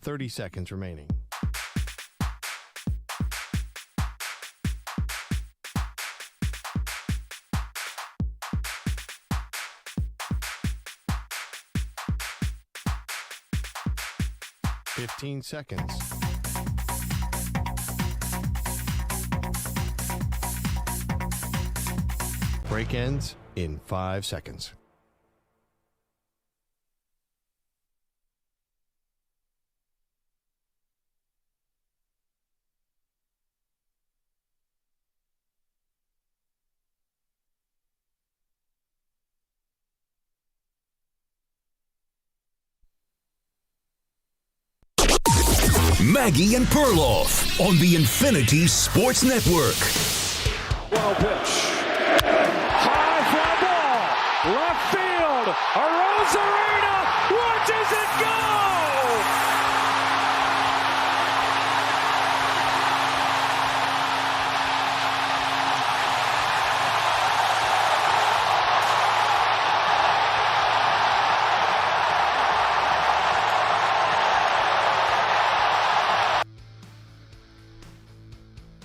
30 seconds remaining. Fifteen seconds. Break ends in 5 seconds. Maggie and Perloff on the Infinity Sports Network. Well pitch. High fly ball. Left field. Arozarena watches it go.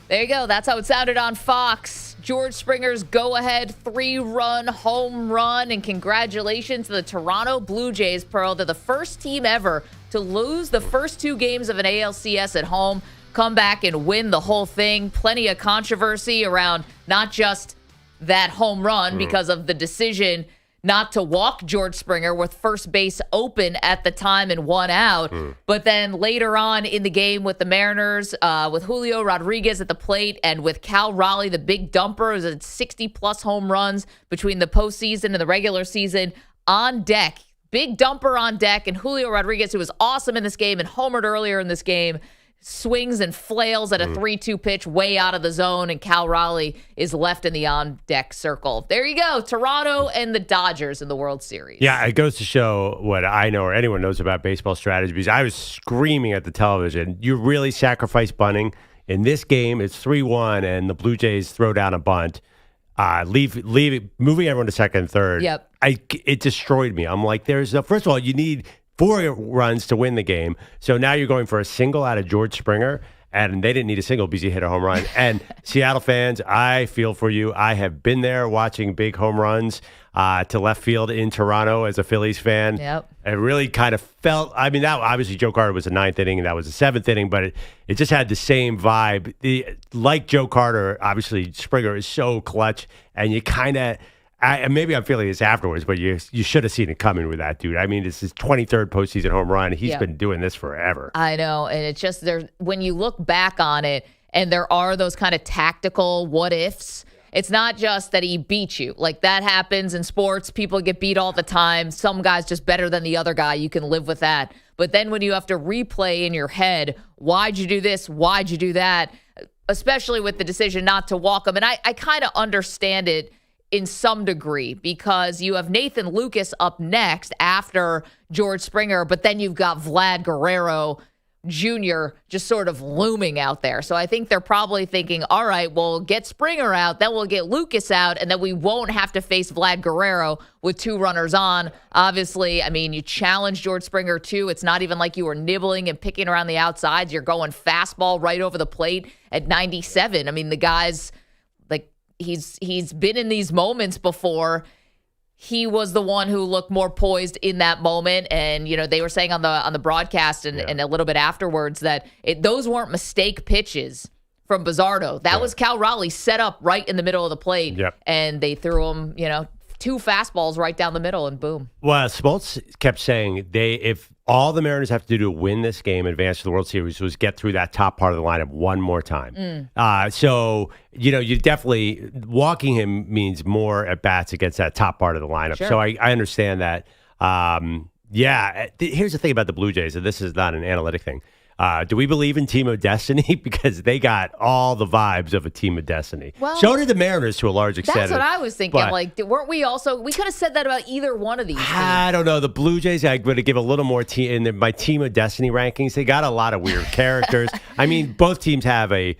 There you go. That's how it sounded on Fox. George Springer's go-ahead 3-run home run. And congratulations to the Toronto Blue Jays, Pearl. They're the first team ever to lose the first 2 games of an ALCS at home, come back and win the whole thing. Plenty of controversy around not just that home run because of the decision not to walk George Springer with first base open at the time and 1 out. But then later on in the game with the Mariners, with Julio Rodriguez at the plate and with Cal Raleigh, the big dumper, is at 60-plus home runs between the postseason and the regular season on deck. Big dumper on deck, and Julio Rodriguez, who was awesome in this game and homered earlier in this game, swings and flails at a 3-2 pitch way out of the zone, and Cal Raleigh is left in the on-deck circle. There you go, Toronto and the Dodgers in the World Series. Yeah, it goes to show what I know or anyone knows about baseball strategy, because I was screaming at the television, you really sacrifice bunting. In this game, it's 3-1, and the Blue Jays throw down a bunt, moving everyone to second and third. Yep. It destroyed me. I'm like, first of all, you need 4 runs to win the game. So now you're going for a single out of George Springer, and they didn't need a single because he hit a home run. And Seattle fans, I feel for you. I have been there watching big home runs to left field in Toronto as a Phillies fan. Yep. It really kind of felt, I mean, that obviously Joe Carter was the 9th inning and that was the 7th inning, but it just had the same vibe. Like Joe Carter, obviously Springer is so clutch, and you kind of, maybe I'm feeling this afterwards, but you should have seen it coming with that dude. I mean, it's his 23rd postseason home run. He's been doing this forever. I know, and it's just when you look back on it, and there are those kind of tactical what ifs. It's not just that he beat you. Like, that happens in sports. People get beat all the time. Some guy's just better than the other guy. You can live with that. But then when you have to replay in your head, why'd you do this? Why'd you do that? Especially with the decision not to walk him. And I kind of understand it in some degree, because you have Nathan Lucas up next after George Springer, but then you've got Vlad Guerrero Jr. just sort of looming out there. So I think they're probably thinking, all right, we'll get Springer out, then we'll get Lucas out, and then we won't have to face Vlad Guerrero with 2 runners on. Obviously, I mean, you challenge George Springer too. It's not even like you were nibbling and picking around the outsides. You're going fastball right over the plate at 97. I mean, the guy's like, he's been in these moments before. He was the one who looked more poised in that moment. And, you know, they were saying on the broadcast and a little bit afterwards that those weren't mistake pitches from Bizzardo. That was Cal Raleigh set up right in the middle of the plate. Yep. And they threw him, 2 fastballs right down the middle, and boom. Well, Smoltz kept saying if all the Mariners have to do to win this game, advance to the World Series, was get through that top part of the lineup one more time. So, you definitely, walking him means more at-bats against that top part of the lineup. Sure. So I understand that. Here's the thing about the Blue Jays, and this is not an analytic thing. Do we believe in Team of Destiny? Because they got all the vibes of a Team of Destiny. Well, so did the Mariners to a large extent. That's what I was thinking. But, weren't we also, we could have said that about either one of these teams. I don't know. The Blue Jays, I'm going to give a little more in my Team of Destiny rankings. They got a lot of weird characters. I mean, both teams have a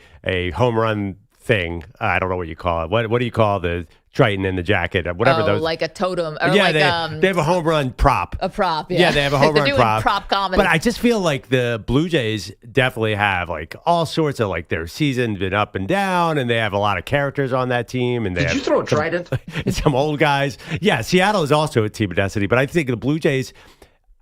home run thing. I don't know what you call it. What do you call the Triton in the jacket? Whatever those. Like a totem. Or Yeah, like, they have a home run prop. A prop, yeah. Yeah, they have a home They're run doing prop. prop comedy. But I just feel like the Blue Jays definitely have like all sorts of like their season's been up and down, and they have a lot of characters on that team. And they Did you throw a trident? some old guys. Yeah, Seattle is also a team of destiny, but I think the Blue Jays.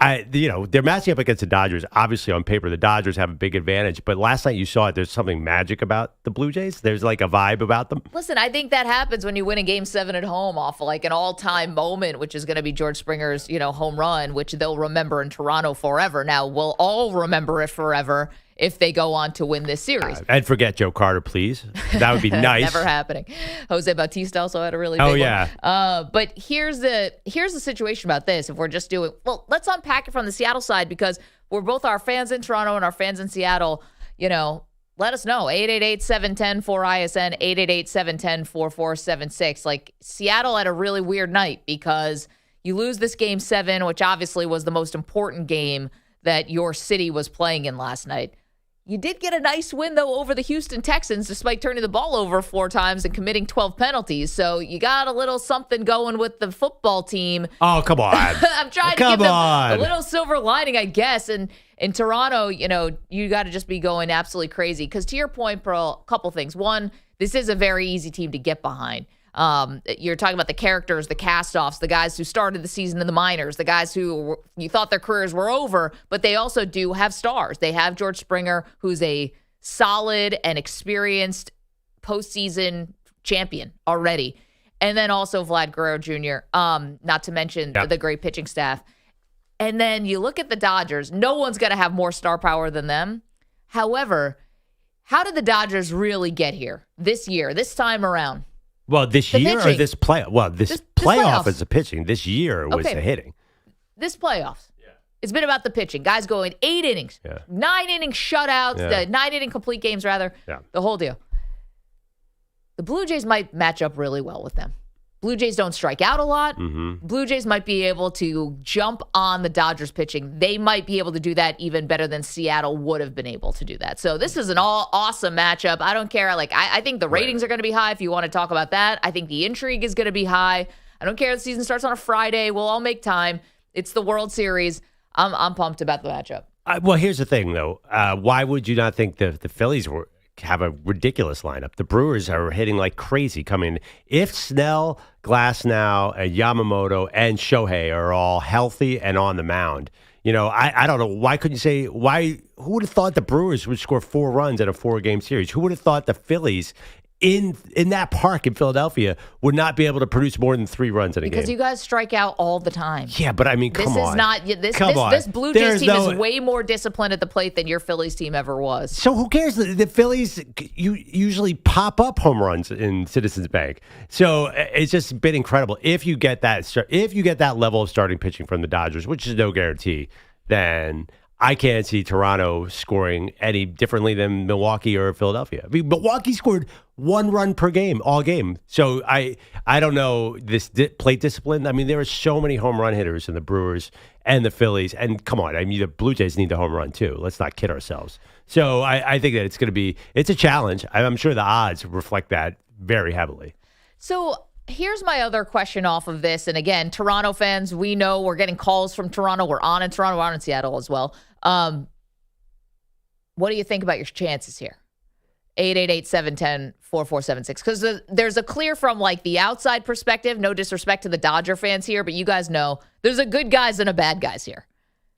They're matching up against the Dodgers. Obviously, on paper, the Dodgers have a big advantage. But last night you saw it. There's something magic about the Blue Jays. There's like a vibe about them. Listen, I think that happens when you win a Game 7 at home off like an all-time moment, which is going to be George Springer's, home run, which they'll remember in Toronto forever. Now, we'll all remember it forever if they go on to win this series. And forget Joe Carter, please. That would be nice. Never happening. Jose Bautista also had a really Oh, big yeah. one. But here's the situation about this. If we're just doing, let's unpack it from the Seattle side, because we're both our fans in Toronto and our fans in Seattle. Let us know. 888-710-4ISN, 888-710-4476. Like, Seattle had a really weird night because you lose this Game 7, which obviously was the most important game that your city was playing in last night. You did get a nice win, though, over the Houston Texans, despite turning the ball over 4 times and committing 12 penalties. So you got a little something going with the football team. Oh, come on. I'm trying to give them a little silver lining, I guess. And in Toronto, you got to just be going absolutely crazy. Because to your point, Pearl, a couple things. One, this is a very easy team to get behind. You're talking about the characters, the cast-offs, the guys who started the season in the minors, the guys who you thought their careers were over, but they also do have stars. They have George Springer, who's a solid and experienced postseason champion already. And then also Vlad Guerrero Jr., not to mention the great pitching staff. And then you look at the Dodgers. No one's going to have more star power than them. However, how did the Dodgers really get here this year, this time around? Well, this year pitching. or this play? Well, this playoff is the pitching. This year was the hitting. This playoffs. Yeah. It's been about the pitching. Guys going 8 innings, 9 inning shutouts, 9 inning complete games, rather. Yeah. The whole deal. The Blue Jays might match up really well with them. Blue Jays don't strike out a lot. Mm-hmm. Blue Jays might be able to jump on the Dodgers pitching. They might be able to do that even better than Seattle would have been able to do that. So this is an awesome matchup. I don't care. I think the ratings are going to be high if you want to talk about that. I think the intrigue is going to be high. I don't care if the season starts on a Friday. We'll all make time. It's the World Series. I'm pumped about the matchup. Well, here's the thing, though. Why would you not think the Phillies have a ridiculous lineup? The Brewers are hitting like crazy coming. If Snell, Glasnow, and Yamamoto and Shohei are all healthy and on the mound, I don't know. Why couldn't you say why? Who would have thought the Brewers would score 4 runs in a 4-game series? Who would have thought the Phillies in that park in Philadelphia would not be able to produce more than 3 runs in a game? Because you guys strike out all the time. Yeah, but I mean, come on. This is not this Blue Jays team is way more disciplined at the plate than your Phillies team ever was. So who cares? The Phillies usually pop up home runs in Citizens Bank. So it's just been incredible. If you get that level of starting pitching from the Dodgers, which is no guarantee, then I can't see Toronto scoring any differently than Milwaukee or Philadelphia. I mean, Milwaukee scored 1 run per game all game. So I don't know this plate discipline. I mean, there are so many home run hitters in the Brewers and the Phillies. And come on, I mean, the Blue Jays need the home run too. Let's not kid ourselves. So I think that it's a challenge. I'm sure the odds reflect that very heavily. So here's my other question off of this. And again, Toronto fans, we know we're getting calls from Toronto. We're on in Toronto. We're on in Seattle as well. What do you think about your chances here? 888-710-4476. Because there's a clear from like the outside perspective, no disrespect to the Dodger fans here, but you guys know there's a good guys and a bad guys here.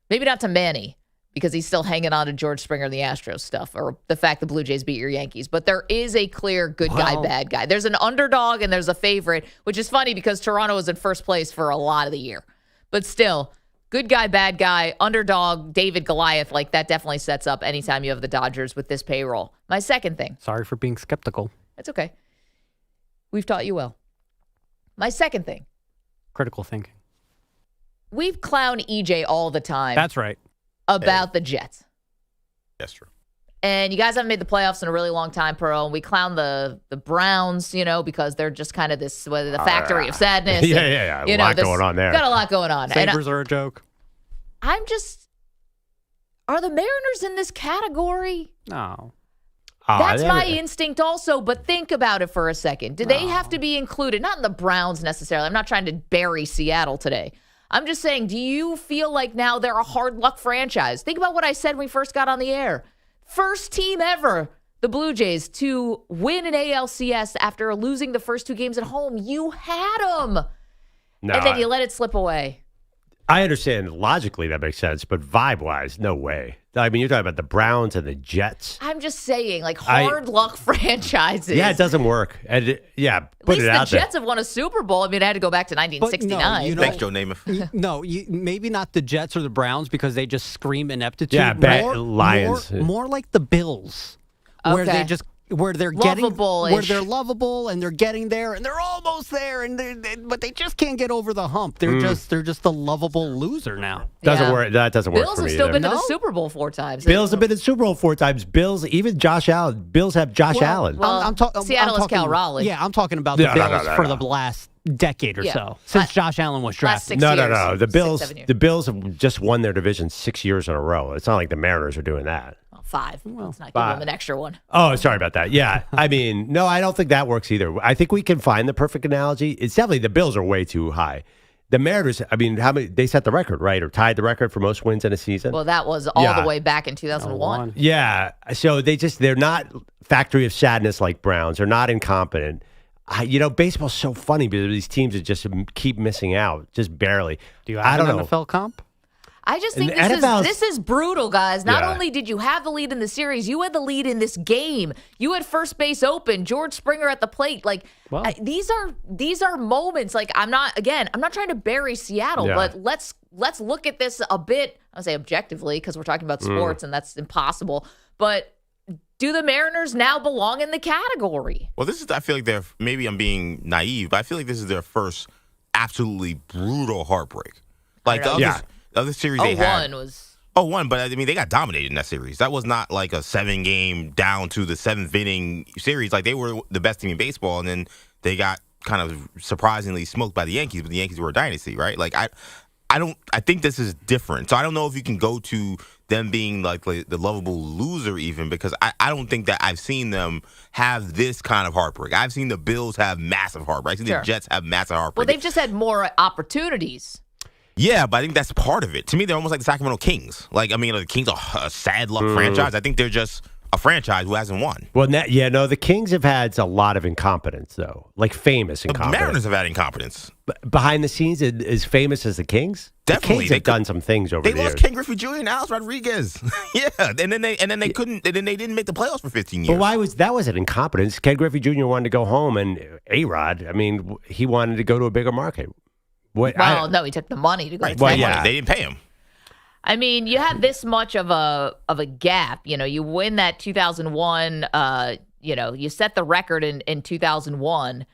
Maybe not to Manny, because he's still hanging on to George Springer and the Astros stuff, or the fact the Blue Jays beat your Yankees. But there is a clear good guy, bad guy. There's an underdog and there's a favorite, which is funny because Toronto was in first place for a lot of the year. But still, good guy, bad guy, underdog, David Goliath, like that definitely sets up anytime you have the Dodgers with this payroll. My second thing. Sorry for being skeptical. That's okay. We've taught you well. My second thing. Critical thinking. We've clowned EJ all the time. That's right. About the Jets. That's true. And you guys haven't made the playoffs in a really long time, Pearl. And we clown the Browns, because they're just kind of the factory of sadness. Yeah. A lot going on there. Got a lot going on. Sabres are a joke. Are the Mariners in this category? No. That's my instinct also, but think about it for a second. Do they have to be included? Not in the Browns necessarily. I'm not trying to bury Seattle today. I'm just saying, do you feel like now they're a hard luck franchise? Think about what I said when we first got on the air. First team ever, the Blue Jays, to win an ALCS after losing the first 2 games at home. You had them. No, And then you let it slip away. I understand logically that makes sense, but vibe-wise, no way. I mean, you're talking about the Browns and the Jets. I'm just saying, like, hard luck franchises. Yeah, it doesn't work. And put it out At least there. the Jets have won a Super Bowl. I mean, I had to go back to 1969. Thanks, Joe Namath. Maybe not the Jets or the Browns because they just scream ineptitude. Yeah, Lions. More like the Bills, where Okay. they just they're Lovable-ish. where they're lovable and they're getting there and they're almost there but they just can't get over the hump. They're just the lovable loser now. Doesn't work. That doesn't work Bills for have me still either. been to the Super Bowl 4 times. Bills have been in Super Bowl 4 times. Bills, even Josh Allen. Bills have Josh Allen. Well, Seattle is Cal Raleigh. Yeah, I'm talking about the Bills for the last decade or so since Josh Allen was Last drafted. 6 No. years. The 6, Bills. 7 years. The Bills have just won their division 6 years in a row. It's not like the Mariners are doing that. Well, 5. Let's not give 5. them an extra one. Oh, sorry about that. Yeah, I mean, no, I don't think that works either. I think we can find the perfect analogy. It's definitely the Bills are way too high. The Mariners, I mean, how many? They set the record, right, or tied the record for most wins in a season. Well, that was all the way back in 2001. Yeah, so they're not factory of sadness like Browns. They're not incompetent. Baseball's so funny because these teams that just keep missing out, just barely. Do you I have don't an know. NFL comp? I just think And NFL's this is brutal, guys. Not Yeah. only did you have the lead in the series, you had the lead in this game. You had first base open, George Springer at the plate. Like these are moments. Like I'm not trying to bury Seattle, Yeah. but let's look at this a bit. I'll say objectively because we're talking about sports and that's impossible. But do the Mariners now belong in the category? Well, I feel like maybe I'm being naive, but I feel like this is their first absolutely brutal heartbreak. Like the other series they had. 0-1 but I mean, they got dominated in that series. That was not like a 7-game down to the 7th inning series. Like, they were the best team in baseball, and then they got kind of surprisingly smoked by the Yankees, but the Yankees were a dynasty, right? Like, I think this is different. So I don't know if you can go to them being like the lovable loser even, because I don't think that I've seen them have this kind of heartbreak. I've seen the Bills have massive heartbreak. I've seen the Jets have massive heartbreak. Well, they've just had more opportunities. Yeah, but I think that's part of it. To me, they're almost like the Sacramento Kings. Like, I mean, the Kings are a sad luck franchise. I think they're just a franchise who hasn't won. Well, the Kings have had a lot of incompetence, though, like famous incompetence. The Mariners have had incompetence. Behind the scenes, as famous as the Kings? Definitely. The Kings have done some things over the years. They lost Ken Griffey Jr. and Alex Rodriguez. Yeah, and then they didn't make the playoffs for 15 years. But that wasn't incompetence. Ken Griffey Jr. wanted to go home, and A-Rod, I mean, he wanted to go to a bigger market. No, he took the money to go to Well, Texas. yeah, they didn't pay him. I mean, you have this much of a gap. You win that 2001. You set the record in 2001.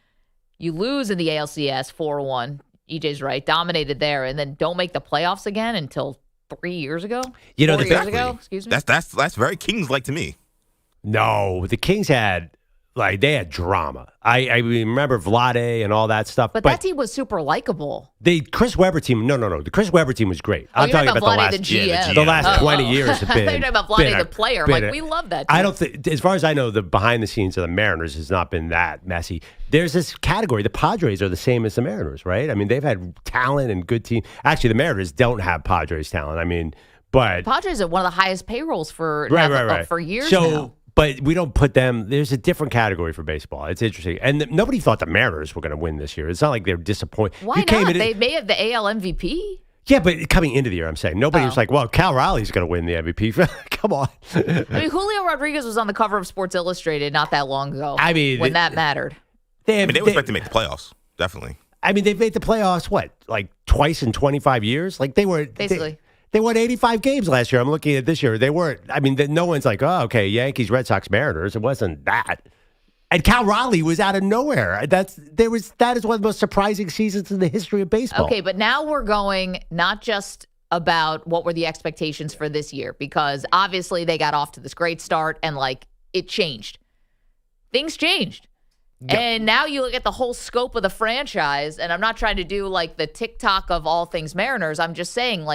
You lose in the ALCS 4-1. EJ's right, dominated there, and then don't make the playoffs again until 3 years ago. 4 years ago. Excuse me. That's very Kings-like to me. No, the Kings had they had drama. I remember Vlade and all that stuff. But that team was super likable. The Chris Webber team, no. The Chris Webber team was great. I'm talking about Vlade, the last, GM. the last 20 years have I been. thought you were talking about Vlade, the player. I'm like, we love that team. I don't think, as far as I know, the behind the scenes of the Mariners has not been that messy. There's this category. The Padres are the same as the Mariners, right? I mean, they've had talent and good team. Actually, the Mariners don't have Padres talent. I mean, but Padres are one of the highest payrolls for years so, now. But we don't put them. There's a different category for baseball. It's interesting, and nobody thought the Mariners were going to win this year. It's not like they're disappointed. Why not? They may have the AL MVP. Yeah, but coming into the year, I'm saying nobody was like, "Well, Cal Raleigh's going to win the MVP." Come on. I mean, Julio Rodriguez was on the cover of Sports Illustrated not that long ago. I mean, when that mattered. They were expected to make the playoffs, definitely. I mean, they've made the playoffs like twice in 25 years. Like they were basically. They won 85 games last year. I'm looking at this year. They weren't. I mean, no one's like, oh, okay, Yankees, Red Sox, Mariners. It wasn't that. And Cal Raleigh was out of nowhere. That is one of the most surprising seasons in the history of baseball. Okay, but now we're going not just about what were the expectations for this year, because obviously they got off to this great start and it changed. Things changed. Yep. And now you look at the whole scope of the franchise, and I'm not trying to do the TikTok of all things Mariners. I'm just saying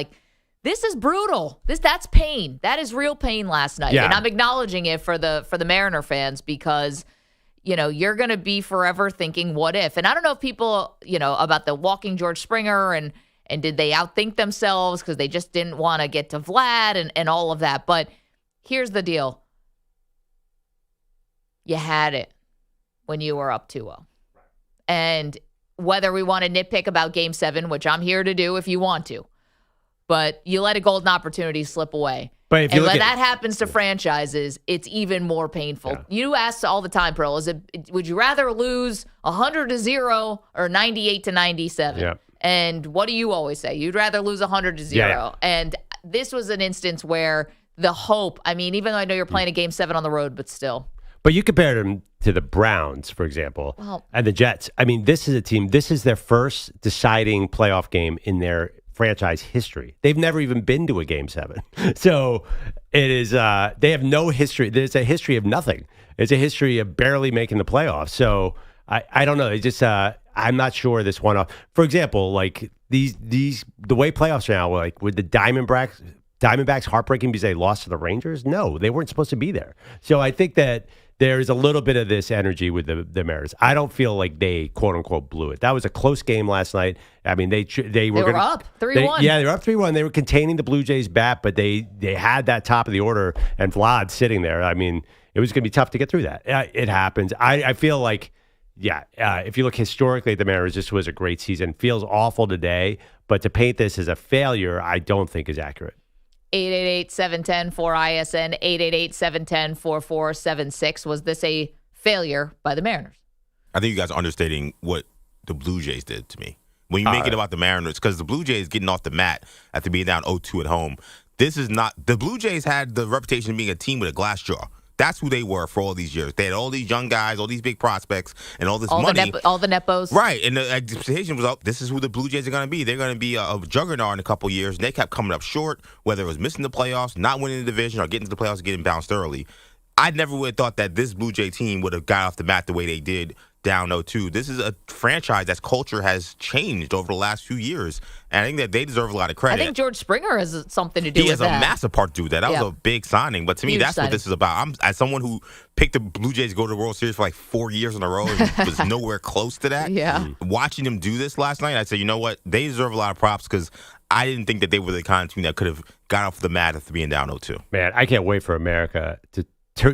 This is brutal. That's pain. That is real pain last night. Yeah. And I'm acknowledging it for the Mariner fans because, you're going to be forever thinking, what if? And I don't know if people, about the walking George Springer and did they outthink themselves because they just didn't want to get to Vlad and all of that. But here's the deal. You had it when you were up 2-0. And whether we want to nitpick about Game 7, which I'm here to do if you want to, but you let a golden opportunity slip away. But if you and look when at- that happens to franchises, it's even more painful. Yeah. You ask all the time, Pearl, would you rather lose 100-0 or 98-97? Yeah. And what do you always say? You'd rather lose 100-0. Yeah. And this was an instance where the hope, even though I know you're playing a Game 7 on the road, but still. But you compared them to the Browns, for example, and the Jets. This is a team, this is their first deciding playoff game in their franchise history. They've never even been to a Game 7. So it is, they have no history. There's a history of nothing. It's a history of barely making the playoffs. So I don't know. It just, I'm not sure this one off. For example, like the way playoffs are now, like with the Diamondbacks heartbreaking because they lost to the Rangers? No, they weren't supposed to be there. So I think that there's a little bit of this energy with the Mariners. I don't feel like they quote unquote blew it. That was a close game last night. They were up 3-1. Yeah, they were up 3-1. They were containing the Blue Jays bat, but they had that top of the order and Vlad sitting there. It was going to be tough to get through that. It happens. I feel like, if you look historically at the Mariners, this was a great season. Feels awful today, but to paint this as a failure, I don't think is accurate. 888-710-4ISN, 888-710-4476. Was this a failure by the Mariners? I think you guys are understating what the Blue Jays did to me. When you make it about the Mariners, because the Blue Jays getting off the mat after being down 0-2 at home, this is not – the Blue Jays had the reputation of being a team with a glass jaw. That's who they were for all these years. They had all these young guys, all these big prospects, and all this money. All the Nepos. Right. And the expectation was, this is who the Blue Jays are going to be. They're going to be a juggernaut in a couple years. And they kept coming up short, whether it was missing the playoffs, not winning the division, or getting to the playoffs and getting bounced early. I never would have thought that this Blue Jay team would have got off the mat the way they did down 0-2. This is a franchise that's culture has changed over the last few years. And I think that they deserve a lot of credit. I think George Springer has something to do he with that. He has a massive part to do with that. That was a big signing. But to me, that's what this is about. As someone who picked the Blue Jays to go to the World Series for like 4 years in a row and was nowhere close to that. Yeah. Watching them do this last night, I said, you know what? They deserve a lot of props because I didn't think that they were the kind of team that could have got off the mat after being down 0-2. Man, I can't wait for America to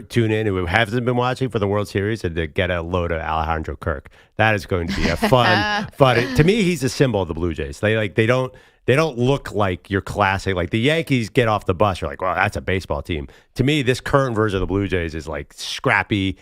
tune in who hasn't been watching for the World Series and to get a load of Alejandro Kirk. That is going to be a fun. To me, he's a symbol of the Blue Jays. They don't look like your classic. Like the Yankees get off the bus, you're like, well, that's a baseball team. To me, this current version of the Blue Jays is like scrappy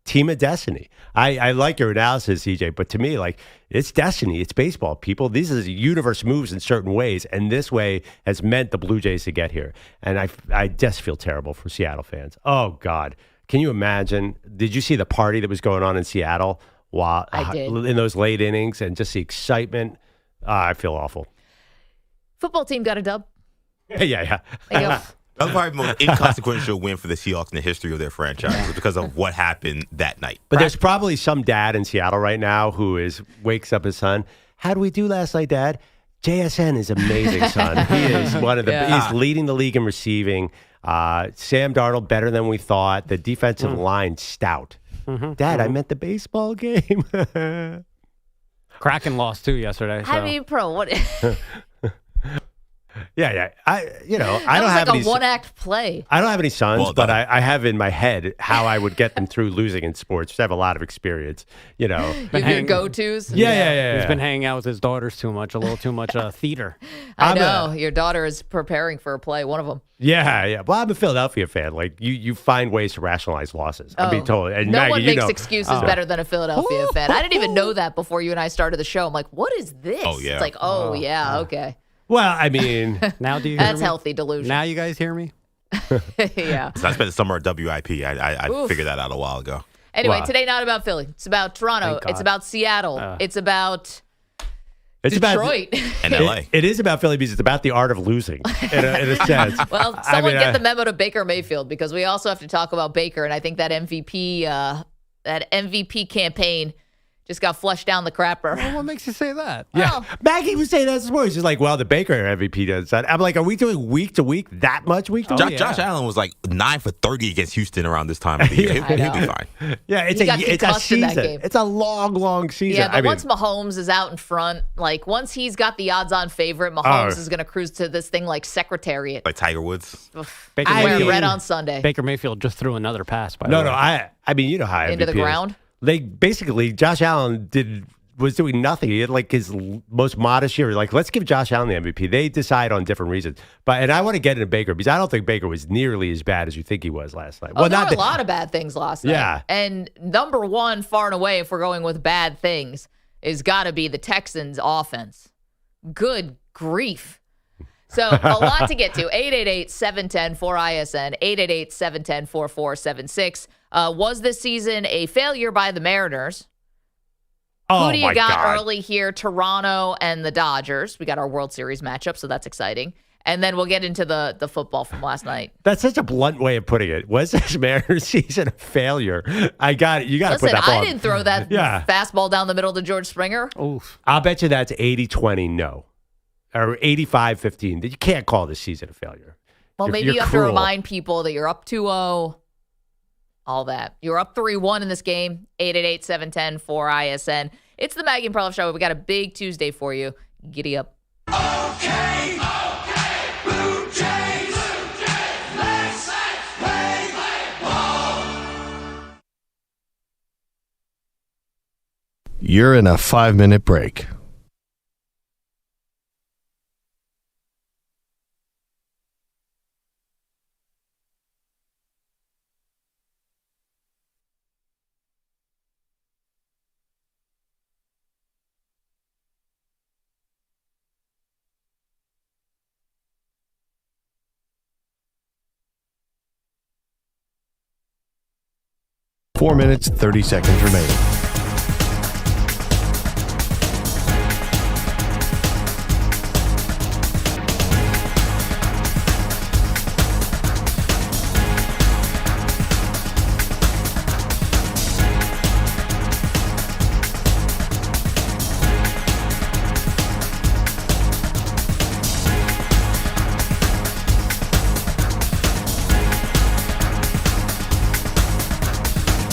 team of destiny. I like your analysis, CJ, but to me, like, it's destiny. It's baseball, people. This is universe moves in certain ways, and this way has meant the Blue Jays to get here. And I just feel terrible for Seattle fans. Oh, God. Can you imagine? Did you see the party that was going on in Seattle I did. In those late innings and just the excitement? I feel awful. Football team got a dub. Yeah. There you go. That was probably the most inconsequential win for the Seahawks in the history of their franchise because of what happened that night. But there's probably some dad in Seattle right now who wakes up his son. How did we do last night, Dad? JSN is amazing, son. He is one of the. He's leading the league in receiving. Sam Darnold better than we thought. The defensive line stout. Dad, I meant the baseball game. Kraken lost too yesterday. So. I mean, what? Yeah. I don't like have any. a one-act play. I don't have any sons, Well but done. I have in my head how I would get them through losing in sports. I have a lot of experience, Your go-tos. Yeah. He's been hanging out with his daughters too much, a little too much theater. I know. Your daughter is preparing for a play, one of them. Yeah. Well, I'm a Philadelphia fan. Like you find ways to rationalize losses. I mean, totally. And No Maggie, one makes excuses better than a Philadelphia fan. I didn't even know that before you and I started the show. I'm like, what is this? Oh, yeah. It's like, okay. Well, I mean, Now do you hear That's me? healthy delusion. Now you guys hear me? Yeah. So I spent the summer at WIP. I figured that out a while ago. Anyway, Wow. Today not about Philly. It's about Toronto. Thank God. It's about Seattle. It's about it's Detroit. And LA. It is about Philly because it's about the art of losing in a sense. Well, someone get the memo to Baker Mayfield because we also have to talk about Baker, and I think that MVP campaign Just got flushed down the crapper. Well, what makes you say that? Yeah, Well, Maggie was saying that this morning. She's like, "Well, the Baker MVP does that." I'm like, "Are we doing week to week that much week to week?" Josh Allen was like 9 for 30 against Houston around this time of the year. I He'll be know. fine. Yeah, it's He got a concussed in that season. game. It's a long season. Yeah, but I mean, once Mahomes is out in front, like once he's got the odds-on favorite, Mahomes is going to cruise to this thing like Secretariat. Like Tiger Woods. Baker I Wearing mean- red on Sunday. Baker Mayfield just threw another pass. By no, the way. I mean, you know how Into the MVP is. ground? They basically, Josh Allen was doing nothing. He had like his most modest year. Like, let's give Josh Allen the MVP. They decide on different reasons. And I want to get into Baker because I don't think Baker was nearly as bad as you think he was last night. There were a lot of bad things last night. Yeah. And number one, far and away, if we're going with bad things, is got to be the Texans' offense. Good grief. So a lot to get to. 888-710-4ISN, 888-710-4476. Was this season a failure by the Mariners? Oh, Who do you my got God. early here? Toronto and the Dodgers. We got our World Series matchup, so that's exciting. And then we'll get into the football from last night. That's such a blunt way of putting it. Was this Mariners season a failure? I got it. You got to put Listen, that ball. I didn't throw that fastball down the middle to George Springer. Oof. I'll bet you that's 80-20 no. Or 85-15. You can't call this season a failure. Well, maybe you have cruel. to remind people that you're up 2-0, all that. You're up 3-1 in this game, 888-710-4ISN. It's the Maggie and Perloff Show. We got a big Tuesday for you. Giddy up. Okay, Blue Jays, let's play ball. You're in a 5-minute break. Four minutes, 30 seconds remaining.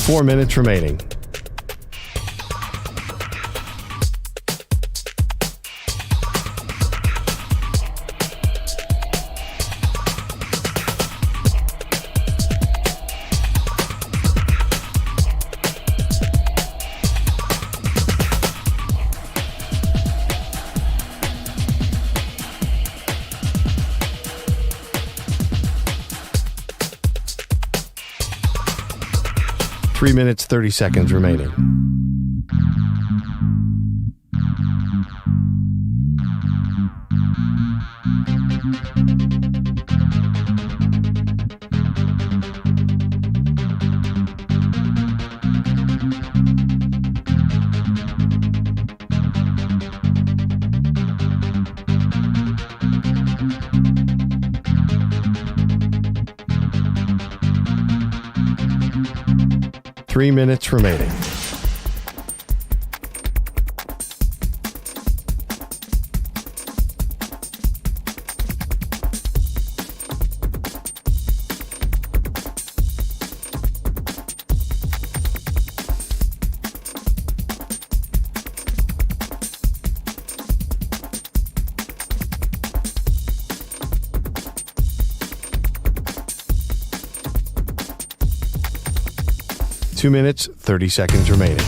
Four minutes remaining. Three minutes, 30 seconds remaining. Three minutes remaining. Two minutes, 30 seconds remaining.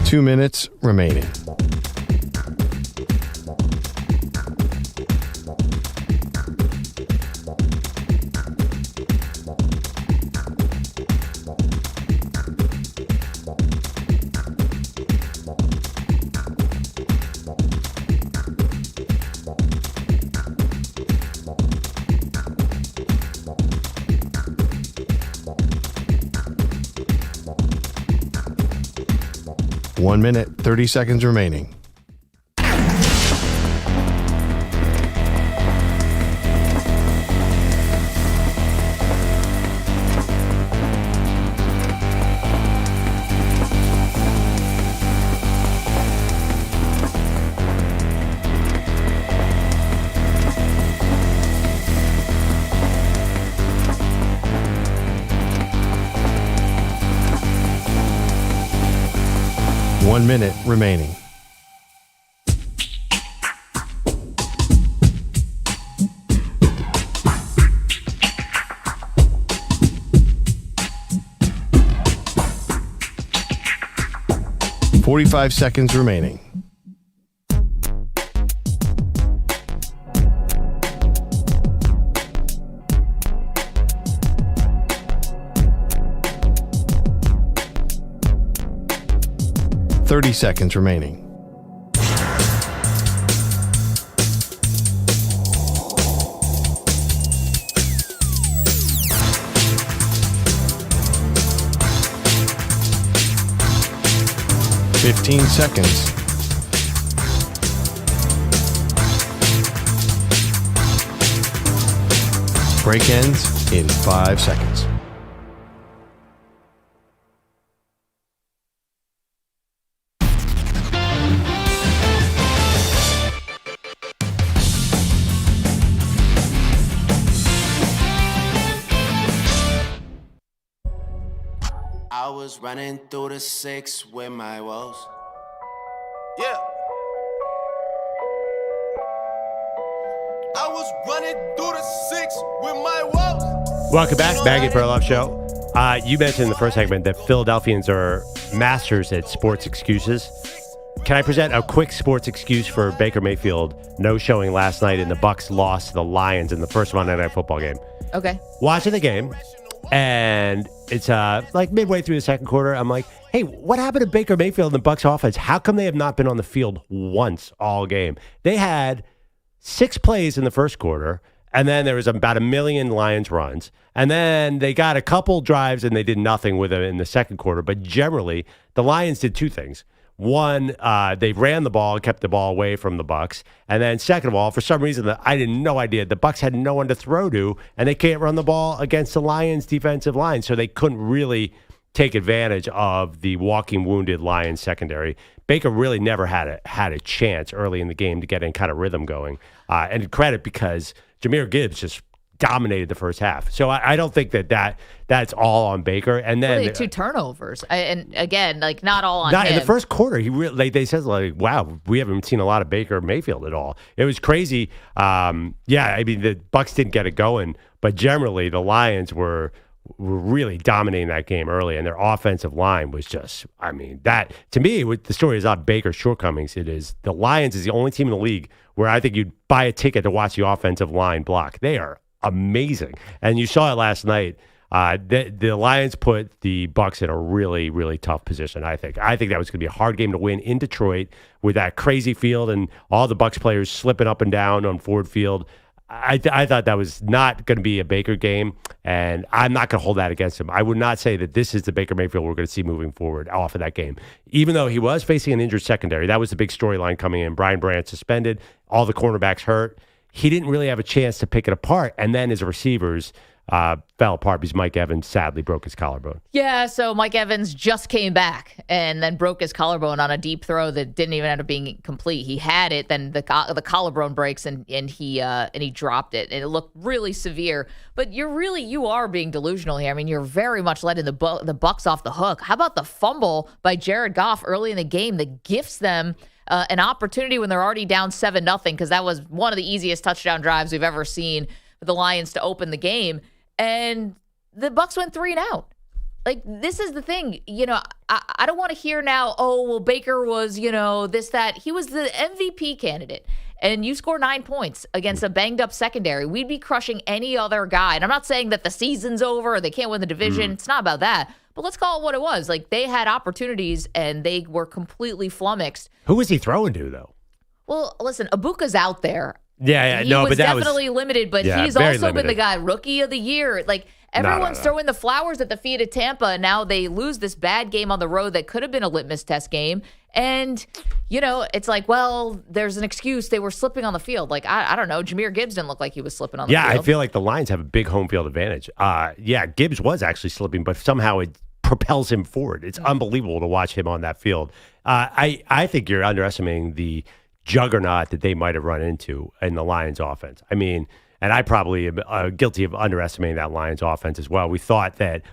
Two minutes remaining. 1 minute, 30 seconds remaining. One minute remaining. "45 seconds remaining. "30 seconds remaining. "15 seconds. Break ends in 5 seconds. I was running through the 6 with my woes. Yeah. I was running through the 6 with my woes. Welcome back, Maggie Perloff Show. You mentioned in the first segment that Philadelphians are masters at sports excuses. Can I present a quick sports excuse for Baker Mayfield no showing last night and the Bucs lost to the Lions in the first Monday Night Football game? Okay. Watching the game, and it's like midway through the second quarter, I'm like, hey, what happened to Baker Mayfield and the Bucs offense? How come they have not been on the field once all game? They had 6 plays in the first quarter, and then there was about 1 million Lions runs. And then they got a couple drives, and they did nothing with it in the second quarter. But generally, the Lions did 2 things. One, they ran the ball, kept the ball away from the Bucs, and then second of all, for some reason I had no idea, the Bucs had no one to throw to, and they can't run the ball against the Lions' defensive line, so they couldn't really take advantage of the walking wounded Lions secondary. Baker really never had a chance early in the game to get any kind of rhythm going, and credit because Jahmyr Gibbs just dominated the first half. So I don't think that's all on Baker. And then really 2 turnovers, and again, like not all on not him. In the first quarter. He really, they said like, wow, we haven't seen a lot of Baker Mayfield at all. It was crazy. I mean the Bucs didn't get it going, but generally the Lions were really dominating that game early, and their offensive line was just, I mean, that to me, the story is not Baker's shortcomings. It is the Lions is the only team in the league where I think you'd buy a ticket to watch the offensive line block. They are amazing. And you saw it last night. The Lions put the Bucs in a really, really tough position, I think. I think that was going to be a hard game to win in Detroit with that crazy field and all the Bucs players slipping up and down on Ford Field. I thought that was not going to be a Baker game, and I'm not going to hold that against him. I would not say that this is the Baker Mayfield we're going to see moving forward off of that game. Even though he was facing an injured secondary, that was the big storyline coming in. Brian Brandt suspended, all the cornerbacks hurt. He didn't really have a chance to pick it apart, and then his receivers fell apart because Mike Evans sadly broke his collarbone. Yeah, so Mike Evans just came back and then broke his collarbone on a deep throw that didn't even end up being complete. He had it, then the collarbone breaks and he dropped it, and it looked really severe. But you are being delusional here. I mean, you're very much letting the Bucs off the hook. How about the fumble by Jared Goff early in the game that gifts them an opportunity when they're already down 7-0, because that was one of the easiest touchdown drives we've ever seen for the Lions to open the game. And the Bucs went 3 and out. Like, this is the thing. I don't want to hear now, oh, well, Baker was, this, that. He was the MVP candidate. And you score 9 points against a banged-up secondary. We'd be crushing any other guy. And I'm not saying that the season's over or they can't win the division. It's not about that. But let's call it what it was. Like, they had opportunities, and they were completely flummoxed. Who was he throwing to, though? Well, listen, Ibuka's out there. Yeah, he was definitely limited, but he's also been the guy, rookie of the year. Like, Everyone's throwing the flowers at the feet of Tampa, and now they lose this bad game on the road that could have been a litmus test game. And, it's like, well, there's an excuse. They were slipping on the field. Like, I don't know. Jahmyr Gibbs didn't look like he was slipping on the field. Yeah, I feel like the Lions have a big home field advantage. Gibbs was actually slipping, but somehow it propels him forward. It's unbelievable to watch him on that field. I think you're underestimating the juggernaut that they might have run into in the Lions offense. I mean, and I probably am guilty of underestimating that Lions offense as well. We thought that,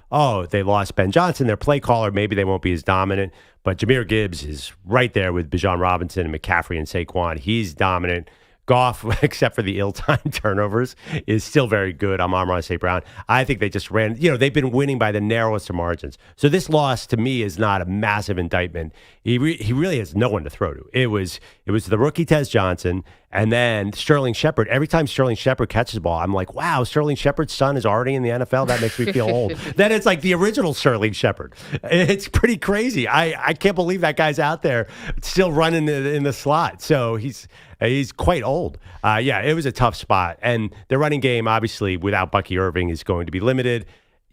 they lost Ben Johnson, their play caller, maybe they won't be as dominant. But Jahmyr Gibbs is right there with Bijan Robinson and McCaffrey and Saquon. He's dominant. Goff, except for the ill-timed turnovers, is still very good. I'm Amon St. Brown. I think they just ran, they've been winning by the narrowest of margins. So this loss to me is not a massive indictment. He really has no one to throw to. It was the rookie Tez Johnson and then Sterling Shepard. Every time Sterling Shepard catches the ball, I'm like, wow, Sterling Shepard's son is already in the NFL. That makes me feel old. Then it's like the original Sterling Shepard. It's pretty crazy. I can't believe that guy's out there still running in the slot. So he's quite old. It was a tough spot. And the running game, obviously, without Bucky Irving, is going to be limited.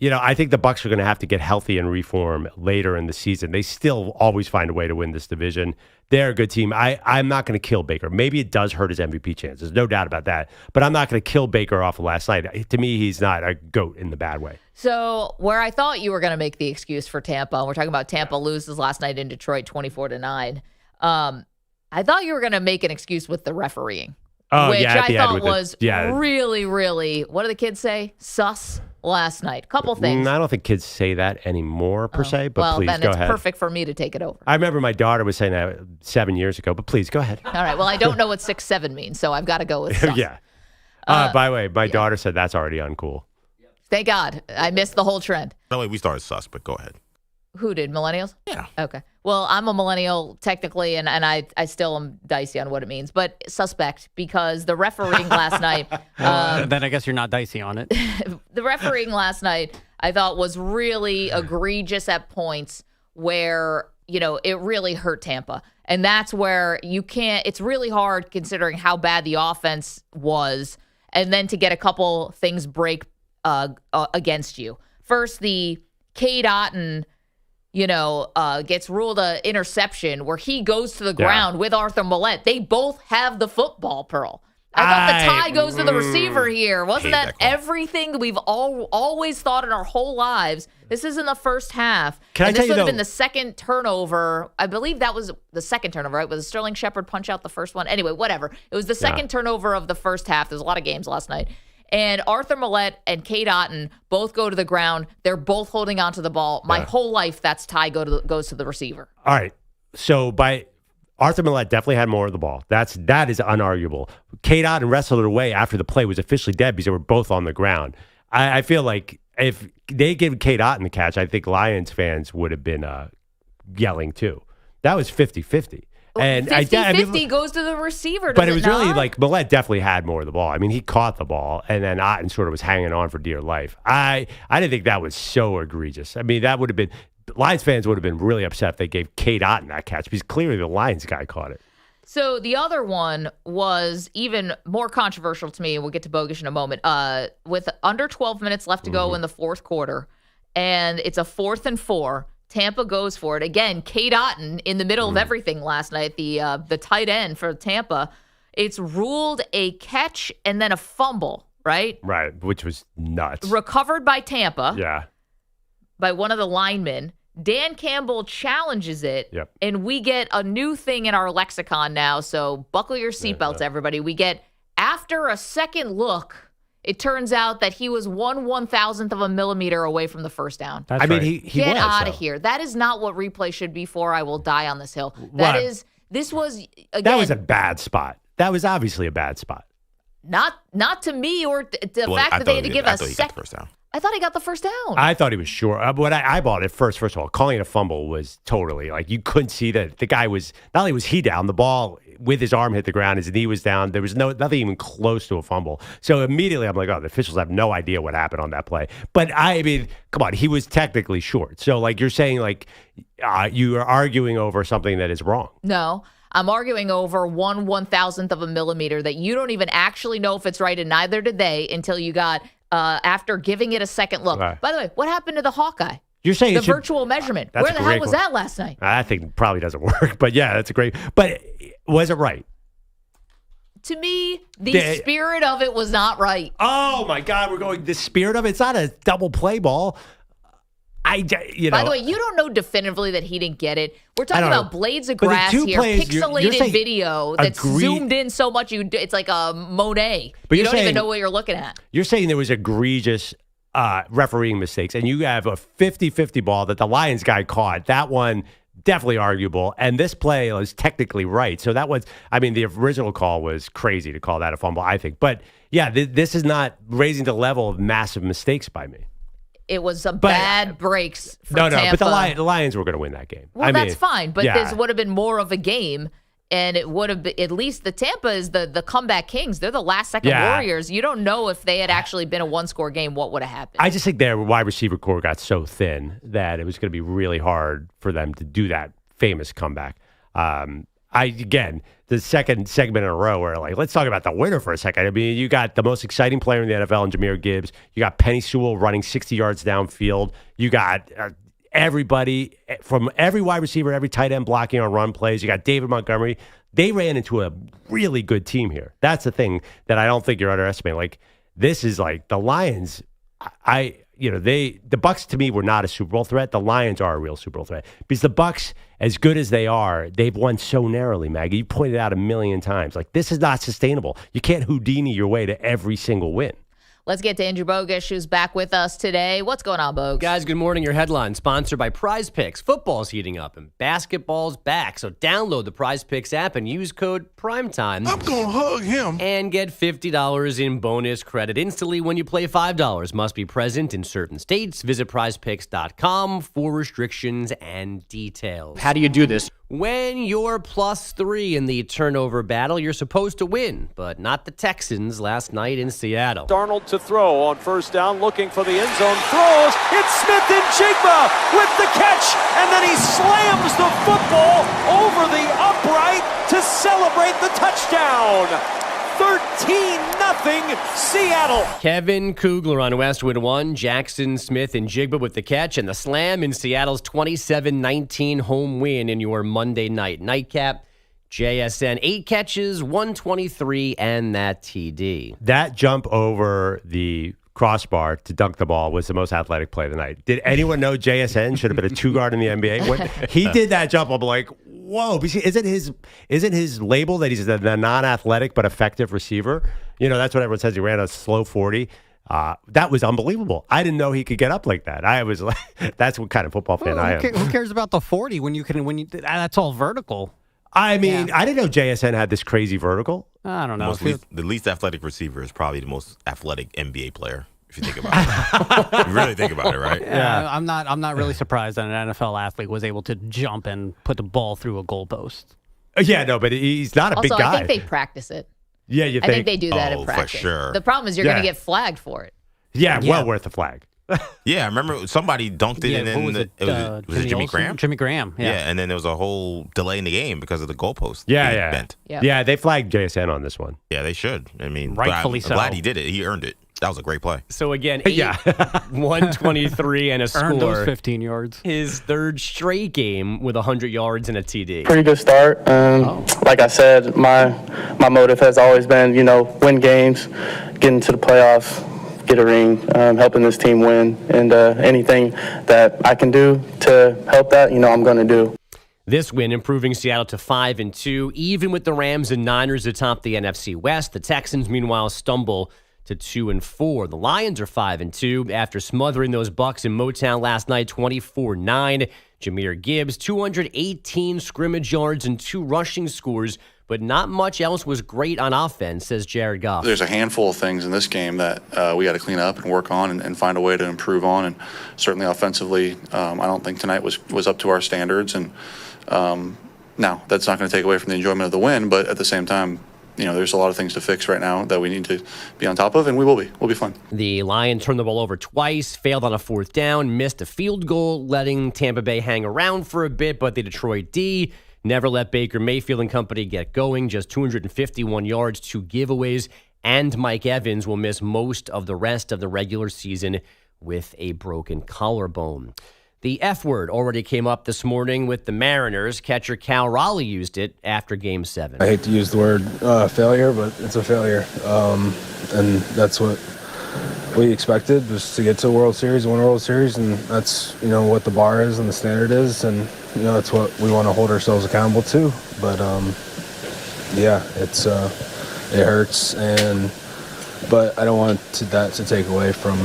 I think the Bucs are going to have to get healthy and reform later in the season. They still always find a way to win this division. They're a good team. I'm not going to kill Baker. Maybe it does hurt his MVP chances. No doubt about that. But I'm not going to kill Baker off of last night. To me, he's not a GOAT in the bad way. So where I thought you were going to make the excuse for Tampa, we're talking about Tampa loses last night in Detroit 24-9. I thought you were going to make an excuse with the refereeing, which I thought was really, really, what do the kids say? Sus last night. Couple things. I don't think kids say that anymore per se, but please go ahead. Well, then it's perfect for me to take it over. I remember my daughter was saying that 7 years ago, but please go ahead. All right. Well, I don't know what 6'7" means, so I've got to go with sus. Yeah. By the way, my daughter said that's already uncool. Thank God. I missed the whole trend. By the way, we started sus, but go ahead. Who did? Millennials? Yeah. Okay. Well, I'm a millennial technically, and I still am dicey on what it means, but suspect because the refereeing last night. Then I guess you're not dicey on it. The refereeing last night I thought was really egregious at points where, it really hurt Tampa. And that's where it's really hard considering how bad the offense was, and then to get a couple things break against you. First, the Cade Otton gets ruled an interception where he goes to the ground with Arthur Millette. They both have the football, Pearl. I thought the tie goes to the receiver here. Wasn't that everything that we've always thought in our whole lives? This is in the first half. This would have been the second turnover. I believe that was the second turnover, right? Was Sterling Shepard punch out the first one? Anyway, whatever. It was the second turnover of the first half. There's a lot of games last night. And Arthur Millette and Cade Otton both go to the ground. They're both holding onto the ball. My whole life, that's tie goes to the receiver. All right. So Arthur Millette definitely had more of the ball. That is unarguable. Cade Otton wrestled it away after the play was officially dead because they were both on the ground. I feel like if they gave Cade Otton the catch, I think Lions fans would have been yelling too. That was 50-50. And 50-50 goes to the receiver. But it was really like Millette definitely had more of the ball. I mean, he caught the ball, and then Otton sort of was hanging on for dear life. I didn't think that was so egregious. I mean, that would have been Lions fans would have been really upset if they gave Cade Otton that catch because clearly the Lions guy caught it. So the other one was even more controversial to me. We'll get to Bogusch in a moment. With under 12 minutes left to go in the fourth quarter, and it's a 4th and 4. Tampa goes for it. Again, Cade Otton in the middle of everything last night, the tight end for Tampa. It's ruled a catch and then a fumble, right? Right, which was nuts. Recovered by Tampa. Yeah. By one of the linemen. Dan Campbell challenges it, and we get a new thing in our lexicon now, so buckle your seatbelts, everybody. We get, after a second look, it turns out that he was 1/1000th of a millimeter away from the first down. That's right. He Get was, out of here. That is not what replay should be for. I will die on this hill. This was, again. That was a bad spot. That was obviously a bad spot. Not to me, or the fact that they had to give a second. I thought he got the first down. I thought he was sure. What I eyeballed at first of all, calling it a fumble was totally like you couldn't see that the guy was, not only was he down, the ball with his arm hit the ground, his knee was down. There was nothing even close to a fumble. So immediately I'm like, oh, the officials have no idea what happened on that play. But I mean, come on, he was technically short. So like you're saying like you are arguing over something that is wrong. No. I'm arguing over 1/1000th of a millimeter that you don't even actually know if it's right, and neither did they until you got after giving it a second look. Right. By the way, what happened to the Hawkeye? You're saying The virtual measurement. That's Where a the great hell was one. that last night? I think it probably doesn't work, but yeah, that's a great. But was it right? To me, the spirit of it was not right. Oh my God, we're going the spirit of it. It's not a double play ball. By the way, you don't know definitively that he didn't get it. We're talking about blades of But the grass two here, plays, you're pixelated saying video that's zoomed in so much it's like a Monet. But you you're don't even saying- know what you're looking at. You're saying there was egregious refereeing mistakes, and you have a 50-50 ball that the Lions guy caught. That one definitely arguable, and this play was technically right. So that was, the original call was crazy to call that a fumble, I think. But yeah, this is not raising the level of massive mistakes by me. It was some bad breaks for Tampa. But the Lions were going to win that game. Well, that's fine, but this would have been more of a game, and it would have been, at least the Tampa is the comeback kings. They're the last second Warriors. You don't know if they had actually been a one-score game, what would have happened. I just think their wide receiver core got so thin that it was going to be really hard for them to do that famous comeback. The second segment in a row where, let's talk about the winner for a second. You got the most exciting player in the NFL in Jahmyr Gibbs. You got Penny Sewell running 60 yards downfield. You got everybody from every wide receiver, every tight end blocking on run plays. You got David Montgomery. They ran into a really good team here. That's the thing that I don't think you're underestimating. This is the Lions. The Bucs to me were not a Super Bowl threat. The Lions are a real Super Bowl threat because the Bucs, as good as they are, they've won so narrowly, Maggie. You pointed out a million times. This is not sustainable. You can't Houdini your way to every single win. Let's get to Andrew Bogusch, who's back with us today. What's going on, Bogusch? Guys, good morning. Your headline sponsored by PrizePicks. Football's heating up and basketball's back. So download the PrizePicks app and use code PRIMETIME. I'm going to hug him. And get $50 in bonus credit instantly when you play $5. Must be present in certain states. Visit prizepicks.com for restrictions and details. How do you do this? When you're +3 in the turnover battle, you're supposed to win, but not the Texans last night in Seattle. Darnold to throw on first down, looking for the end zone, throws, it's Smith and Jigba with the catch, and then he slams the football over the upright to celebrate the touchdown. 13-0 Seattle. Kevin Kugler on Westwood 1, Jackson Smith and Jigba with the catch and the slam in Seattle's 27-19 home win in your Monday night nightcap. JSN 8 catches, 123, and that TD. That jump over the crossbar to dunk the ball was the most athletic play of the night. Did anyone know JSN should have been a 2-guard in the NBA? When he did that jump, I'm like, whoa. Isn't his label that he's the non-athletic but effective receiver? That's what everyone says. He ran a slow 40. That was unbelievable. I didn't know he could get up like that. I was like, that's what kind of football fan I am. Who cares about the 40 when that's all vertical? I didn't know JSN had this crazy vertical. I don't know. The least athletic receiver is probably the most athletic NBA player, if you think about it. You really think about it, right? Yeah. I'm not really surprised that an NFL athlete was able to jump and put the ball through a goalpost. Yeah, no, but he's not a big guy. I think they practice it. Yeah, I think they do that in practice. For sure. The problem is you're going to get flagged for it. Yeah, well worth a flag. Yeah, I remember somebody dunked it, and then was it Jimmy Graham? Jimmy Graham. Yeah, and then there was a whole delay in the game because of the goalpost. Yeah. Bent. Yeah, they flagged JSN on this one. Yeah, they should. Rightfully so. I'm glad he did it. He earned it. That was a great play. So again, 123 and a score. Earned those 15 yards. His third straight game with 100 yards and a TD. Pretty good start. Like I said, my motive has always been, win games, get into the playoffs, get a ring, helping this team win, and anything that I can do to help that, I'm going to do. This win improving Seattle to 5-2, even with the Rams and Niners atop the NFC West. The Texans, meanwhile, stumble to 2-4. The Lions are 5-2 after smothering those Bucs in Motown last night, 24-9. Jahmyr Gibbs, 218 scrimmage yards and 2 rushing scores, but not much else was great on offense, says Jared Goff. There's a handful of things in this game that we got to clean up and work on and find a way to improve on. And certainly offensively, I don't think tonight was up to our standards. And now that's not going to take away from the enjoyment of the win, but at the same time, there's a lot of things to fix right now that we need to be on top of, and we will be. We'll be fine. The Lions turned the ball over twice, failed on a 4th down, missed a field goal, letting Tampa Bay hang around for a bit, but the Detroit D never let Baker Mayfield and company get going. Just 251 yards, 2 giveaways, and Mike Evans will miss most of the rest of the regular season with a broken collarbone. The F word already came up this morning with the Mariners. Catcher Cal Raleigh used it after Game 7. I hate to use the word failure, but it's a failure. And that's what we expected, was to get to a World Series, win a World Series, and that's, what the bar is and the standard is, and, that's what we want to hold ourselves accountable to. But, it hurts, but I don't want that to take away from,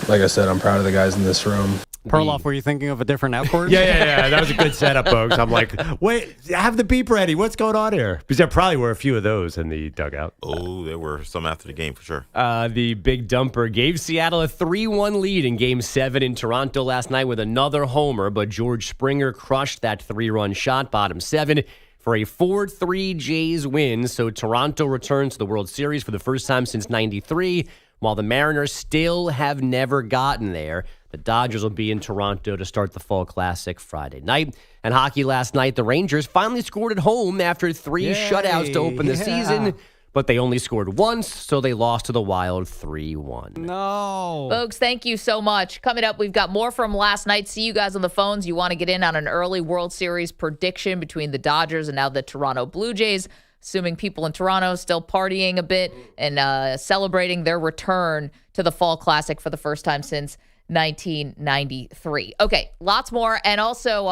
like I said, I'm proud of the guys in this room. Perloff, were you thinking of a different F word? Yeah. That was a good setup, folks. I'm like, wait, have the beep ready. What's going on here? Because there probably were a few of those in the dugout. Oh, there were some after the game for sure. The big dumper gave Seattle a 3-1 lead in Game 7 in Toronto last night with another homer, but George Springer crushed that 3-run shot, bottom 7, for a 4-3 Jays win. So Toronto returns to the World Series for the first time since '93, while the Mariners still have never gotten there. The Dodgers will be in Toronto to start the Fall Classic Friday night. And hockey last night, the Rangers finally scored at home after 3 shutouts to open the season, but they only scored once, so they lost to the Wild 3-1. No. Folks, thank you so much. Coming up, we've got more from last night. See you guys on the phones. You want to get in on an early World Series prediction between the Dodgers and now the Toronto Blue Jays, assuming people in Toronto still partying a bit and celebrating their return to the Fall Classic for the first time since 1993. Okay, lots more. And also,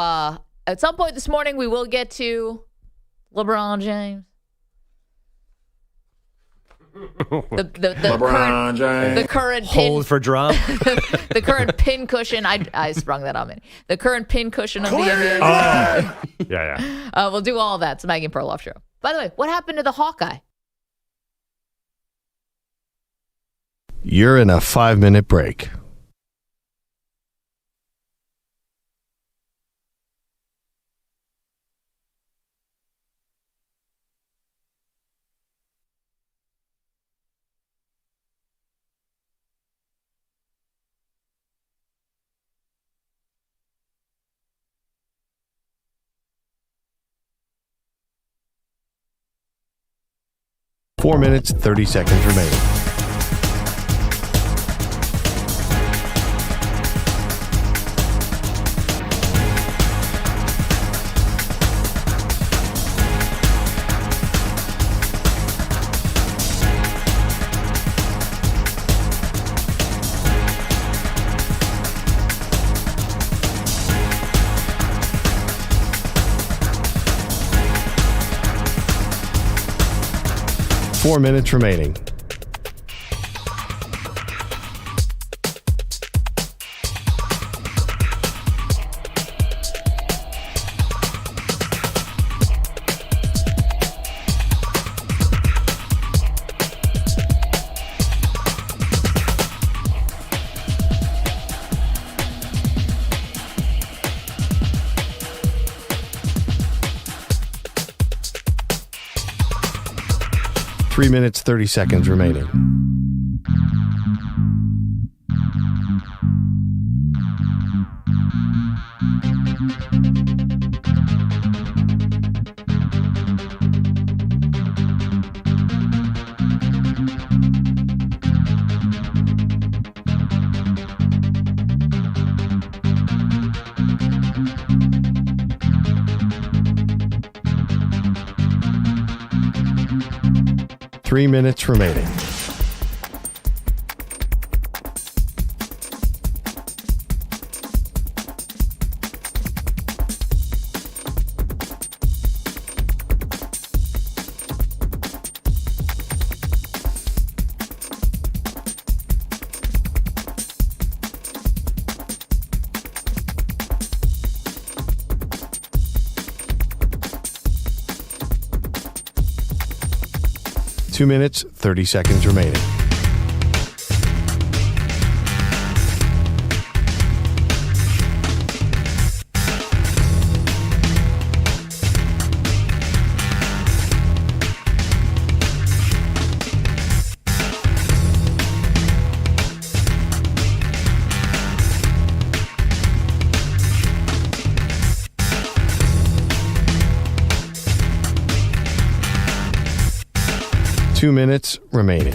at some point this morning, we will get to LeBron James. LeBron James. The current pin, Hold for drum. the current pin cushion. I sprung that on me. The current pin cushion of the NBA. Yeah. We'll do all that. It's the Maggie Perloff Show. By the way, what happened to the Hawkeye? You're in a 5-minute break. Four minutes, 30 seconds remaining. Four minutes remaining. Three minutes, 30 seconds remaining. Three minutes remaining. Two minutes, 30 seconds remaining. 2 minutes remaining.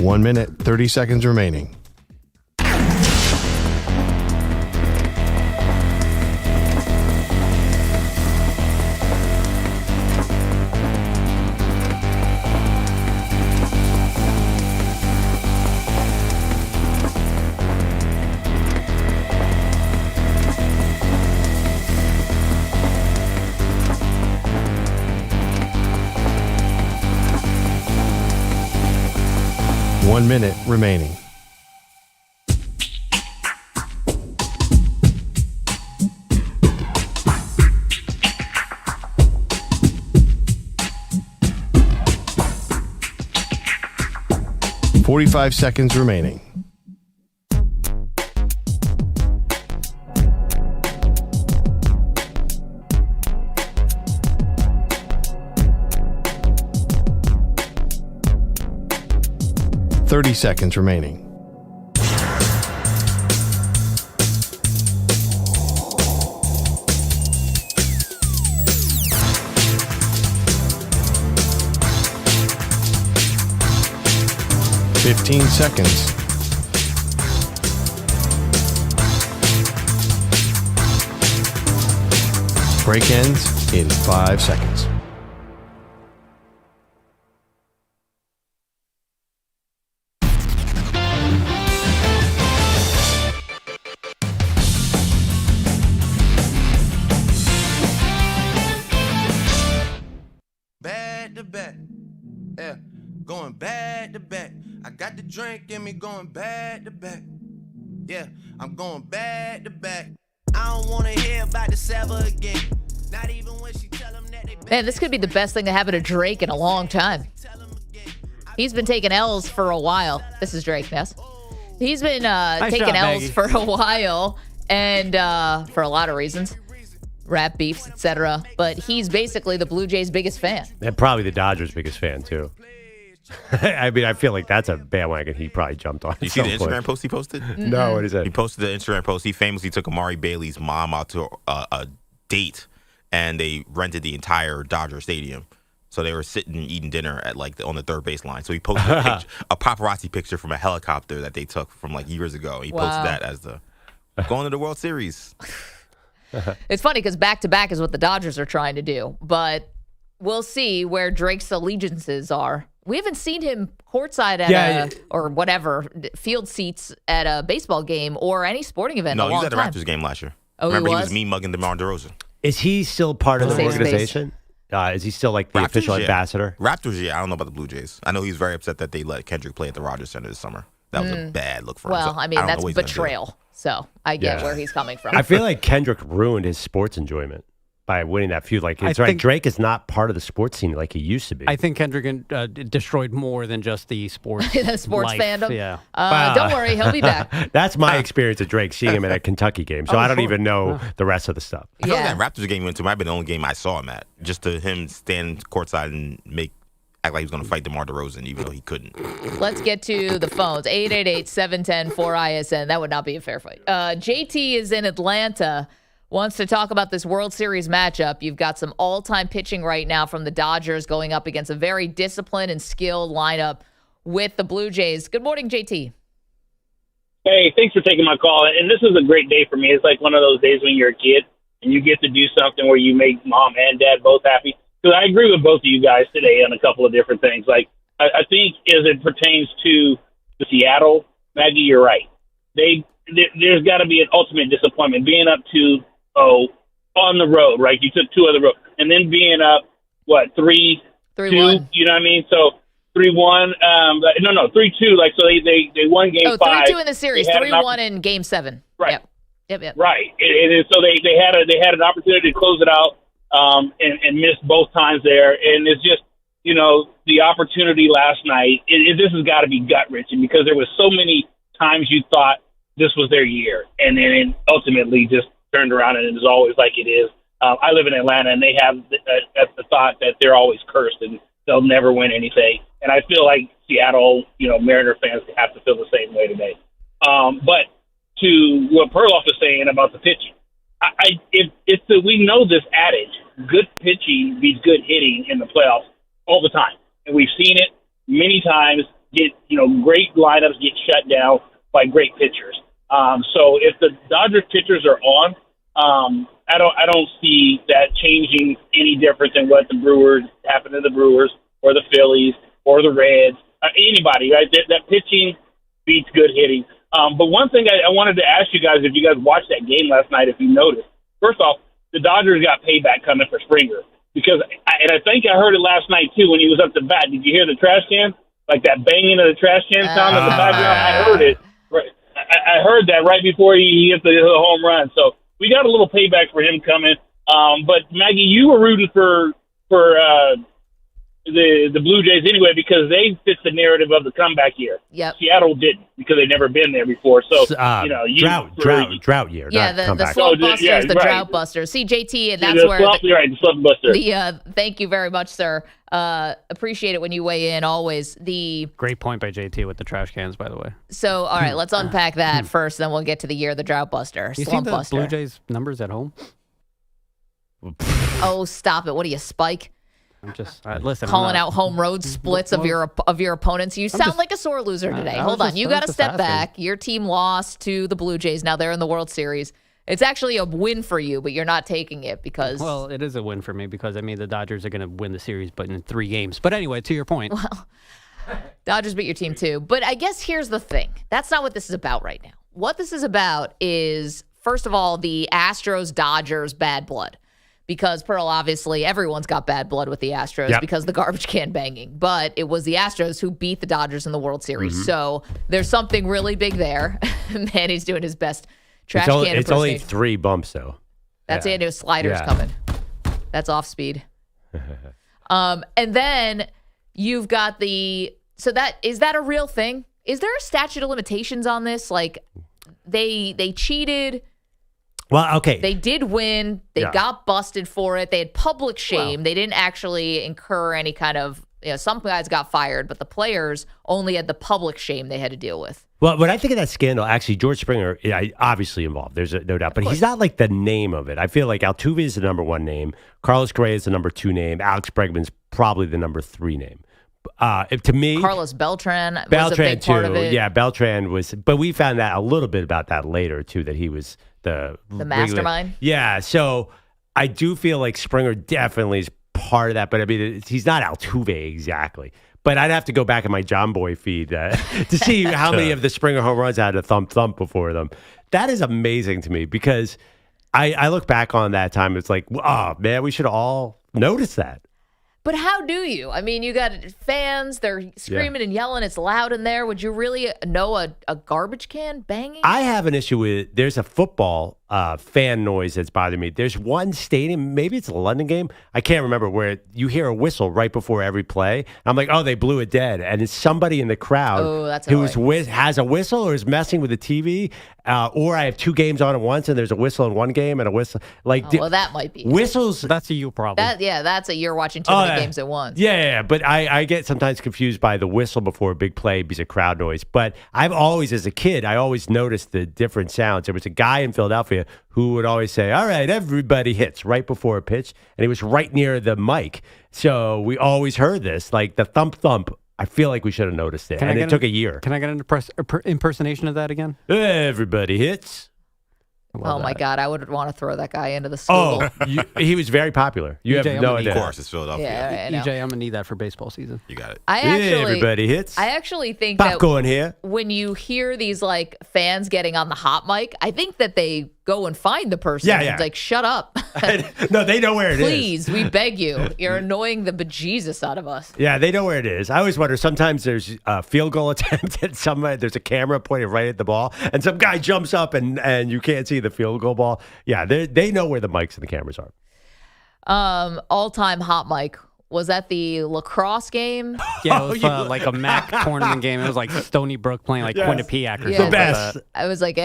One minute, 30 seconds remaining. One minute remaining. $45 seconds remaining. $30 seconds remaining. $15 seconds. Break ends in 5 seconds. Going back to back. I got the drink in me going back to back. Yeah, I'm going back to back. I don't want to hear about the Saba again. Not even when she tell them that they... Man, this could be the best thing to happen to Drake in a long time. He's been taking L's for a while. This is Drake, yes. He's been taking L's Maggie. for a while, and for a lot of reasons. Rap beefs, etc. But he's basically the Blue Jays' biggest fan. And probably the Dodgers' biggest fan, too. I mean, I feel like that's a bandwagon he probably jumped on. You see the Instagram post he posted? No, what is that? He posted the Instagram post. He famously took Amari Bailey's mom out to a date, and they rented the entire Dodger Stadium. So they were sitting eating dinner at on the third baseline. So he posted a paparazzi picture from a helicopter that they took from years ago. He posted that as the going to the World Series. It's funny because back-to-back is what the Dodgers are trying to do, but we'll see where Drake's allegiances are. We haven't seen him courtside at or whatever, field seats at a baseball game or any sporting event in a long time. No, he was at the Raptors game last year. Oh, Remember, he was me mugging DeMar DeRozan. Is he still part of the Safe organization? Is he still the Raptors, official ambassador? Raptors, yeah. I don't know about the Blue Jays. I know he's very upset that they let Kendrick play at the Rogers Center this summer. That was a bad look for him. Well, So I mean, don't know that's what he's gonna do. betrayal. So I get where he's coming from. I feel like Kendrick ruined his sports enjoyment by winning that feud. Drake is not part of the sports scene like he used to be. I think Kendrick destroyed more than just the sports the sports life. fandom. Yeah. Don't worry, he'll be back. That's my experience of Drake, seeing him at a Kentucky game. So I don't even know the rest of the stuff. I feel like that Raptors game he went to might have been the only game I saw him at. Just to him stand courtside and act like he was going to fight DeMar DeRozan, even though he couldn't. Let's get to the phones. 888-710-4ISN. That would not be a fair fight. JT is in Atlanta. Wants to talk about this World Series matchup. You've got some all-time pitching right now from the Dodgers going up against a very disciplined and skilled lineup with the Blue Jays. Good morning, JT. Hey, thanks for taking my call. And this is a great day for me. It's like one of those days when you're a kid and you get to do something where you make mom and dad both happy. Because I agree with both of you guys today on a couple of different things. I think as it pertains to the Seattle, Maggie, you're right. There's got to be an ultimate disappointment being up to on the road, right? You took two other road, and then being up 3-2. You know what I mean? So 3-1. No, 3-2. So they won game 5. 3-2 in the series. 3-1 in game 7. Right. Yep. Right. And so they had an opportunity to close it out and missed both times there. And it's just the opportunity last night, this has got to be gut-wrenching because there was so many times you thought this was their year, and then it ultimately just turned around, and it is always like it is. I live in Atlanta, and they have the thought that they're always cursed and they'll never win anything. And I feel like Seattle, Mariner fans have to feel the same way today. But to what Perloff is saying about the pitching, we know this adage: good pitching beats good hitting in the playoffs all the time, and we've seen it many times. Great lineups get shut down by great pitchers. So if the Dodgers pitchers are on, I don't see that changing any different than what the Brewers happened to the Brewers or the Phillies or the Reds, anybody, right? That pitching beats good hitting. But one thing I wanted to ask you guys, if you guys watched that game last night, if you noticed, first off, the Dodgers got payback coming for Springer because, and I think I heard it last night too when he was up to bat. Did you hear the trash can? Like that banging of the trash can sound in the background? I heard it. Right. I heard that right before he hit the home run. So we got a little payback for him coming. But Maggie, you were rooting for the Blue Jays anyway because they fit the narrative of the comeback year. Yep. Seattle didn't because they'd never been there before. So drought year. Yeah, the slump busters, the drought busters. See, JT, and that's where the slump buster. Thank you very much, sir. Appreciate it when you weigh in. Always great point by JT with the trash cans, by the way. So, all right, let's unpack that first. Then we'll get to the year of the drought buster. You slump see the buster. Blue Jays numbers at home? Oh, stop it! What are you, Spike? I'm just listen. Calling out home road splits of your opponents. You sound like a sore loser today. Hold on, you got to step back. Your team lost to the Blue Jays. Now they're in the World Series. It's actually a win for you, but you're not taking it because. Well, it is a win for me because the Dodgers are going to win the series, but in 3 games. But anyway, to your point. Well, Dodgers beat your team too. But I guess here's the thing. That's not what this is about right now. What this is about is, first of all, the Astros-Dodgers bad blood. Because Pearl, obviously, everyone's got bad blood with the Astros because of the garbage can banging. But it was the Astros who beat the Dodgers in the World Series. Mm-hmm. So there's something really big there. Manny's doing his best trash can impersonation. It's only 3 bumps, though. That's it. New sliders coming. That's off speed. And then you've got so is that a real thing? Is there a statute of limitations on this? Like they cheated. Well, okay. They did win. They got busted for it. They had public shame. They didn't actually incur any kind of, some guys got fired, but the players only had the public shame they had to deal with. Well, when I think of that scandal, actually, George Springer, obviously involved. There's no doubt. But he's not like the name of it. I feel like Altuve is the number 1 name. Carlos Correa is the number 2 name. Alex Bregman's probably the number 3 name. To me, Carlos Beltran was a big part of it. Yeah, Beltran was. But we found out a little bit about that later, too, that he was the mastermind. Yeah, so I do feel like Springer definitely is part of that, but he's not Altuve exactly. But I'd have to go back in my John Boy feed to see how many of the Springer home runs had a thump before them. That is amazing to me because I look back on that time. It's like, oh man, we should all notice that. But how do you? You got fans, they're screaming and yelling. It's loud in there. Would you really know a garbage can banging? I have an issue with, there's a football fan noise that's bothering me. There's one stadium, maybe it's a London game, I can't remember, where you hear a whistle right before every play. I'm like, oh, they blew it dead. And it's somebody in the crowd who has a whistle or is messing with the TV. Or I have 2 games on at once and there's a whistle in one game and a whistle. Well, that might be. Whistles. That's a you problem. That's a you're watching too many games at once. Yeah. But I get sometimes confused by the whistle before a big play because of crowd noise. But I've always, as a kid, I always noticed the different sounds. There was a guy in Philadelphia who would always say, all right, everybody hits right before a pitch. And he was right near the mic. So we always heard this, like the thump thump. I feel like we should have noticed it. And it took a year. Can I get an impersonation of that again? Everybody hits. Oh, my God. I would want to throw that guy into the school. Oh, he was very popular. You have no idea. Of course, it's Philadelphia. Yeah, EJ, I'm going to need that for baseball season. You got it. Everybody hits. I actually think Popcorn here. When you hear these fans getting on the hot mic, I think that they go and find the person. Yeah. And shut up. No, they know where it is. Please, we beg you. You're annoying the bejesus out of us. Yeah, they know where it is. I always wonder, sometimes there's a field goal attempt and there's a camera pointed right at the ball and some guy jumps up and you can't see the field goal ball. Yeah, they know where the mics and the cameras are. All-time hot mic. Was that the lacrosse game? Yeah, it was like a MAC tournament game. It was like Stony Brook playing like Quinnipiac or Yeah, something. The best. Like I was like,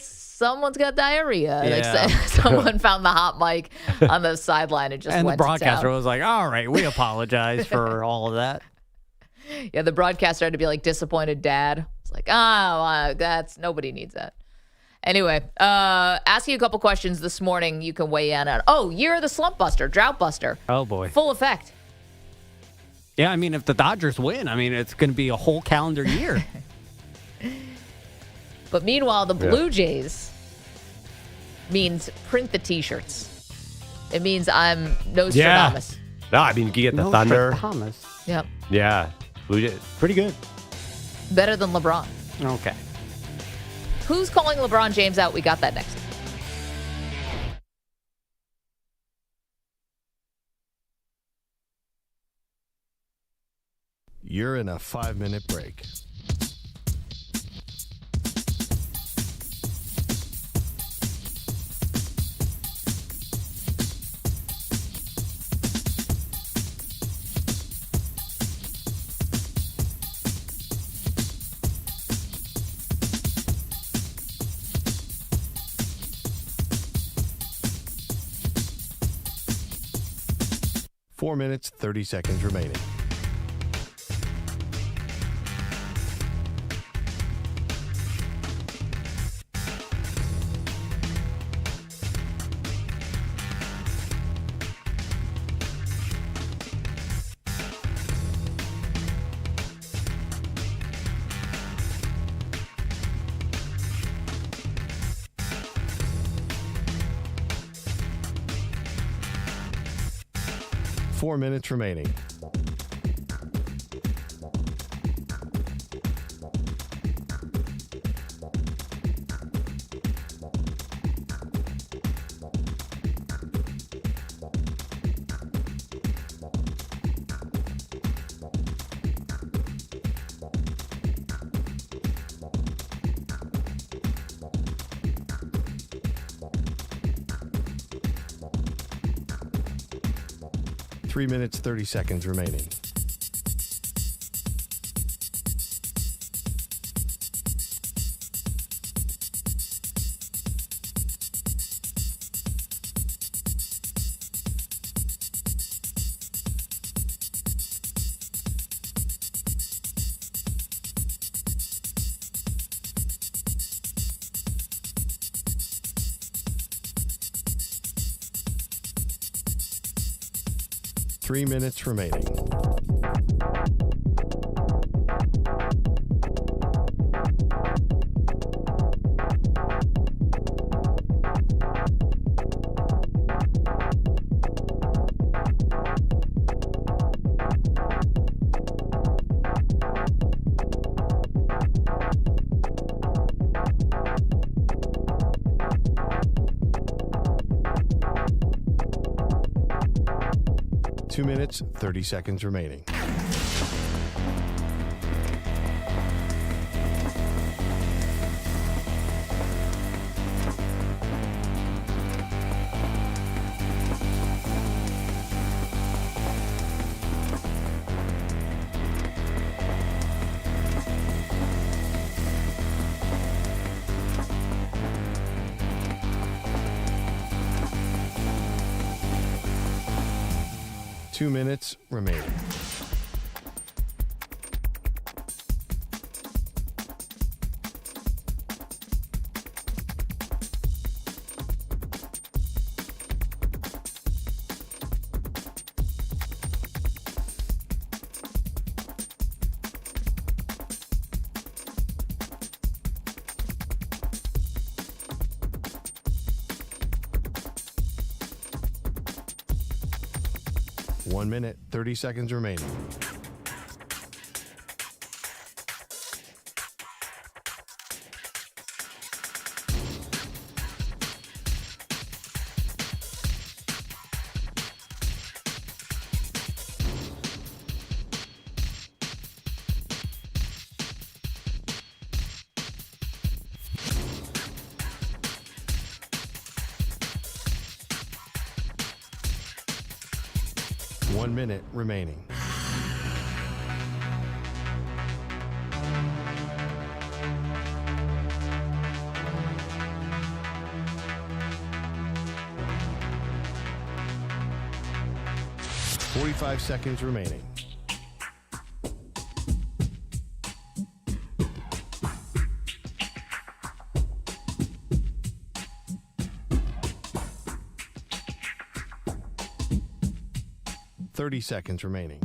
someone's got diarrhea. Yeah. Like, someone found the hot mic on the sideline and just and the went to broadcaster town. was like, all right, we apologize for all of that. Yeah, the broadcaster had to be like disappointed dad. It's like, that's nobody needs that. Anyway, asking you a couple questions this morning. You can weigh in on. Oh, year of the slump buster, drought buster. Oh, boy. Full effect. Yeah, I mean, if the Dodgers win, I mean, it's going to be a whole calendar year. But meanwhile, the Blue Jays means print the T-shirts. It means I'm Nostradamus. No, I mean, you get the No Thunder. Thomas. Yep. Yeah. Blue Jays, pretty good. Better than LeBron. Okay. Who's calling LeBron James out? We got that next. You're in a 5-minute break. Four minutes, 30 seconds remaining. Four minutes remaining. Three minutes, 30 seconds remaining. Three minutes remaining. Two minutes, 30 seconds remaining. Two minutes remaining. One minute, 30 seconds remaining. 1 minute remaining. $45 seconds remaining. $30 seconds remaining.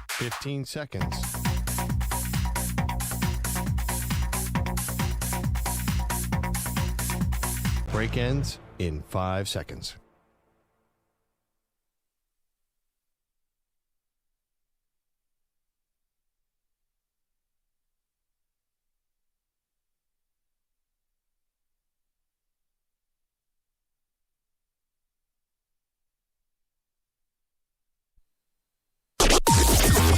$15 seconds. Break ends in 5 seconds.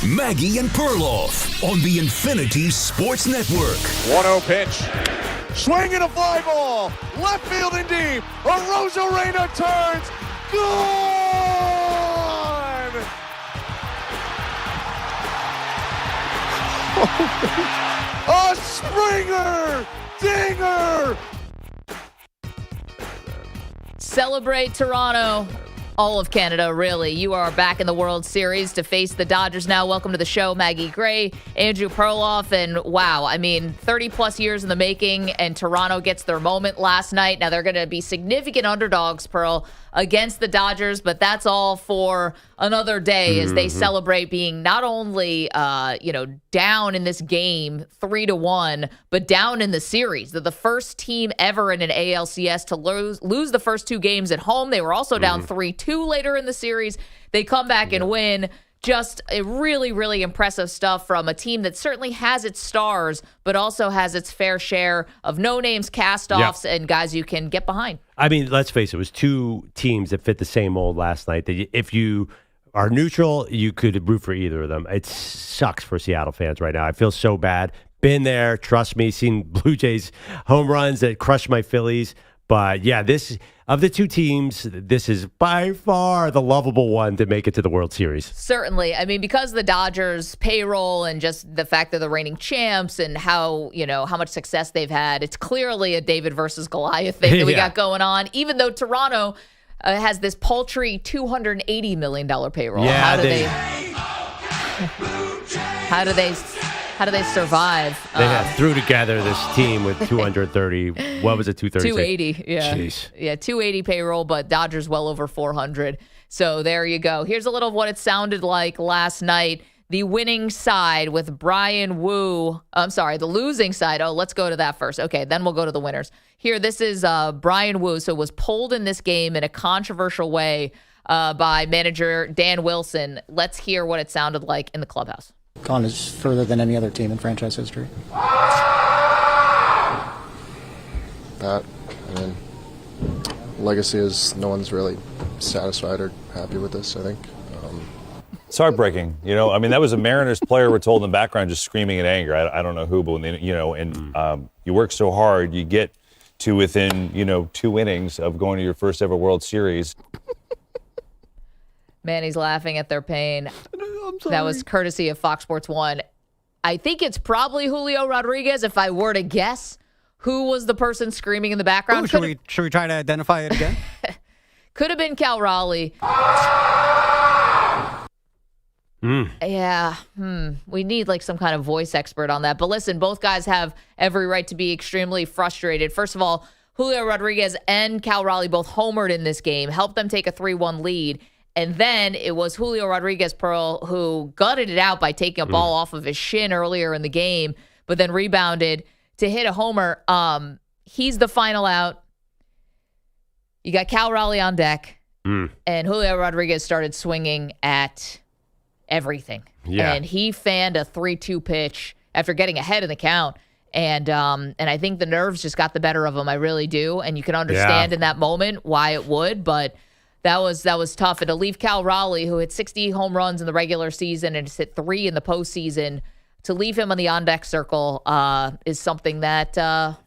Maggie and Perloff on the Infinity Sports Network. 1-0 pitch. Swing and a fly ball. Left field and deep. Arozarena turns. Gone! A Springer! Dinger! Celebrate Toronto. All of Canada, really. You are back in the World Series to face the Dodgers now. Welcome to the show, Maggie Gray, Andrew Perloff, and wow, 30-plus years in the making, and Toronto gets their moment last night. Now, they're going to be significant underdogs, Pearl, against the Dodgers, but that's all for another day as they celebrate being not only, down in this game 3-1, but down in the series. They're the first team ever in an ALCS to lose the first 2 games at home. They were also down 3-2 later in the series. They come back and win. Just a really, really impressive stuff from a team that certainly has its stars, but also has its fair share of no-names, cast-offs, and guys you can get behind. Let's face it was 2 teams that fit the same mold last night. That if you are neutral, you could root for either of them. It sucks for Seattle fans right now. I feel so bad. Been there, trust me, seen Blue Jays home runs that crushed my Phillies. But yeah, this of the 2 teams, this is by far the lovable one to make it to the World Series. Certainly. Because the Dodgers payroll and just the fact that they're reigning champs and how much success they've had, it's clearly a David versus Goliath thing that we got going on, even though Toronto has this paltry $280 million payroll. Yeah, How do they survive? They threw together this team with 230. What was it? 280. Yeah. Jeez. Yeah, 280 payroll, but Dodgers well over 400. So there you go. Here's a little of what it sounded like last night. The winning side with Brian Wu. The losing side. Oh, let's go to that first. Okay, then we'll go to the winners. Here, this is Brian Wu. So was pulled in this game in a controversial way by manager Dan Wilson. Let's hear what it sounded like in the clubhouse. Gone as further than any other team in franchise history. Legacy is no one's really satisfied or happy with this, I think. It's heartbreaking. That was a Mariners player we're told in the background just screaming in anger. I don't know who, but when they, you work so hard, you get to within, 2 innings of going to your first ever World Series. Manny's laughing at their pain. That was courtesy of Fox Sports 1. I think it's probably Julio Rodriguez, if I were to guess. Who was the person screaming in the background? Should we try to identify it again? Could have been Cal Raleigh. Yeah. We need some kind of voice expert on that. But listen, both guys have every right to be extremely frustrated. First of all, Julio Rodriguez and Cal Raleigh both homered in this game, helped them take a 3-1 lead. And then it was Julio Rodriguez, Pearl, who gutted it out by taking a ball off of his shin earlier in the game, but then rebounded to hit a homer. He's the final out. You got Cal Raleigh on deck, and Julio Rodriguez started swinging at everything. Yeah. And he fanned a 3-2 pitch after getting ahead in the count. And I think the nerves just got the better of him. I really do. And you can understand in that moment why it would, but That was tough. And to leave Cal Raleigh, who hit 60 home runs in the regular season and has hit 3 in the postseason, to leave him on the on-deck circle is something that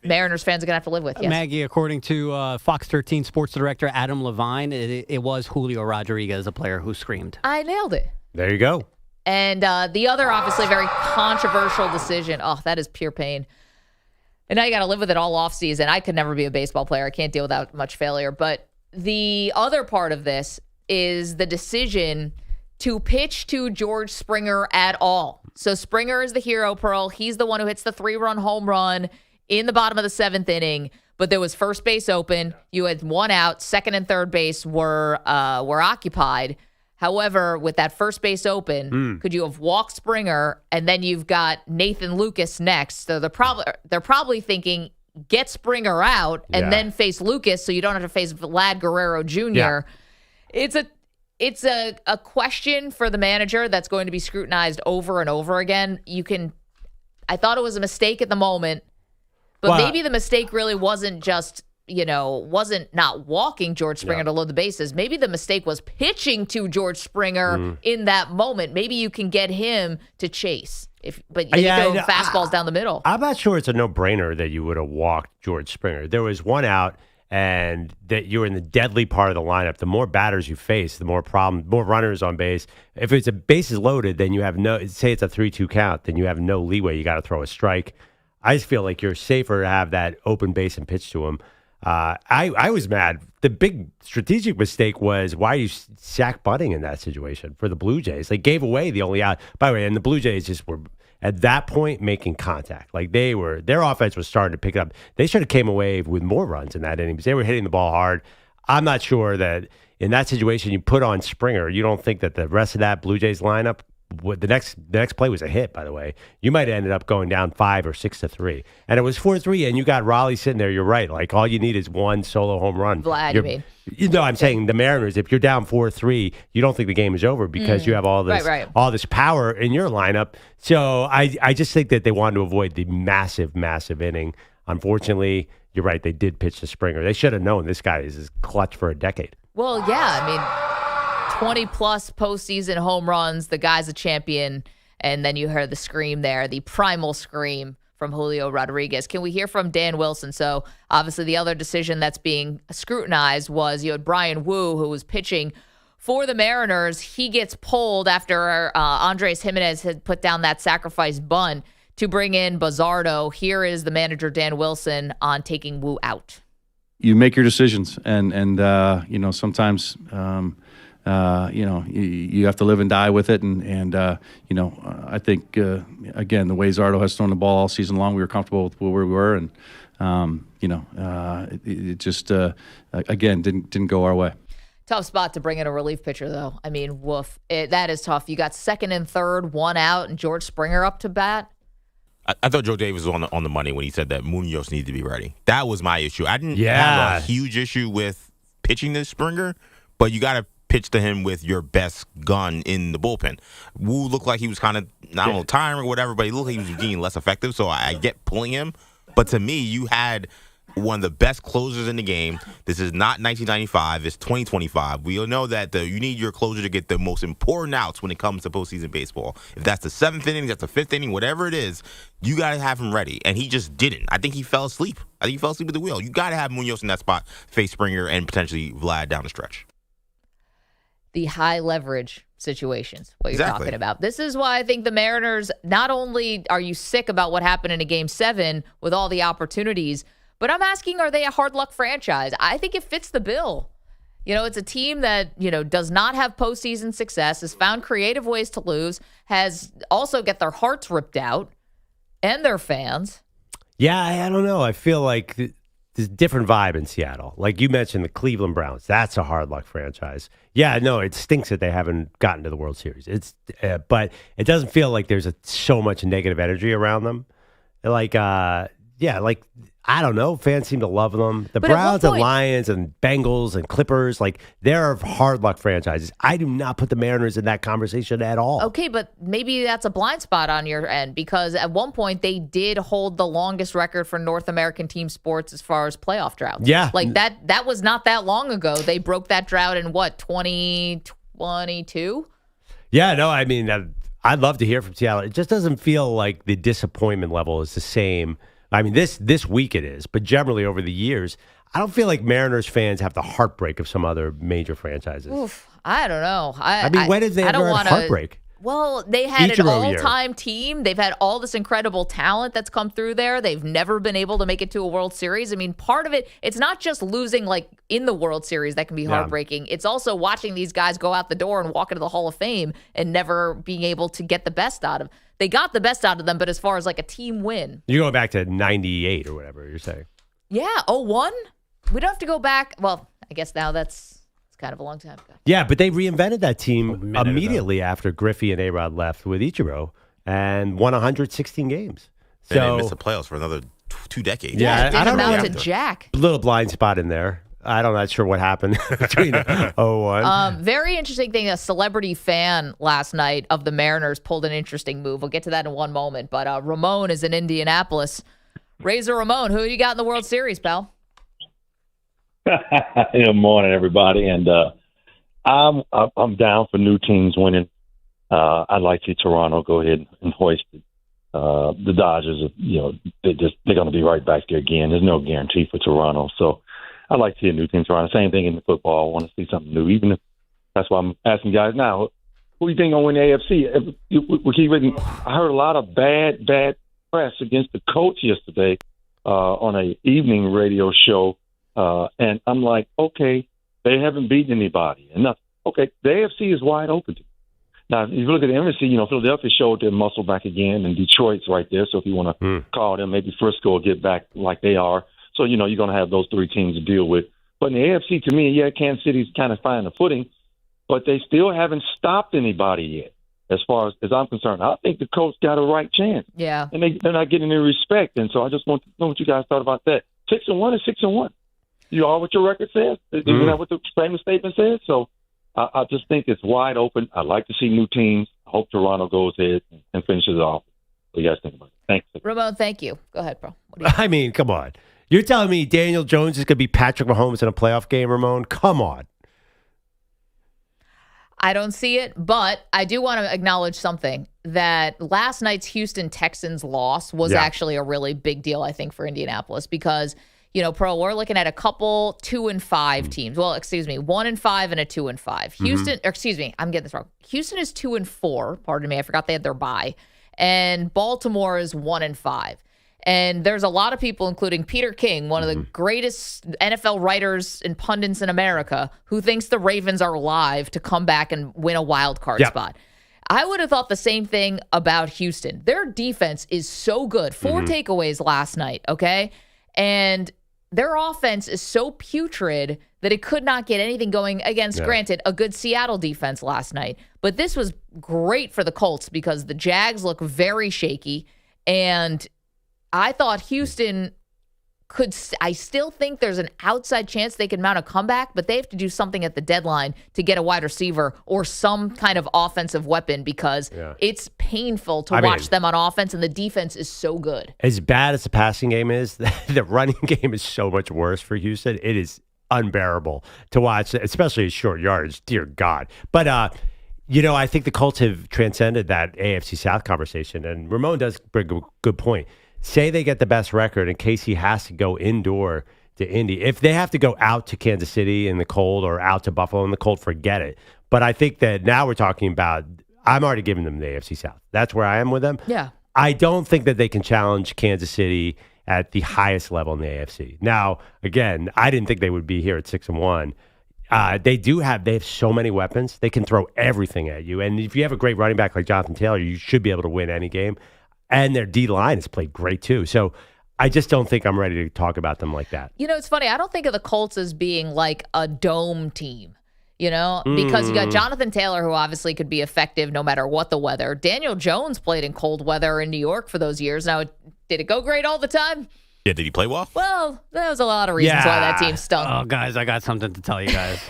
Mariners fans are going to have to live with. Yes. Maggie, according to Fox 13 sports director Adam Levine, it was Julio Rodriguez, a player who screamed. I nailed it. There you go. And the other, obviously, very controversial decision. Oh, that is pure pain. And now you got to live with it all offseason. I could never be a baseball player. I can't deal with that much failure. But the other part of this is the decision to pitch to George Springer at all. So Springer is the hero, Pearl. He's the one who hits the 3-run home run in the bottom of the 7th inning. But there was first base open. You had 1 out. Second and third base were occupied. However, with that first base open, could you have walked Springer and then you've got Nathan Lucas next? So they're probably thinking, get Springer out and then face Lucas so you don't have to face Vlad Guerrero Jr. Yeah. It's a question for the manager that's going to be scrutinized over and over again. I thought it was a mistake at the moment, but maybe the mistake really wasn't just, wasn't not walking George Springer to load the bases. Maybe the mistake was pitching to George Springer in that moment. Maybe you can get him to chase. But you go fastballs down the middle. I'm not sure it's a no-brainer that you would have walked George Springer. There was 1 out, and that you're in the deadly part of the lineup. The more batters you face, the more runners on base. If it's a bases loaded, then you have say it's a 3-2 count, then you have no leeway. You got to throw a strike. I just feel like you're safer to have that open base and pitch to him. I was mad. The big strategic mistake was why you sack Bunting in that situation for the Blue Jays. They gave away the only out. By the way, and the Blue Jays just were at that point making contact. Like their offense was starting to pick it up. They should have came away with more runs in that inning because they were hitting the ball hard. I'm not sure that in that situation you put on Springer. You don't think that the rest of that Blue Jays lineup, the next play was a hit, by the way. You might have ended up going down 5 or 6-3. And it was 4-3, and you got Raleigh sitting there. You're right. Like, all you need is one solo home run. Vlad, you mean? I'm saying the Mariners, if you're down 4-3, you don't think the game is over because you have all this power in your lineup. So I just think that they wanted to avoid the massive, massive inning. Unfortunately, you're right. They did pitch to Springer. They should have known this guy is clutch for a decade. Well, yeah. I mean, 20-plus postseason home runs. The guy's a champion. And then you heard the scream there, the primal scream from Julio Rodriguez. Can we hear from Dan Wilson? So obviously the other decision that's being scrutinized was you had Brian Wu, who was pitching for the Mariners. He gets pulled after Andres Jimenez had put down that sacrifice bunt to bring in Bazardo. Here is the manager, Dan Wilson, on taking Wu out. You make your decisions, and sometimes you have to live and die with it. And I think, again, the way Zardo has thrown the ball all season long, we were comfortable with where we were. And, it just, again, didn't go our way. Tough spot to bring in a relief pitcher, though. I mean, woof. That is tough. You got second and third, 1 out, and George Springer up to bat. I thought Joe Davis was on the money when he said that Munoz needed to be ready. That was my issue. I didn't have a huge issue with pitching to Springer, but you got to pitch to him with your best gun in the bullpen. Wu looked like he was kind of, tiring or whatever, but he looked like he was getting less effective, so I get pulling him. But to me, you had one of the best closers in the game. This is not 1995. It's 2025. We all know that you need your closer to get the most important outs when it comes to postseason baseball. If that's the 7th inning, that's the 5th inning, whatever it is, you got to have him ready. And he just didn't. I think he fell asleep. I think he fell asleep at the wheel. You got to have Munoz in that spot, face Springer, and potentially Vlad down the stretch. The high leverage situations, what you're talking about. This is why I think the Mariners, not only are you sick about what happened in a Game 7 with all the opportunities, but I'm asking, are they a hard luck franchise? I think it fits the bill. It's a team that, does not have postseason success, has found creative ways to lose, has also get their hearts ripped out, and their fans. Yeah, I don't know. I feel like there's a different vibe in Seattle. Like you mentioned, the Cleveland Browns. That's a hard luck franchise. Yeah, no, it stinks that they haven't gotten to the World Series. But it doesn't feel like there's so much negative energy around them. I don't know. Fans seem to love them. The But at Browns what and point- Lions and Bengals and Clippers, like, they're hard luck franchises. I do not put the Mariners in that conversation at all. Okay, but maybe that's a blind spot on your end because at one point they did hold the longest record for North American team sports as far as playoff droughts. Yeah. Like that was not that long ago. They broke that drought in what, 2022? Yeah, no, I mean, I'd love to hear from Seattle. It just doesn't feel like the disappointment level is the same. I mean, this week it is, but generally over the years, I don't feel like Mariners fans have the heartbreak of some other major franchises. Oof, I don't know. I mean, when did they ever have heartbreak? Well, they had an Ichiro year. all-time team. They've had all this incredible talent that's come through there. They've never been able to make it to a World Series. I mean, part of it, it's not just losing like in the World Series that can be heartbreaking. It's also watching these guys go out the door and walk into the Hall of Fame and never being able to get the best out of them. They got the best out of them, but as far as like a team win. You're going back to 98 or whatever you're saying. Yeah, 01? We don't have to go back. Well, I guess now it's kind of a long time ago. Yeah, but they reinvented that team immediately after Griffey and A-Rod left with Ichiro and won 116 games. And So they missed the playoffs for another 2 decades. Yeah, it I don't didn't amount know. to jack. Little blind spot in there. I'm not sure what happened between 01. Very interesting thing. A celebrity fan last night of the Mariners pulled an interesting move. We'll get to that in one moment. But Ramon is in Indianapolis. Razor Ramon, who you got in the World Series, pal? Good morning, everybody. And I'm down for new teams winning. I'd like to see Toronto go ahead and hoist it. The Dodgers, they're going to be right back there again. There's no guarantee for Toronto. So I'd like to see a new team Toronto. Same thing in the football. I want to see something new. Even if that's why I'm asking guys now, who do you think going to win the AFC? I heard a lot of bad press against the coach yesterday on a evening radio show. And I'm like, okay, they haven't beaten anybody. Enough. Okay, the AFC is wide open. Now, if you look at the NFC, Philadelphia showed their muscle back again, and Detroit's right there. So if you want to call them, maybe Frisco will get back like they are. So, you're going to have those three teams to deal with. But in the AFC, to me, Kansas City's kind of finding a footing, but they still haven't stopped anybody yet, as far as I'm concerned. I think the coach got a right chance. Yeah. And they're not getting any respect. And so I just want to know what you guys thought about that. 6-1 is 6-1. You are what your record says. Isn't that what the famous statement says? So I just think it's wide open. I'd like to see new teams. I hope Toronto goes ahead and finishes it off. What do you guys think about it? Thanks. Ramon, thank you. Go ahead, bro. I mean, come on. You're telling me Daniel Jones is going to be Patrick Mahomes in a playoff game, Ramon? Come on. I don't see it, but I do want to acknowledge something, that last night's Houston Texans loss was actually a really big deal, I think, for Indianapolis because, Pearl, we're looking at a couple 2-5 teams. Well, 1-5 and a 2-5. Houston, I'm getting this wrong. Houston is 2-4. Pardon me. I forgot they had their bye. And Baltimore is 1-5. And there's a lot of people, including Peter King, one of the greatest NFL writers and pundits in America, who thinks the Ravens are live to come back and win a wild card spot. I would have thought the same thing about Houston. Their defense is so good. 4 takeaways last night, okay? And their offense is so putrid that it could not get anything going against, granted, a good Seattle defense last night. But this was great for the Colts because the Jags look very shaky, and I thought Houston I still think there's an outside chance they can mount a comeback, but they have to do something at the deadline to get a wide receiver or some kind of offensive weapon because it's painful to watch them on offense, and the defense is so good. As bad as the passing game is, the running game is so much worse for Houston. It is unbearable to watch, especially at short yardage. Dear God. But, I think the Colts have transcended that AFC South conversation, and Ramon does bring a good point. Say they get the best record in case he has to go indoor to Indy. If they have to go out to Kansas City in the cold or out to Buffalo in the cold, forget it. But I think that now we're talking about, I'm already giving them the AFC South. That's where I am with them. Yeah. I don't think that they can challenge Kansas City at the highest level in the AFC. Now, again, I didn't think they would be here at 6-1. They have so many weapons. They can throw everything at you. And if you have a great running back like Jonathan Taylor, you should be able to win any game. And their D-line has played great, too. So I just don't think I'm ready to talk about them like that. It's funny. I don't think of the Colts as being like a dome team, because you got Jonathan Taylor, who obviously could be effective no matter what the weather. Daniel Jones played in cold weather in New York for those years. Now, did it go great all the time? Yeah, did he play well? Well, there was a lot of reasons why that team stunk. Oh, guys, I got something to tell you guys.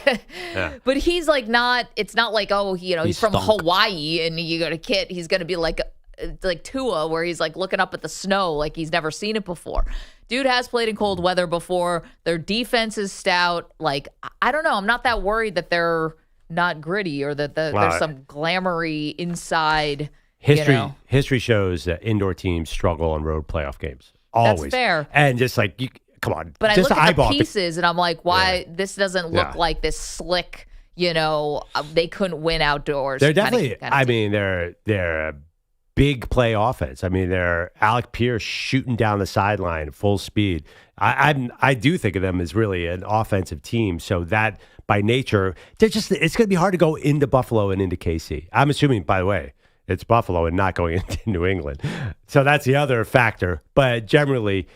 But he's like it's not like, he's from stunk. Hawaii and you go to Kit. He's going to be like Tua, where he's like looking up at the snow like he's never seen it before. Dude has played in cold weather before. Their defense is stout. Like, I don't know. I'm not that worried that they're not gritty or that there's some glamoury inside. History shows that indoor teams struggle on road playoff games. Always. That's fair. And just like, come on. But I just look at the eyeball pieces and I'm like, why this doesn't look like this slick, they couldn't win outdoors. They're definitely, they're a big play offense. I mean, they're Alec Pierce shooting down the sideline at full speed. I do think of them as really an offensive team. So that by nature, it's going to be hard to go into Buffalo and into KC. I'm assuming, by the way, it's Buffalo and not going into New England. So that's the other factor. But generally,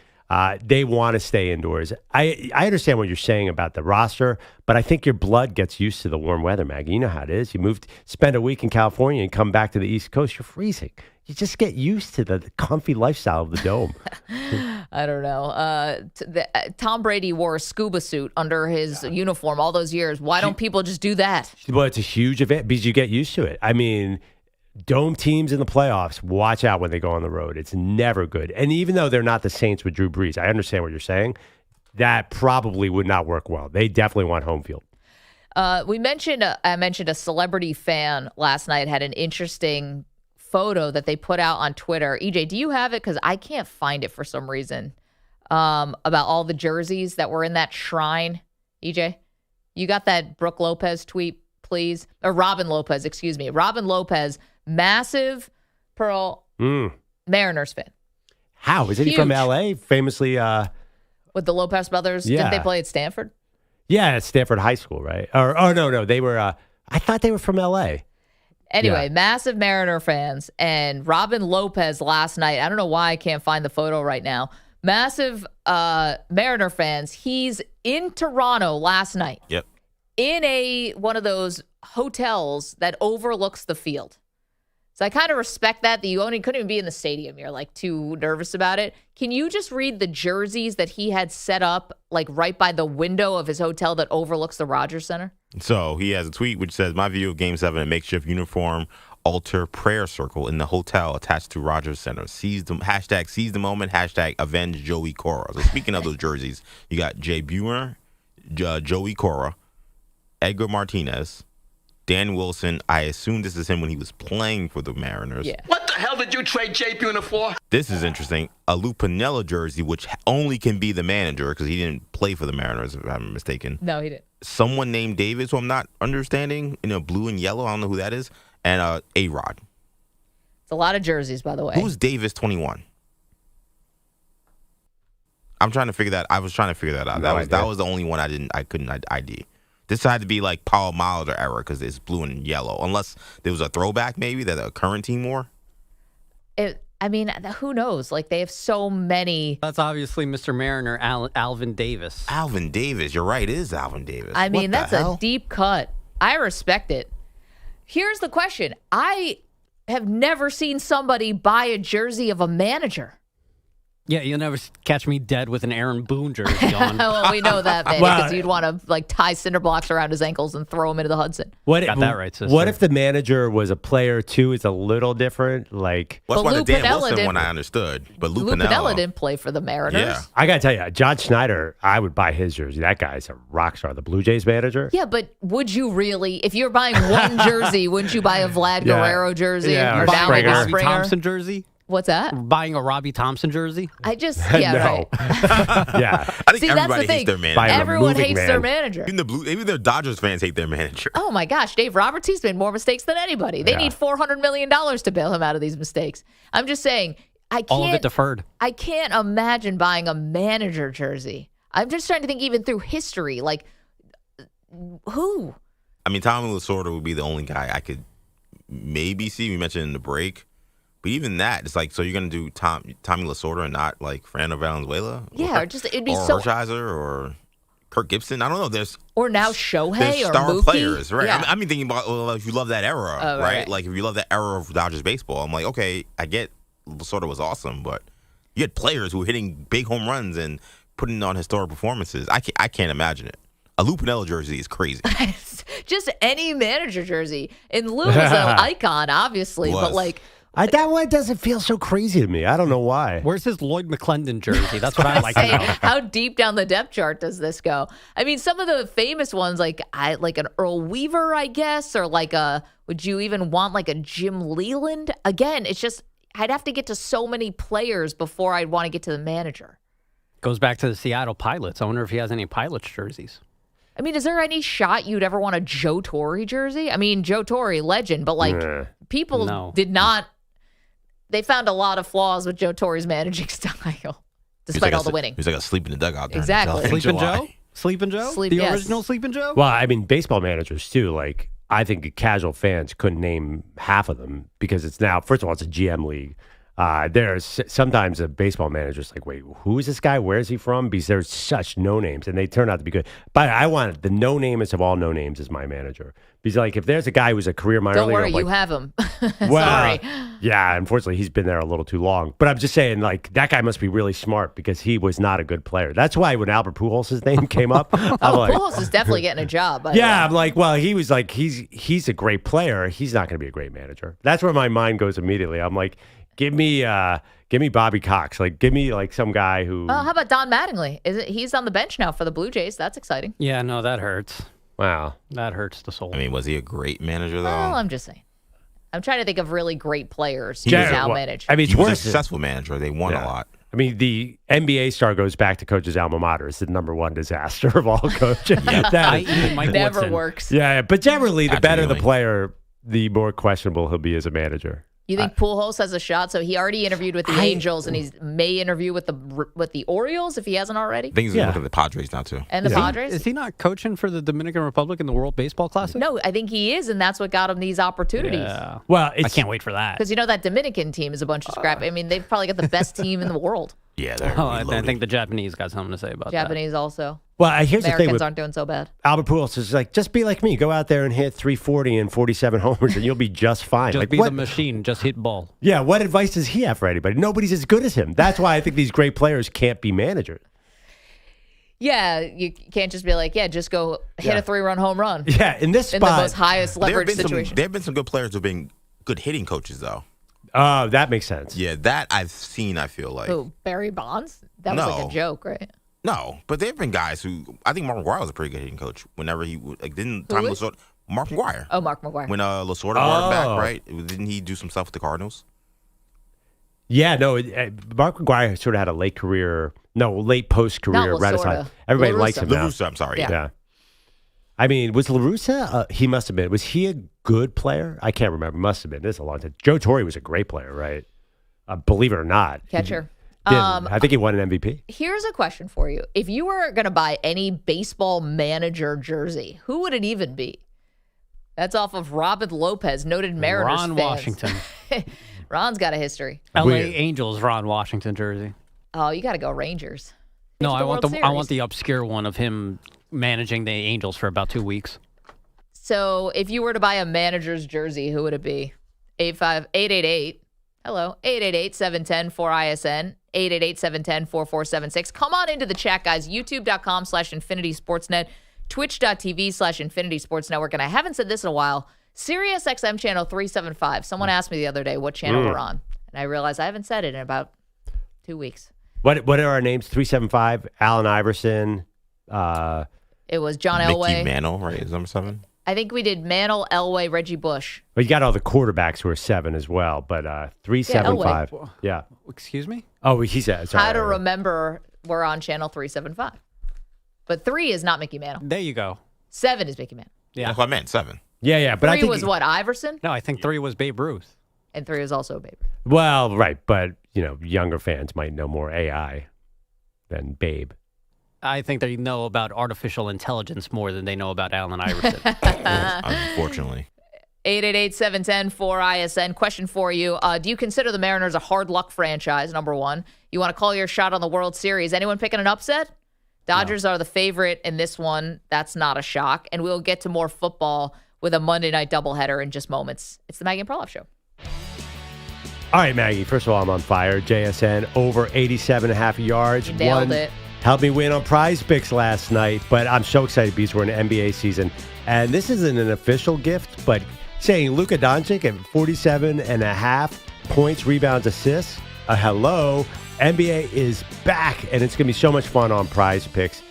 they want to stay indoors. I understand what you're saying about the roster, but I think your blood gets used to the warm weather, Maggie. You know how it is. You spend a week in California and come back to the East Coast, you're freezing. You just get used to the comfy lifestyle of the dome. I don't know. Tom Brady wore a scuba suit under his uniform all those years. Why don't people just do that? Well, it's a huge event because you get used to it. I mean, dome teams in the playoffs, watch out when they go on the road. It's never good. And even though they're not the Saints with Drew Brees, I understand what you're saying. That probably would not work well. They definitely want home field. I mentioned a celebrity fan last night had an interesting photo that they put out on Twitter. EJ, do you have it? Because I can't find it for some reason. About all the jerseys that were in that shrine. EJ, you got that Brooke Lopez tweet, please? Or Robin Lopez, excuse me. Robin Lopez, massive Pearl Mariners fan. How? Is he from L.A.? Famously... with the Lopez brothers? Yeah. Didn't they play at Stanford? Yeah, at Stanford High School, right? No. They were... I thought they were from L.A. Anyway, massive Mariner fans. And Robin Lopez last night, I don't know why I can't find the photo right now. Massive Mariner fans. He's in Toronto last night. Yep. In one of those hotels that overlooks the field. So I kind of respect that you couldn't even be in the stadium. You're like too nervous about it. Can you just read the jerseys that he had set up like right by the window of his hotel that overlooks the Rogers Center? So he has a tweet which says, "My view of Game 7, a makeshift uniform altar prayer circle in the hotel attached to Rogers Center. Seize the moment, hashtag avenge Joey Cora." So speaking of those jerseys, you got Jay Buhner, Joey Cora, Edgar Martinez, Dan Wilson. I assume this is him when he was playing for the Mariners. Yeah. What the hell did you trade Jay Buhner for? This is interesting. A Lou Piniella jersey, which only can be the manager because he didn't play for the Mariners, if I'm mistaken. No, he didn't. Someone named Davis, who I'm not understanding, blue and yellow. I don't know who that is. And A-Rod. It's a lot of jerseys, by the way. Who's Davis 21? I'm trying to figure that. I was trying to figure that out. That was the only one I couldn't ID. This had to be like Paul Molitor era because it's blue and yellow. Unless there was a throwback maybe that a current team wore. Who knows? Like, they have so many. That's obviously Mr. Mariner, Alvin Davis. Alvin Davis. You're right. It is Alvin Davis. That's a deep cut. I respect it. Here's the question. I have never seen somebody buy a jersey of a manager. Yeah, you'll never catch me dead with an Aaron Boone jersey on. Well, we know that, man, because you'd want to tie cinder blocks around his ankles and throw him into the Hudson. Got that right, sister. What if the manager was a player too? It's a little different. Like, that's why Lou the Dan Piniella Wilson one I understood, but Lou Piniella didn't play for the Mariners. Yeah. I gotta tell you, John Schneider, I would buy his jersey. That guy's a rock star. The Blue Jays manager. Yeah, but would you really? If you're buying one jersey, wouldn't you buy a Vlad Guerrero jersey? Yeah, or buying a Robbie Springer? Thompson jersey? What's that? Buying a Robbie Thompson jersey? I just, No. right. Yeah. I think See, that's everybody the thing. hates their manager. Everyone hates their manager. Even their Dodgers fans hate their manager. Oh my gosh, Dave Roberts, he's made more mistakes than anybody. They need $400 million to bail him out of these mistakes. I'm just saying, all of it deferred. I can't imagine buying a manager jersey. I'm just trying to think even through history, like who? I mean, Tommy Lasorda would be the only guy I could maybe see. We mentioned in the break. But even that, it's like, so you're going to do Tommy Lasorda and not like Fernando Valenzuela? Yeah, or just, it'd be or so... Hershiser or Kirk Gibson? I don't know. Or now Shohei there's or star Mookie. players, right? Yeah. I mean, thinking about, well, if you love that era, right? Like, if you love that era of Dodgers baseball, I'm like, okay, I get Lasorda was awesome, but You had players who were hitting big home runs and putting on historic performances. I can't imagine it. A Lou Piniella jersey is crazy. Just any manager jersey. And Lou was an icon, obviously, but like. That one doesn't feel so crazy to me. I don't know why. Where's his Lloyd McClendon jersey? That's what I like to know. How deep down the depth chart does this go? I mean, some of the famous ones, like an Earl Weaver, I guess, or would you even want like a Jim Leland? Again, it's just, I'd have to get to so many players before I'd want to get to the manager. Goes back to the Seattle Pilots. I wonder if he has any Pilots jerseys. I mean, is there any shot you'd ever want a Joe Torre jersey? I mean, Joe Torre, legend, but people did not. They found a lot of flaws with Joe Torre's managing style, despite all the winning. He's like a sleep in the dugout. Exactly. Sleeping Joe? Sleeping Joe? Original Sleeping Joe? Well, I mean, baseball managers, too. Like, I think casual fans couldn't name half of them because it's now, first of all, it's a GM league. There's sometimes a baseball manager's like, wait, who is this guy? Where is he from? Because there's such no names, and they turn out to be good. But I want the no namest of all no names as my manager. Because like, if there's a guy who's a career minor Don't leaguer, worry, you have him. well, Sorry. Yeah, unfortunately, he's been there a little too long. But I'm just saying, like, that guy must be really smart because he was not a good player. That's why when Albert Pujols' name came up, I'm like, Pujols is definitely getting a job. I'm like, well, he was like, he's a great player. He's not going to be a great manager. That's where my mind goes immediately. I'm like, give me Bobby Cox. Like, give me like some guy who. How about Don Mattingly? He's on the bench now for the Blue Jays? That's exciting. Yeah, no, that hurts. Wow, that hurts the soul. I mean, was he a great manager though? Well, I'm just saying. I'm trying to think of really great players who now manage. I mean, he was a successful manager. They won a lot. I mean, the NBA star goes back to coach's alma mater. It's the number one disaster of all coaching. That never works. Yeah, but generally, the better the player, the more questionable he'll be as a manager. You think Pujols has a shot? So he already interviewed with the Angels, and he may interview with the Orioles if he hasn't already. I think he's looking at the Padres now too. And the Padres? Is he not coaching for the Dominican Republic in the World Baseball Classic? No, I think he is, and that's what got him these opportunities. Yeah. Well, I can't wait for that. Because that Dominican team is a bunch of scrap. I mean, they've probably got the best team in the world. Yeah, they're I think the Japanese got something to say about that. Japanese also. Well, here's the thing. Americans aren't doing so bad. Albert Pujols is like, just be like me. Go out there and hit 340 and 47 homers, and you'll be just fine. Just like, be the machine. Just hit ball. Yeah, what advice does he have for anybody? Nobody's as good as him. That's why I think these great players can't be managers. Yeah, you can't just be like, just go hit a 3-run home run. Yeah, in this spot. In the most highest leverage situation. There have been some good players who have been good hitting coaches, though. Oh, that makes sense. Yeah, that I've seen, I feel like. Who, Barry Bonds? That was like a joke, right? No, but there have been guys who, I think Mark McGwire was a pretty good hitting coach whenever he, didn't Tommy Lasorda, Mark McGwire. Oh, Mark McGwire. When Lasorda brought back, right? Didn't he do some stuff with the Cardinals? Yeah, no, Mark McGwire sort of had a late post-career renaissance. Everybody likes him now. LaRussa, I'm sorry. Yeah. I mean, was LaRussa, he must have been, was he a good player? I can't remember. Must have been. This is a long time. Joe Torre was a great player, right? Believe it or not. Catcher. I think he won an MVP. Here's a question for you. If you were going to buy any baseball manager jersey, who would it even be? That's off of Robin Lopez, noted Mariners Ron fans. Washington. Ron's got a history. LA Angels Ron Washington jersey. Oh, you got to go Rangers. No, I want the obscure one of him managing the Angels for about 2 weeks. So if you were to buy a manager's jersey, who would it be? 888. Hello, 888-710-4ISN, 888-710-4476. Come on into the chat, guys. YouTube.com/InfinitySportsNet, Twitch.tv/InfinitySportsNetwork. And I haven't said this in a while. Sirius XM channel 375. Someone asked me the other day what channel we're on. And I realized I haven't said it in about 2 weeks. What are our names? 375, Allen Iverson. It was John Elway. Mickey Mantle, right? Is number 7? I think we did Mantle, Elway, Reggie Bush. Well, you got all the quarterbacks who are 7 as well, but 375. Yeah. Excuse me? Oh, he said. Sorry. How to remember we're on channel 375. But 3 is not Mickey Mantle. There you go. 7 is Mickey Mantle. Yeah. That's what I meant, 7. Yeah, but 3 I think was what, Iverson? No, I think 3 was Babe Ruth. And 3 was also Babe Ruth. Well, right, but younger fans might know more AI than Babe. I think they know about artificial intelligence more than they know about Allen Iverson. Unfortunately. 888-710-4ISN. Question for you. Do you consider the Mariners a hard luck franchise, number one? You want to call your shot on the World Series. Anyone picking an upset? Dodgers are the favorite in this one. That's not a shock. And we'll get to more football with a Monday night doubleheader in just moments. It's the Maggie and Perloff Show. All right, Maggie. First of all, I'm on fire. JSN over 87.5 yards. You nailed it. Helped me win on PrizePicks last night, but I'm so excited because we're in NBA season. And this isn't an official gift, but saying Luka Doncic at 47.5 points, rebounds, assists, hello. NBA is back, and it's going to be so much fun on PrizePicks.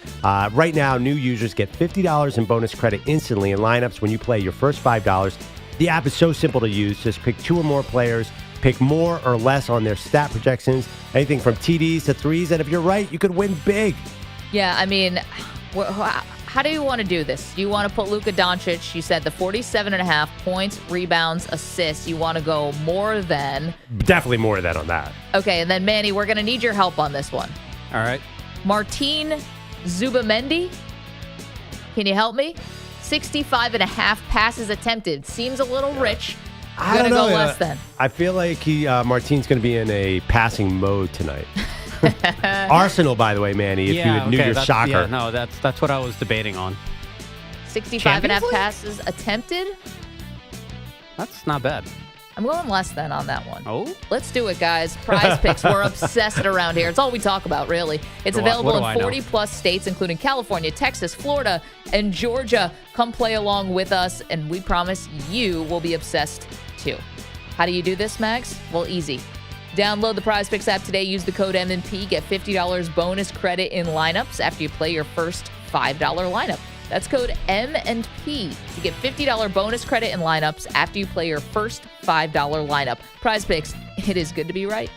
Right now, new users get $50 in bonus credit instantly in lineups when you play your first $5. The app is so simple to use. Just pick 2 or more players, pick more or less on their stat projections, anything from TDs to threes, and if you're right, you could win big. Yeah, I mean, how do you want to do this? You want to put Luka Doncic, you said the 47.5 points, rebounds, assists. You want to go more than. Definitely more than on that. Okay, and then Manny, we're going to need your help on this one. All right. Martin Zubamendi, can you help me? 65.5 passes attempted. Seems a little rich. I don't know. Go less than. I feel like Martin's going to be in a passing mode tonight. Arsenal, by the way, Manny, if you knew your soccer. Yeah, no, that's what I was debating on. 65.5 passes attempted? That's not bad. I'm going less than on that one. Oh? Let's do it, guys. PrizePicks. We're obsessed around here. It's all we talk about, really. It's available in 40-plus states, including California, Texas, Florida, and Georgia. Come play along with us, and we promise you will be obsessed, too. How do you do this, Max? Well, easy. Download the PrizePicks app today. Use the code MNP. Get $50 bonus credit in lineups after you play your first $5 lineup. That's code MNP to get $50 bonus credit in lineups after you play your first $5 lineup. PrizePicks, it is good to be right.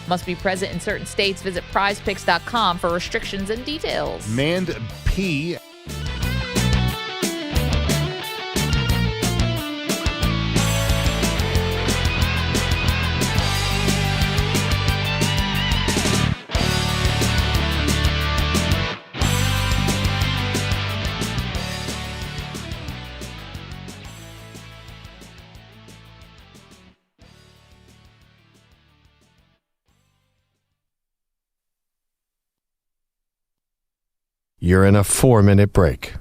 Must be present in certain states. Visit prizepicks.com for restrictions and details. Mand P. You're in a 4-minute break.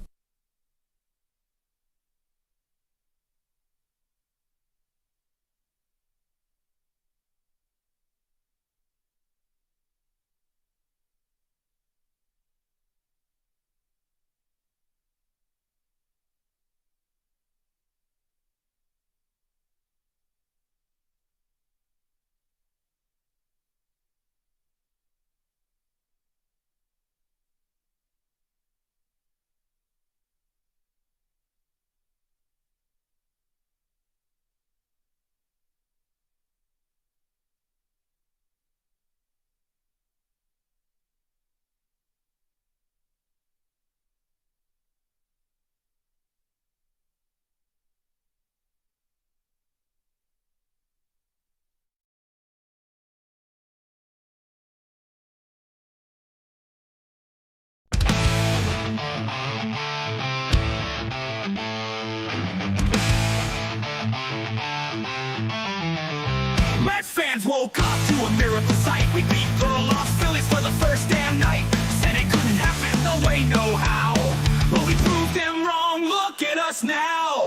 Mets fans woke up to a miracle sight. We beat Perloff Phillies for the first damn night. Said it couldn't happen, no way, no how. But we proved them wrong, look at us now.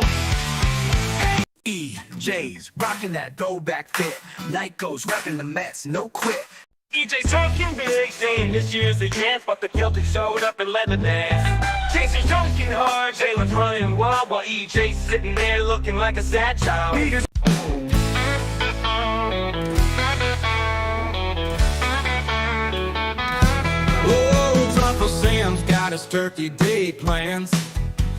EJ's rocking that throwback fit. Nyko's repping the Mets, no quit. EJ's talking big, saying this year's the chance, but the Celtics showed up and led the dance. Jason's talking hard, Jalen's running wild, while EJ's sitting there looking like a sad child. Oh, Uncle Sam's got his turkey day plans.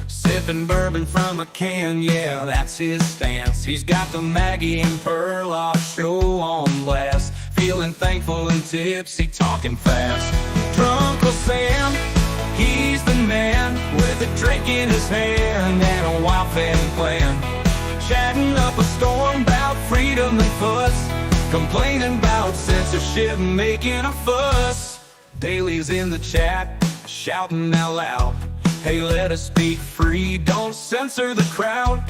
Sipping bourbon from a can, yeah, that's his stance. He's got the Maggie and Perloff show on blast. Feeling thankful and tipsy, talking fast. Uncle Sam, he's the man with a drink in his hand and a wild family plan. Chatting up a storm about freedom and fuss, complaining about censorship and making a fuss. Daly's in the chat, shouting out loud, hey, let us be free, don't censor the crowd.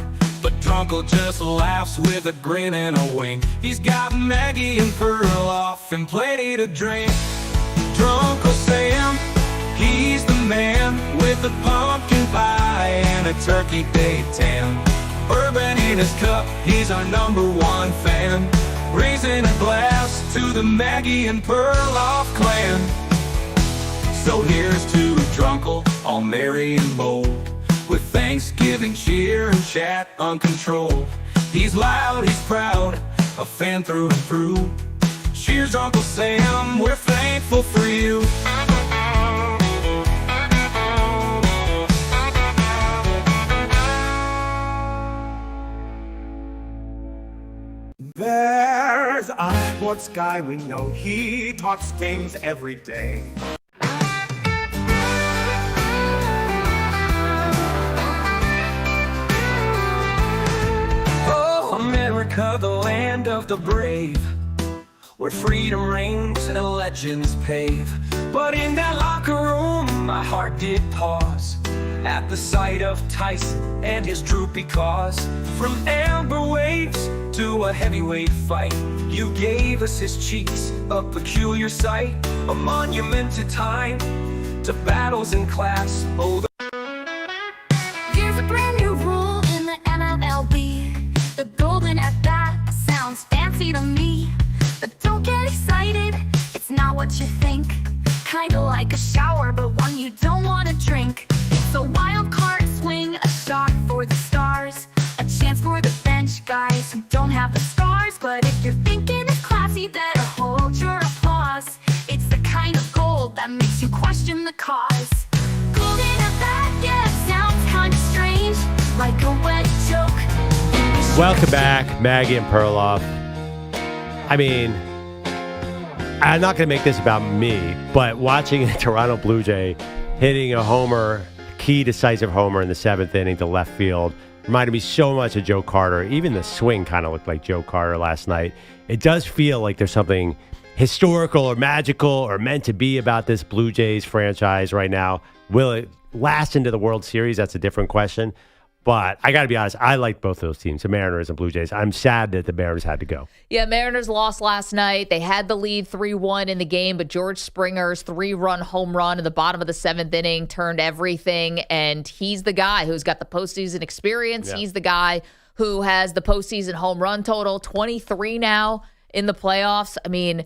But Drunkle just laughs with a grin and a wink. He's got Maggie and Perloff and plenty to drink. Drunkle Sam, he's the man with the pumpkin pie and a turkey day tan. Bourbon in his cup, he's our #1 fan. raising a glass to the Maggie and Perloff clan. So here's to Drunkle, all merry and bold, with Thanksgiving cheer and chat uncontrolled. He's loud, he's proud, a fan through and through. Cheers, Uncle Sam, we're thankful for you. There's a sports guy we know, he talks games every day. Oh, America, the land of the brave, where freedom rings and legends pave. But in that locker room, my heart did pause at the sight of Tyson and his droopy cause. From amber waves to a heavyweight fight, you gave us his cheeks, a peculiar sight, a monument to time, to battles in class. Oh, Here's a brand new rule in the MLB. The golden at bat sounds fancy to me, but don't get excited, it's not what you think. Kinda like a shower, but one you don't wanna drink. It's a wild card swing, a shot for the stars, a chance for the bench guys who don't have the scars. But if you're thinking it's classy, better hold your applause. It's the kind of gold that makes you question the cause. Golden at bat, yeah, sounds kinda strange, like a wet joke. Welcome back, Maggie and Perloff. I mean, I'm not going to make this about me, but watching a Toronto Blue Jay hitting a homer, key decisive homer in the 7th inning to left field, reminded me so much of Joe Carter. Even the swing kind of looked like Joe Carter last night. It does feel like there's something historical or magical or meant to be about this Blue Jays franchise right now. Will it last into the World Series? That's a different question. But I got to be honest, I like both those teams, the Mariners and Blue Jays. I'm sad that the Mariners had to go. Yeah, Mariners lost last night. They had the lead 3-1 in the game, but George Springer's 3-run home run in the bottom of the 7th inning turned everything, and he's the guy who's got the postseason experience. Yeah. He's the guy who has the postseason home run total, 23 now in the playoffs. I mean,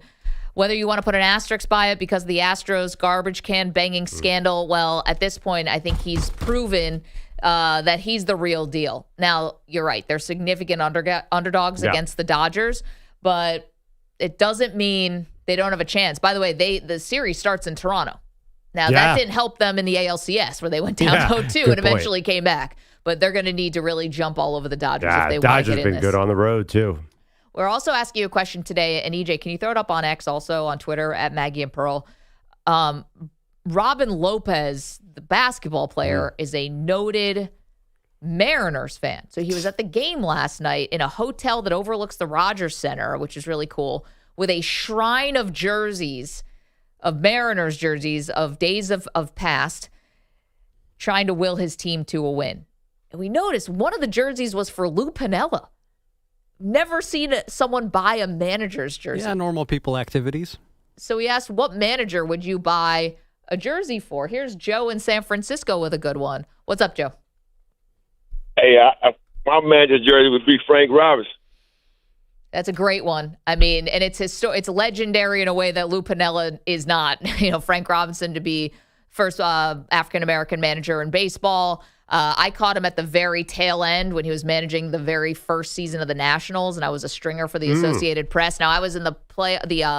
whether you want to put an asterisk by it because of the Astros garbage can banging scandal, well, at this point, I think he's proven that he's the real deal. Now, you're right. They're significant underdogs against the Dodgers, but it doesn't mean they don't have a chance. By the way, the series starts in Toronto. Now, that didn't help them in the ALCS where they went down 0-2 and eventually came back. But they're going to need to really jump all over the Dodgers if they want to get in this. Dodgers been good on the road, too. We're also asking you a question today, and EJ, can you throw it up on X also on Twitter at Maggie and Pearl? Robin Lopez, the basketball player, is a noted Mariners fan. So he was at the game last night in a hotel that overlooks the Rogers Center, which is really cool, with a shrine of jerseys, of Mariners jerseys of days of past, trying to will his team to a win. And we noticed one of the jerseys was for Lou Piniella. Never seen someone buy a manager's jersey. Yeah, normal people activities. So we asked, what manager would you buy a jersey for? Here's Joe in San Francisco with a good one. What's up, Joe? Hey, my manager's jersey would be Frank Robinson. That's a great one. I mean, and it's it's legendary in a way that Lou Piniella is not. You know, Frank Robinson to be first African-American manager in baseball. I caught him at the very tail end when he was managing the very first season of the Nationals, and I was a stringer for the Associated Press. Now, I was in the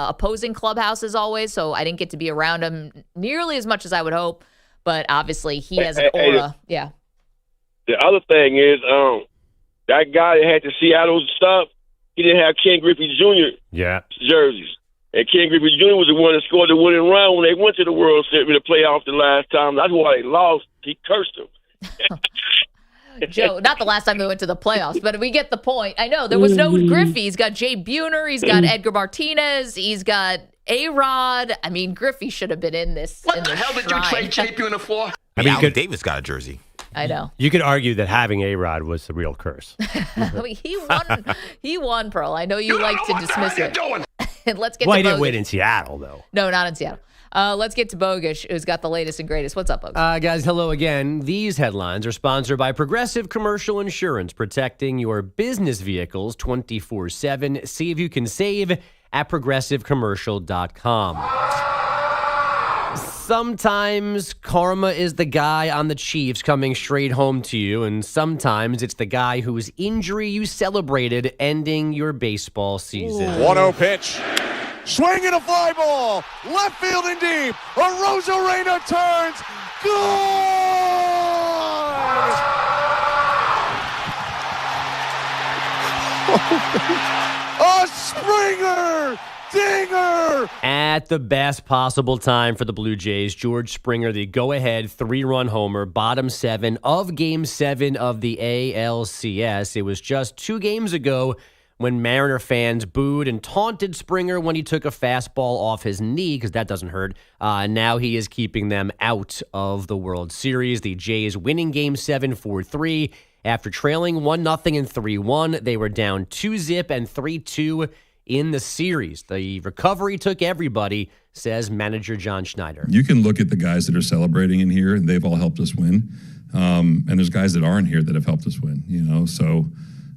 opposing clubhouse as always, so I didn't get to be around him nearly as much as I would hope, but obviously he has an aura. Yeah. The other thing is, that guy that had the Seattle stuff, he didn't have Ken Griffey Jr. jerseys. And Ken Griffey Jr. was the one that scored the winning run when they went to the World Series, the playoffs the last time. That's why they lost. He cursed them. Joe, not the last time they went to the playoffs, but we get the point. I know there was no Griffey. He's got Jay Buhner. He's got Edgar Martinez. He's got A-Rod. I mean, Griffey should have been in this. What the hell did you trade Jay Buhner for? I mean, Allen Davis got a jersey. I know. You could argue that having A-Rod was the real curse. He won, Pearl. I know you like to dismiss it. Let's get Well, to he didn't Bogusch. win in Seattle, though. No, not in Seattle. Let's get to Bogusch, who's got the latest and greatest. What's up, Bogusch? Guys, hello again. These headlines are sponsored by Progressive Commercial Insurance, protecting your business vehicles 24/7. See if you can save at progressivecommercial.com. Sometimes karma is the guy on the Chiefs coming straight home to you, and sometimes it's the guy whose injury you celebrated ending your baseball season. 1-0 pitch. Swing and a fly ball. Left field and deep. Rosarena turns. Good! A Springer! Dinger! At the best possible time for the Blue Jays, George Springer, the go-ahead 3-run homer, bottom 7 of Game 7 of the ALCS. It was just 2 games ago when Mariner fans booed and taunted Springer when he took a fastball off his knee, because that doesn't hurt. Now he is keeping them out of the World Series. The Jays winning Game 7 4-3. After trailing 1-0 and 3-1, they were down 2-zip and 3-2 in the series. The recovery took everybody, says manager John Schneider. You can look at the guys that are celebrating in here, and they've all helped us win. And there's guys that aren't here that have helped us win, so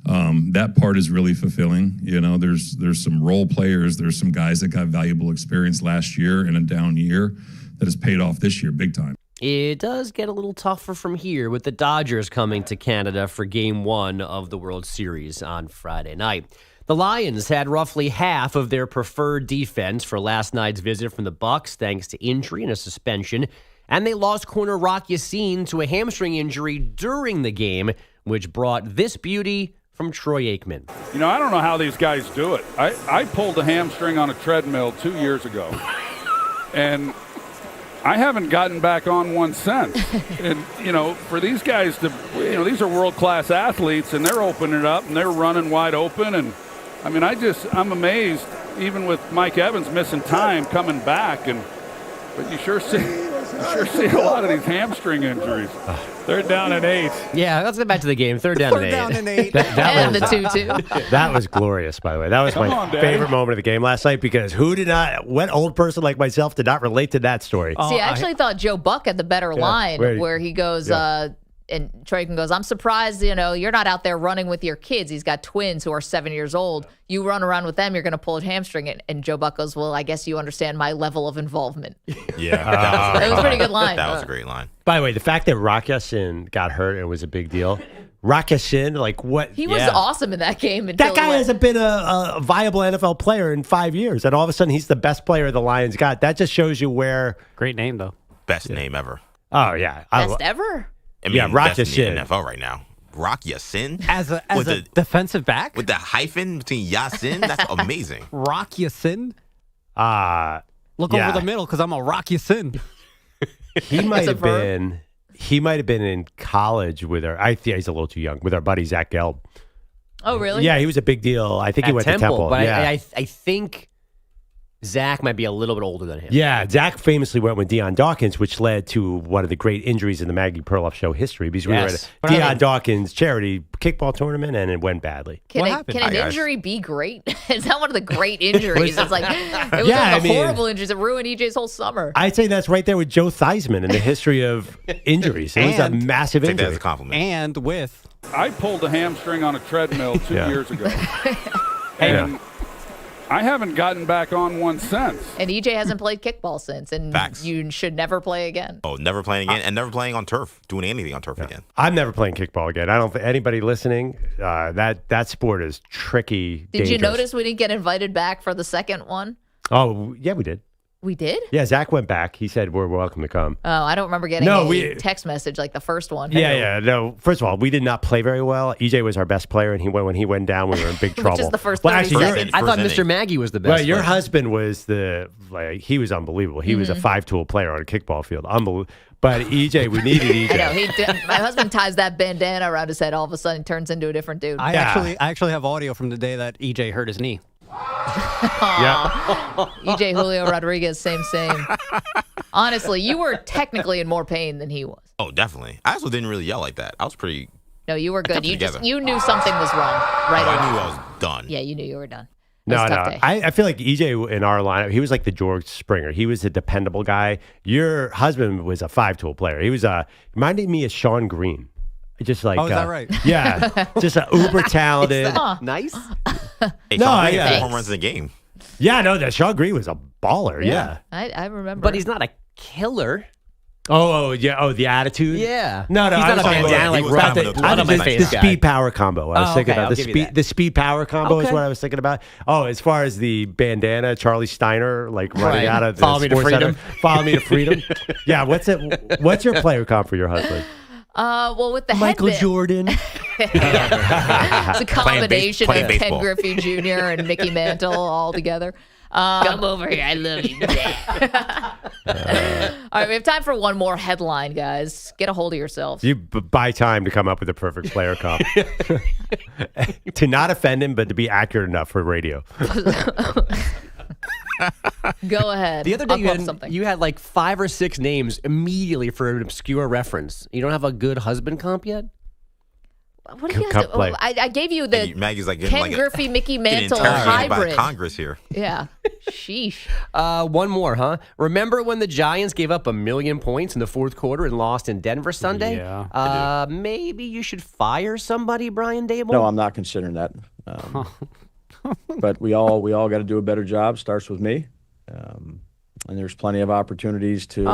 that part is really fulfilling. There's some role players. There's some guys that got valuable experience last year in a down year that has paid off this year big time. It does get a little tougher from here with the Dodgers coming to Canada for Game 1 of the World Series on Friday night. The Lions had roughly half of their preferred defense for last night's visit from the BuCS thanks to injury and a suspension, and they lost corner Rock Ya-Sin to a hamstring injury during the game, which brought this beauty from Troy Aikman. I don't know how these guys do it. I pulled a hamstring on a treadmill 2 years ago, and I haven't gotten back on one since. And, for these guys to, these are world-class athletes, and they're opening it up, and they're running wide open. And, I'm amazed, even with Mike Evans missing time coming back. But you sure see a lot of these hamstring injuries. They're down at 8. Yeah, let's get back to the game. Third down and 8. And the 2-2. That was glorious, by the way. That was my favorite moment of the game last night, because what old person like myself did not relate to that story? See, I actually thought Joe Buck had the better line where he goes, and Troykin goes, I'm surprised, you're not out there running with your kids. He's got twins who are 7 years old. You run around with them, you're going to pull a hamstring. And Joe Buck goes, well, I guess you understand my level of involvement. Yeah. It was a pretty good line. That was a great line. By the way, the fact that Rock Ya-Sin got hurt, it was a big deal. Rock Ya-Sin, what? He was awesome in that game. That guy hasn't been a viable NFL player in 5 years, and all of a sudden he's the best player the Lions got. That just shows you where. Great name, though. Best name ever. Oh, yeah. Best ever? Rock best Ya-Sin. in the NFL right now. Rock Ya-Sin? As a defensive back? With the hyphen between Ya-Sin? That's amazing. Rock Ya-Sin? Look Yeah. over the middle, because I'm a Rock Ya-Sin. He might have been. He might have been in college with our. I think he's a little too young with our buddy Zach Gelb. Oh, really? Yeah, he was a big deal. I think he went to Temple. But yeah. I think Zach might be a little bit older than him. Yeah, Zach famously went with Deion Dawkins, which led to one of the great injuries in the Maggie Perloff show history, because we were at a Deion Dawkins charity kickball tournament, and it went badly. Can an injury be great? Is that one of the great injuries? It's like it was one of the horrible injuries that ruined EJ's whole summer. I'd say that's right there with Joe Theismann in the history of injuries. It was a massive injury. That as a compliment. And with. I pulled a hamstring on a treadmill 2 years ago. And I haven't gotten back on one since. And EJ hasn't played kickball since, and Facts. you should never play again. Oh, never playing again, and never playing on turf, doing anything on turf again. I'm never playing kickball again. I don't think anybody listening, that sport is tricky. Did you notice we didn't get invited back for the second one? Oh, yeah, we did. We did? Yeah, Zach went back. He said, we're welcome to come. Oh, I don't remember getting a text message like the first one. Yeah. No, first of all, we did not play very well. EJ was our best player, and when he went down, we were in big trouble. Which is the first 30 seconds. I thought Mr. Maggie was the best. Well, your husband was he was unbelievable. He was a 5-tool player on a kickball field. Unbelievable. But EJ, we needed EJ. I know. My husband ties that bandana around his head. All of a sudden, turns into a different dude. I actually have audio from the day that EJ hurt his knee. EJ Julio Rodriguez, same. Honestly, you were technically in more pain than he was. Oh, definitely. I also didn't really yell like that. I was pretty. No, you were I kept good. it together. You knew something was wrong right away. I knew I was done. Yeah, you knew you were done. No, It was a tough no. day. I feel like EJ in our lineup, he was like the George Springer. He was a dependable guy. Your husband was a 5-tool player. He was reminded me of Sean Green. Just like, is that right? Yeah, just a uber talented. Nice. Hey, No, Sean Green had yeah. 4 home runs in the game. Yeah, no, that Sean Green was a baller. Yeah. I remember. But he's not a killer. Oh, yeah. Oh, the attitude. Yeah. No, He's I not was a talking bandana, about like, the- wrapped the- in blood on my the face guy. speed power combo. I was thinking okay, about I'll give you that. the speed power combo is Okay. what I was thinking about. Oh, as far as the bandana, Charlie Steiner, like running Right. out of the Follow me to Sports Center. freedom. Follow me to freedom. Yeah. What's your player comp for your husband? Well, with the Michael headband, Jordan. it's a combination playing of Ken baseball. Griffey Jr. and Mickey Mantle all together. Come over here. I love you. All right, we have time for one more headline, guys. Get a hold of yourselves. You buy time to come up with the perfect player comp. To not offend him, but to be accurate enough for radio. Go ahead. The other day I'll quote something. you had like 5 or 6 names immediately for an obscure reference. You don't have a good husband comp yet? What do you Cup guys do? play. I gave you the Maggie's like getting Ken like Griffey, Mickey getting Mantle interrogated by hybrid. Congress here. Yeah. Sheesh. One more, huh? Remember when the Giants gave up 1 million points in the fourth quarter and lost in Denver Sunday? Yeah. Maybe you should fire somebody, Brian Dable? No, I'm not considering that. But we all got to do a better job. Starts with me. And there's plenty of opportunities to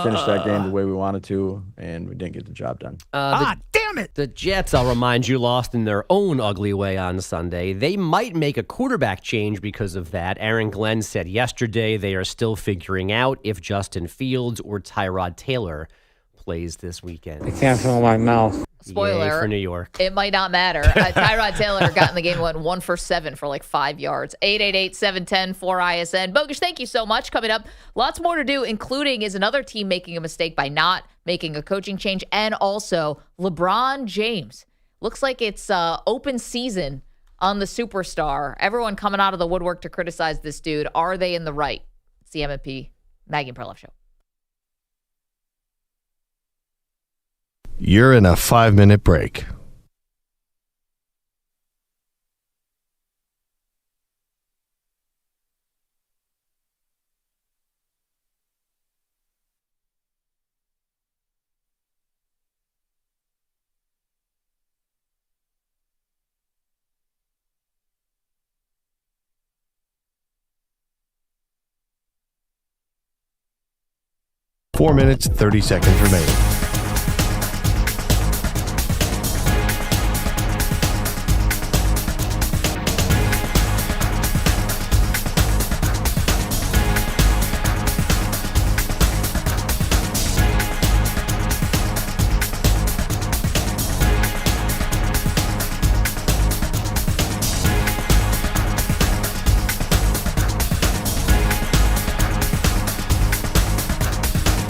finish that game the way we wanted to, and we didn't get the job done. Damn it! The Jets, I'll remind you, lost in their own ugly way on Sunday. They might make a quarterback change because of that. Aaron Glenn said yesterday they are still figuring out if Justin Fields or Tyrod Taylor plays this weekend. I can't feel my mouth. Spoiler Yay for New York. It might not matter. Tyrod Taylor got in the game and went 1 for 7 for like 5 yards. 888-710-4ISN. Bogusch, thank you so much. Coming up, lots more to do, including is another team making a mistake by not making a coaching change, and also LeBron James. Looks like it's open season on the superstar. Everyone coming out of the woodwork to criticize this dude. Are they in the right? It's the MNP Maggie and Perloff Show. You're in a 5-minute break. Four minutes, 30 seconds remaining.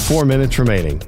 Four minutes remaining.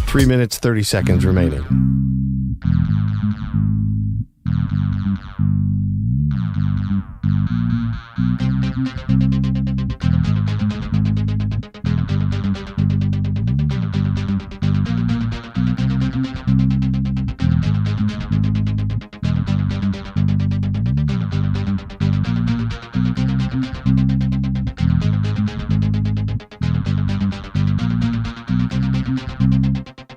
Three minutes, 30 seconds remaining.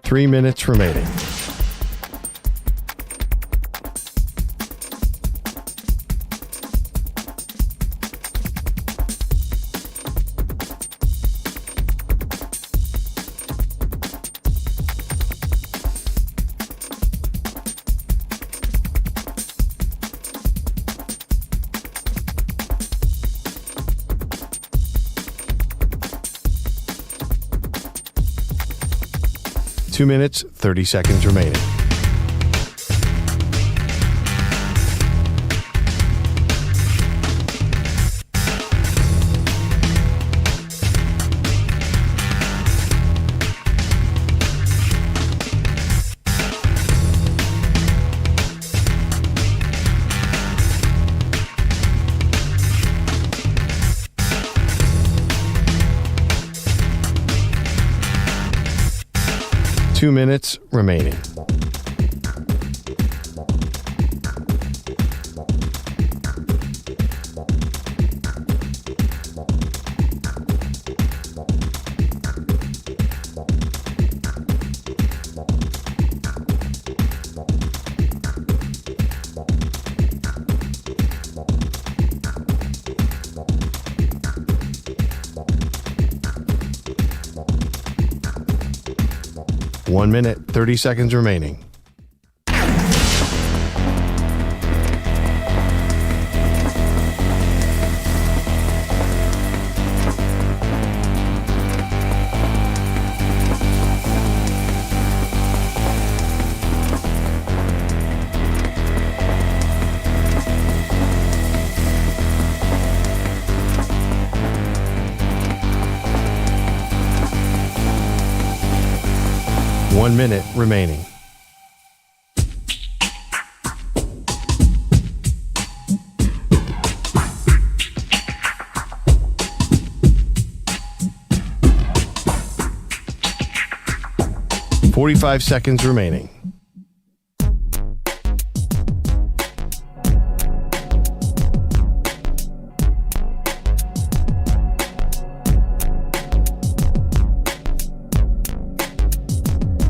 Three minutes remaining. Two minutes, 30 seconds remaining. 2 minutes remaining. One minute, 30 seconds remaining. One minute remaining. .45 seconds remaining.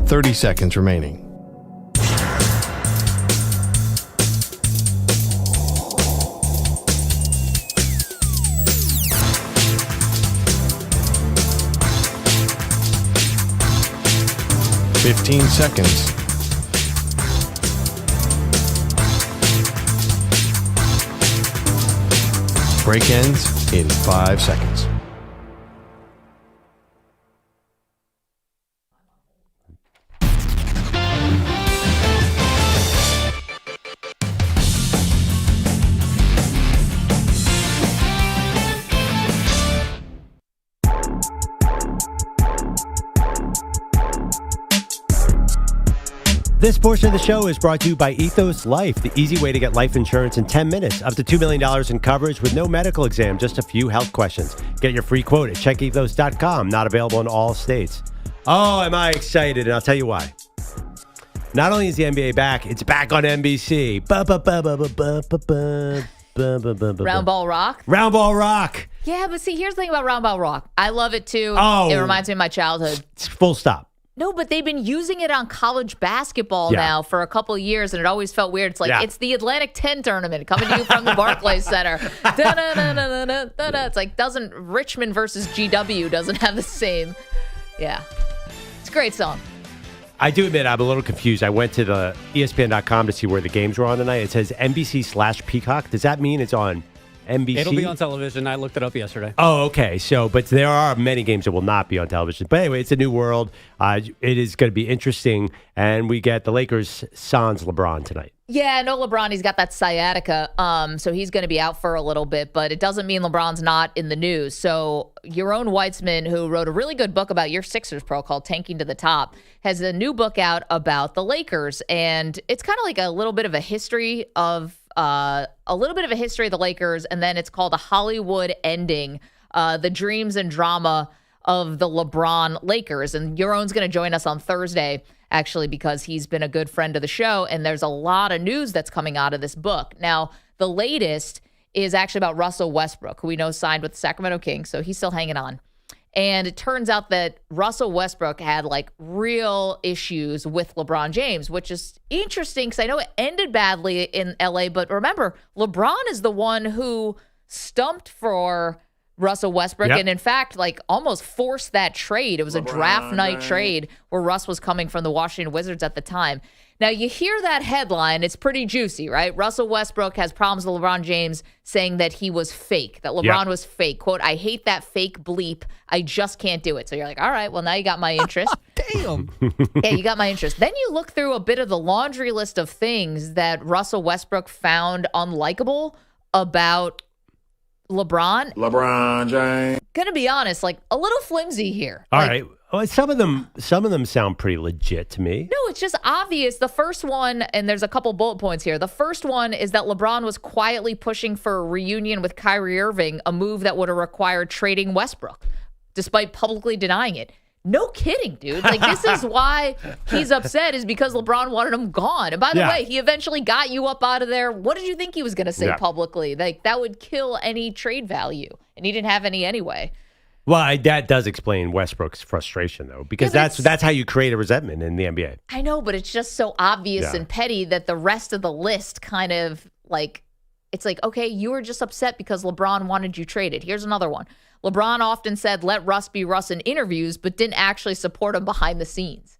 .30 seconds remaining. .15 seconds. Break ends in 5 seconds. This portion of the show is brought to you by Ethos Life, the easy way to get life insurance in 10 minutes. Up to $2 million in coverage with no medical exam, just a few health questions. Get your free quote at checkethos.com. Not available in all states. Oh, am I excited? And I'll tell you why. Not only is the NBA back, it's back on NBC. Round Ball Rock? Round Ball Rock. Yeah, but see, here's the thing about Round Ball Rock. I love it too. Oh. It reminds me of my childhood. Full stop. No, but they've been using it on college basketball now for a couple of years, and it always felt weird. It's like, it's the Atlantic 10 tournament coming to you from the Barclays Center. It's like, Richmond versus GW doesn't have the same. Yeah. It's a great song. I do admit I'm a little confused. I went to the ESPN.com to see where the games were on tonight. It says NBC/Peacock. Does that mean it's on NBC? It'll be on television. I looked it up yesterday. Oh, okay. So, but there are many games that will not be on television. But anyway, it's a new world. It is going to be interesting. And we get the Lakers sans LeBron tonight. Yeah, no LeBron. He's got that sciatica. So he's going to be out for a little bit. But it doesn't mean LeBron's not in the news. So Yaron Weitzman, who wrote a really good book about your Sixers pro called Tanking to the Top, has a new book out about the Lakers. And it's kind of like a little bit of a history of the Lakers, and then it's called A Hollywood Ending, the dreams and drama of the LeBron Lakers. And Yaron's going to join us on Thursday, actually, because he's been a good friend of the show, and there's a lot of news that's coming out of this book. Now, the latest is actually about Russell Westbrook, who we know signed with the Sacramento Kings, so he's still hanging on. And it turns out that Russell Westbrook had like real issues with LeBron James, which is interesting because I know it ended badly in LA. But remember, LeBron is the one who stumped for Russell Westbrook. Yep. And in fact, like almost forced that trade. It was a draft night trade where Russ was coming from the Washington Wizards at the time. Now, you hear that headline, it's pretty juicy, right? Russell Westbrook has problems with LeBron James saying that he was fake, that LeBron was fake. Quote, I hate that fake bleep. I just can't do it. So you're like, all right, well, now you got my interest. Damn. Yeah, you got my interest. Then you look through a bit of the laundry list of things that Russell Westbrook found unlikable about LeBron James. Gonna be honest, like a little flimsy here. All right. Well, some of them sound pretty legit to me. No, it's just obvious. The first one, and there's a couple bullet points here. The first one is that LeBron was quietly pushing for a reunion with Kyrie Irving, a move that would have required trading Westbrook, despite publicly denying it. No kidding, dude. Like, this is why he's upset, is because LeBron wanted him gone. And by the way, he eventually got you up out of there. What did you think he was going to say publicly? Like, that would kill any trade value. And he didn't have any anyway. Well, that does explain Westbrook's frustration, though, because that's how you create a resentment in the NBA. I know, but it's just so obvious and petty that the rest of the list kind of, like, it's like, okay, you were just upset because LeBron wanted you traded. Here's another one. LeBron often said, let Russ be Russ in interviews, but didn't actually support him behind the scenes.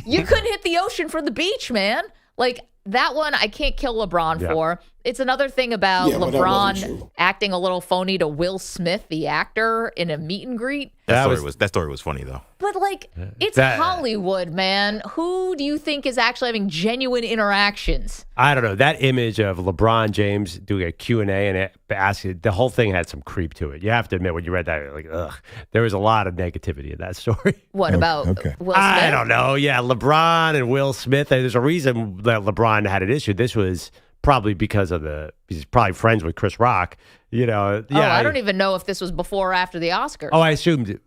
You couldn't hit the ocean from the beach, man. Like, that one I can't kill LeBron for. It's another thing about LeBron acting a little phony to Will Smith, the actor, in a meet and greet. That story was funny, though. But, like, it's Hollywood, man. Who do you think is actually having genuine interactions? I don't know. That image of LeBron James doing a Q&A and asking, the whole thing had some creep to it. You have to admit, when you read that, like, ugh, there was a lot of negativity in that story. What about Will Smith? I don't know. Yeah, LeBron and Will Smith. There's a reason that LeBron had an issue. This was probably because of he's probably friends with Chris Rock. You know, I don't even know if this was before or after the Oscars. Oh, I assumed.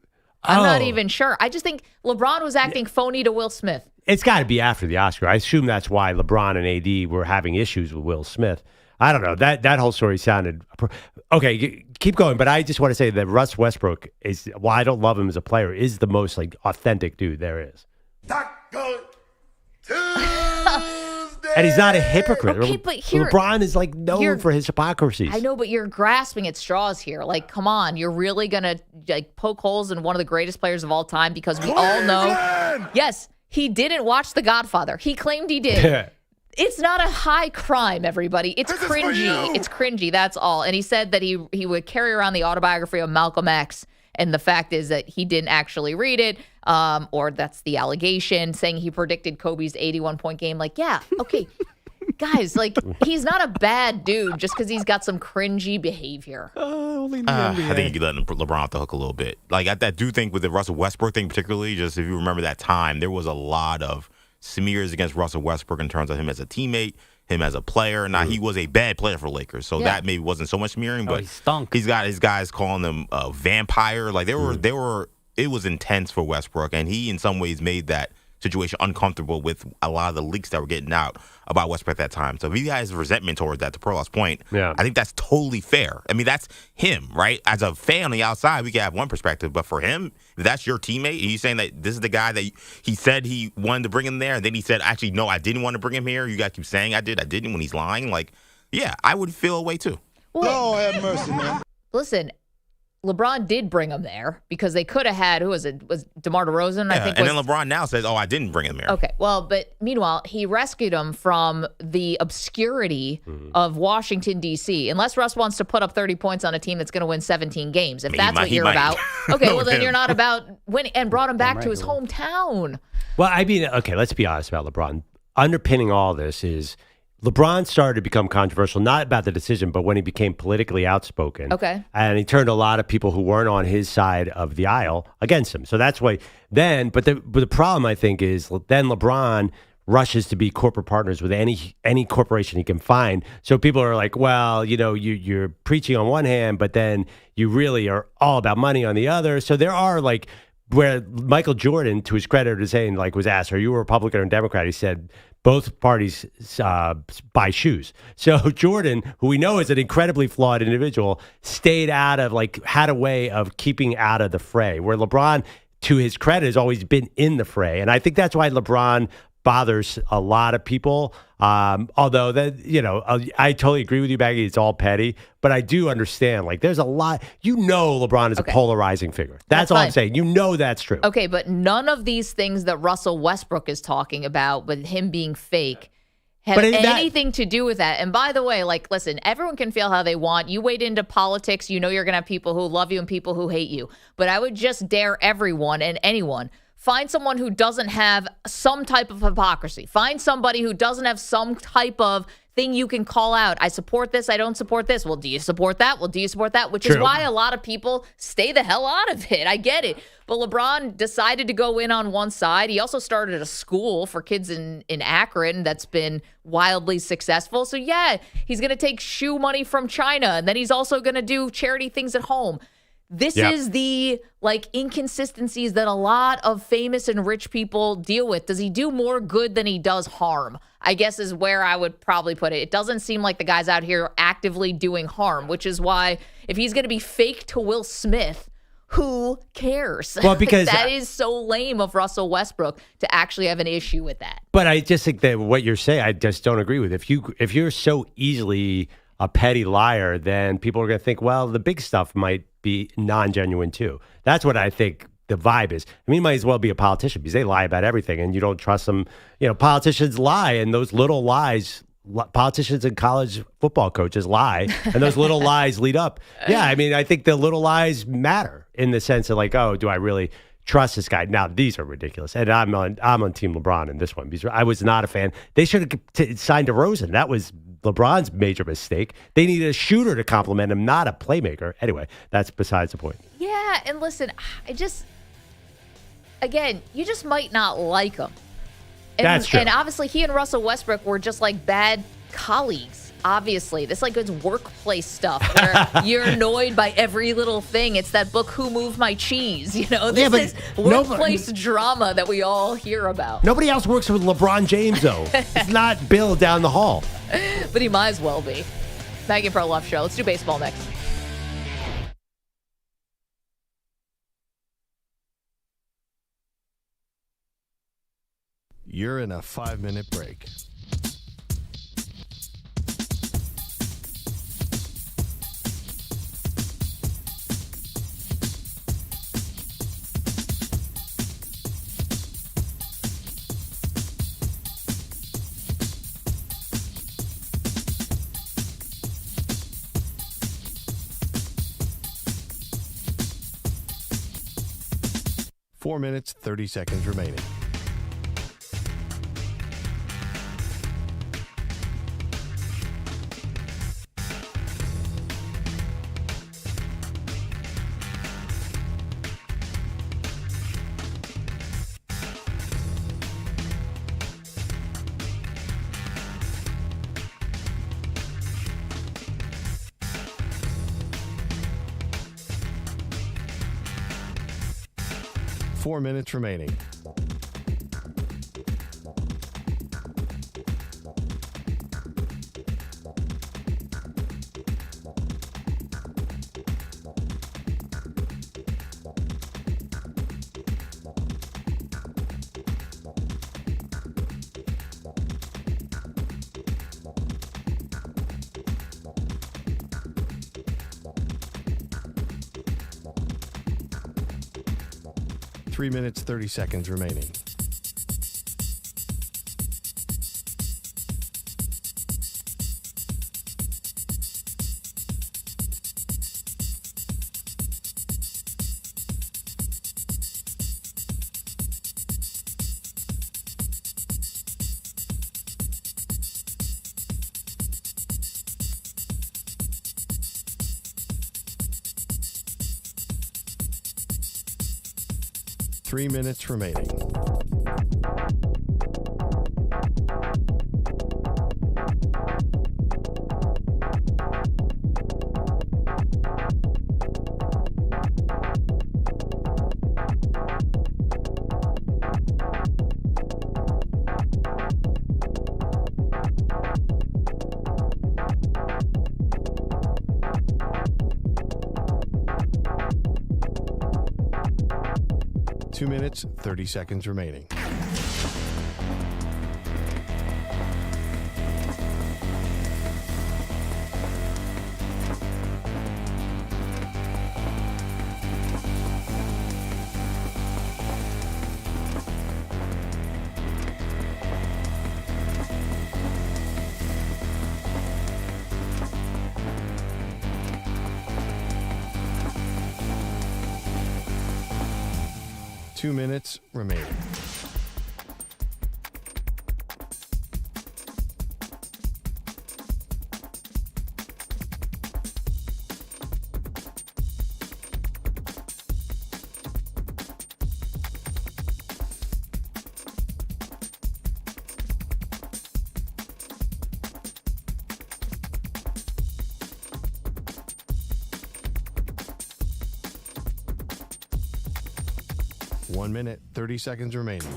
I'm not even sure. I just think LeBron was acting phony to Will Smith. It's got to be after the Oscar. I assume that's why LeBron and AD were having issues with Will Smith. I don't know. That whole story sounded okay. Keep going, but I just want to say that Russ Westbrook is, while I don't love him as a player, is the most like authentic dude there is. And he's not a hypocrite. Okay, but here, LeBron is like known for his hypocrisy. I know, but you're grasping at straws here. Like, come on, you're really gonna like poke holes in one of the greatest players of all time because we all know. Yes, he didn't watch The Godfather. He claimed he did. It's not a high crime, everybody. It's cringy. It's cringy. That's all. And he said that he would carry around the autobiography of Malcolm X. And the fact is that he didn't actually read it, or that's the allegation, saying he predicted Kobe's 81-point game. Like, yeah, okay, guys, like, he's not a bad dude just because he's got some cringy behavior. I think you let LeBron off the hook a little bit. Like, I do think with the Russell Westbrook thing particularly, just if you remember that time, there was a lot of smears against Russell Westbrook in terms of him as a teammate, him as a player. Now, he was a bad player for the Lakers, so that maybe wasn't so much smearing, but he stunk. He's got his guys calling him a vampire. Like, it was intense for Westbrook, and he in some ways made that situation uncomfortable with a lot of the leaks that were getting out about Westbrook at that time. So if he has resentment towards that, to Perloff's point, I think that's totally fair. I mean, that's him, right? As a fan on the outside, we can have one perspective, but for him, if that's your teammate, he's saying that this is the guy that he said he wanted to bring him there, and then he said, actually, no, I didn't want to bring him here. You guys keep saying I didn't when he's lying. Like, yeah, I would feel a way too. Lord have mercy, man. Listen, LeBron did bring him there because they could have had, was DeMar DeRozan? Yeah, I think. And then LeBron now says, I didn't bring him there. Okay, well, but meanwhile, he rescued him from the obscurity of Washington, D.C. Unless Russ wants to put up 30 points on a team that's going to win 17 games. If that's what you're about. Okay, well, then you're not about winning, and brought him back to his hometown. Well, I mean, okay, let's be honest about LeBron. Underpinning all this is LeBron started to become controversial, not about the decision, but when he became politically outspoken. Okay. And he turned a lot of people who weren't on his side of the aisle against him. So that's why then, but the problem, I think, is then LeBron rushes to be corporate partners with any corporation he can find. So people are like, well, you know, you're preaching on one hand, but then you really are all about money on the other. So there are like, where Michael Jordan, to his credit, is saying, like, was asked, are you a Republican or Democrat? He said, both parties buy shoes. So Jordan, who we know is an incredibly flawed individual, stayed out of, like, had a way of keeping out of the fray, where LeBron, to his credit, has always been in the fray. And I think that's why LeBron bothers a lot of people. Although that, you know, I totally agree with you, Maggie. It's all petty, but I do understand. Like, there's a lot. You know, LeBron is a polarizing figure. That's all I'm saying. You know that's true. Okay, but none of these things that Russell Westbrook is talking about, with him being fake, have anything to do with that. And by the way, like, listen, everyone can feel how they want. You wade into politics, you know you're going to have people who love you and people who hate you. But I would just dare everyone and anyone, find someone who doesn't have some type of hypocrisy. Find somebody who doesn't have some type of thing you can call out. I support this. I don't support this. Well, do you support that? Well, do you support that? Which is why a lot of people stay the hell out of it. I get it. But LeBron decided to go in on one side. He also started a school for kids in Akron that's been wildly successful. So, yeah, he's going to take shoe money from China, and then he's also going to do charity things at home. This is the inconsistencies that a lot of famous and rich people deal with. Does he do more good than he does harm? I guess is where I would probably put it. It doesn't seem like the guy's out here actively doing harm, which is why if he's going to be fake to Will Smith, who cares? Well, because that is so lame of Russell Westbrook to actually have an issue with that. But I just think that what you're saying, I just don't agree with. If you're so easily a petty liar, then people are going to think, well, the big stuff might be non-genuine too. That's what I think the vibe is. I mean, you might as well be a politician because they lie about everything and you don't trust them. You know, politicians lie, and those little lies, politicians and college football coaches lie, and those little lies lead up. Yeah, I mean, I think the little lies matter in the sense of oh, do I really trust this guy? Now, these are ridiculous. And I'm on Team LeBron in this one because I was not a fan. They should have signed DeRozan. That was LeBron's major mistake. They needed a shooter to complement him, not a playmaker. Anyway, that's besides the point. Yeah, and listen, again, you just might not like him. And, that's true. And obviously, he and Russell Westbrook were just bad colleagues. Obviously, this is workplace stuff where you're annoyed by every little thing. It's that book, Who Moved My Cheese? This is workplace drama that we all hear about. Nobody else works with LeBron James, though. It's not Bill down the hall. But he might as well be. Maggie Perloff Show. Let's do baseball next. You're in a 5-minute break. Four minutes, 30 seconds remaining. Four minutes remaining. Three minutes, 30 seconds remaining. Three minutes remaining. Two minutes, 30 seconds remaining. Two minutes remaining. 1 minute, 30 seconds remaining.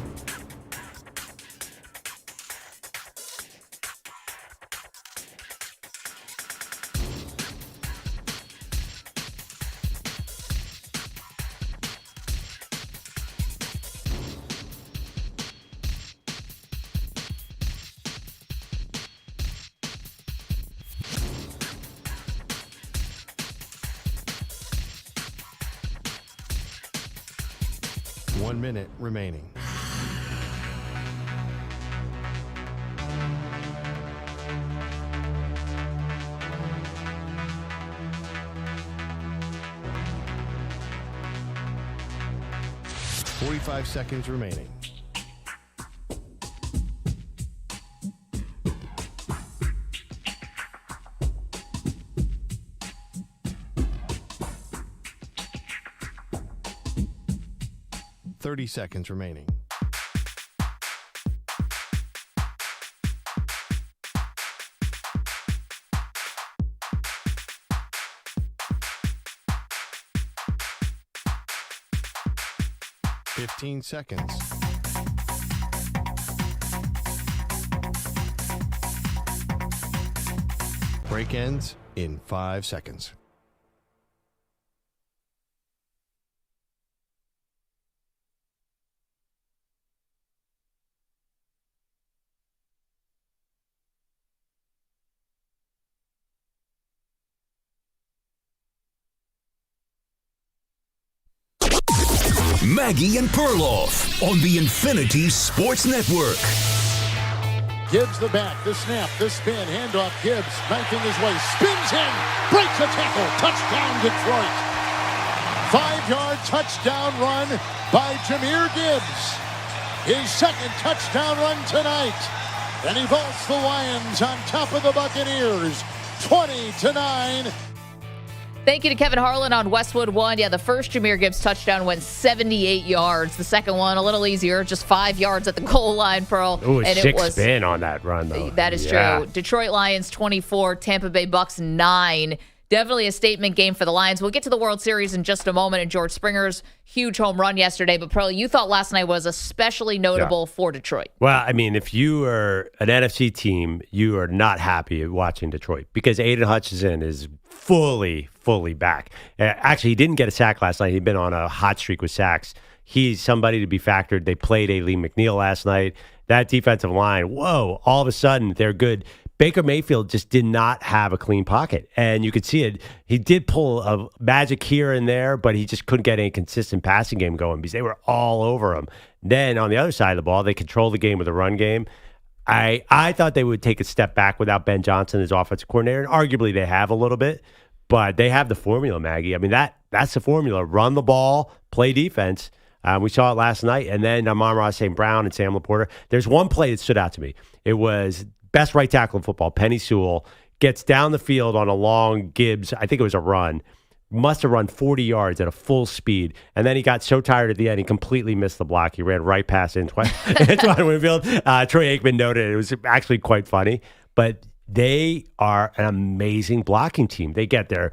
One minute remaining. Forty-five seconds remaining. Seconds remaining. Fifteen seconds. Break ends in 5 seconds. Maggie and Perloff on the Infinity Sports Network. Gibbs the back, the snap, the spin, handoff. Gibbs banking his way, spins in, breaks a tackle, touchdown Detroit. 5-yard touchdown run by Jahmyr Gibbs. His second touchdown run tonight. And he vaults the Lions on top of the Buccaneers, 20-9. Thank you to Kevin Harlan on Westwood One. Yeah, the first Jahmyr Gibbs touchdown went 78 yards. The second one, a little easier, just 5 yards at the goal line, Pearl. Ooh, and sick spin on that run, though. That is true. Detroit Lions 24, Tampa Bay Bucks 9. Definitely a statement game for the Lions. We'll get to the World Series in just a moment and George Springer's huge home run yesterday. But, Pearl, you thought last night was especially notable for Detroit. Well, I mean, if you are an NFC team, you are not happy watching Detroit because Aiden Hutchinson is fully back. Actually, he didn't get a sack last night. He'd been on a hot streak with sacks. He's somebody to be factored. They played Lee McNeil last night. That defensive line, whoa, all of a sudden they're good. Baker Mayfield just did not have a clean pocket, and you could see it. He did pull a magic here and there, but he just couldn't get any consistent passing game going because they were all over him. Then on the other side of the ball, they controlled the game with a run game. I thought they would take a step back without Ben Johnson as offensive coordinator, and arguably they have a little bit, but they have the formula, Maggie. I mean, that's the formula. Run the ball, play defense. We saw it last night, and then Amon-Ra St. Brown and Sam Laporta. There's one play that stood out to me. It was best right tackle in football, Penny Sewell, gets down the field on a long Gibbs. I think it was a run. Must have run 40 yards at a full speed. And then he got so tired at the end, he completely missed the block. He ran right past Antoine Winfield. Troy Aikman noted it was actually quite funny. But they are an amazing blocking team. They get their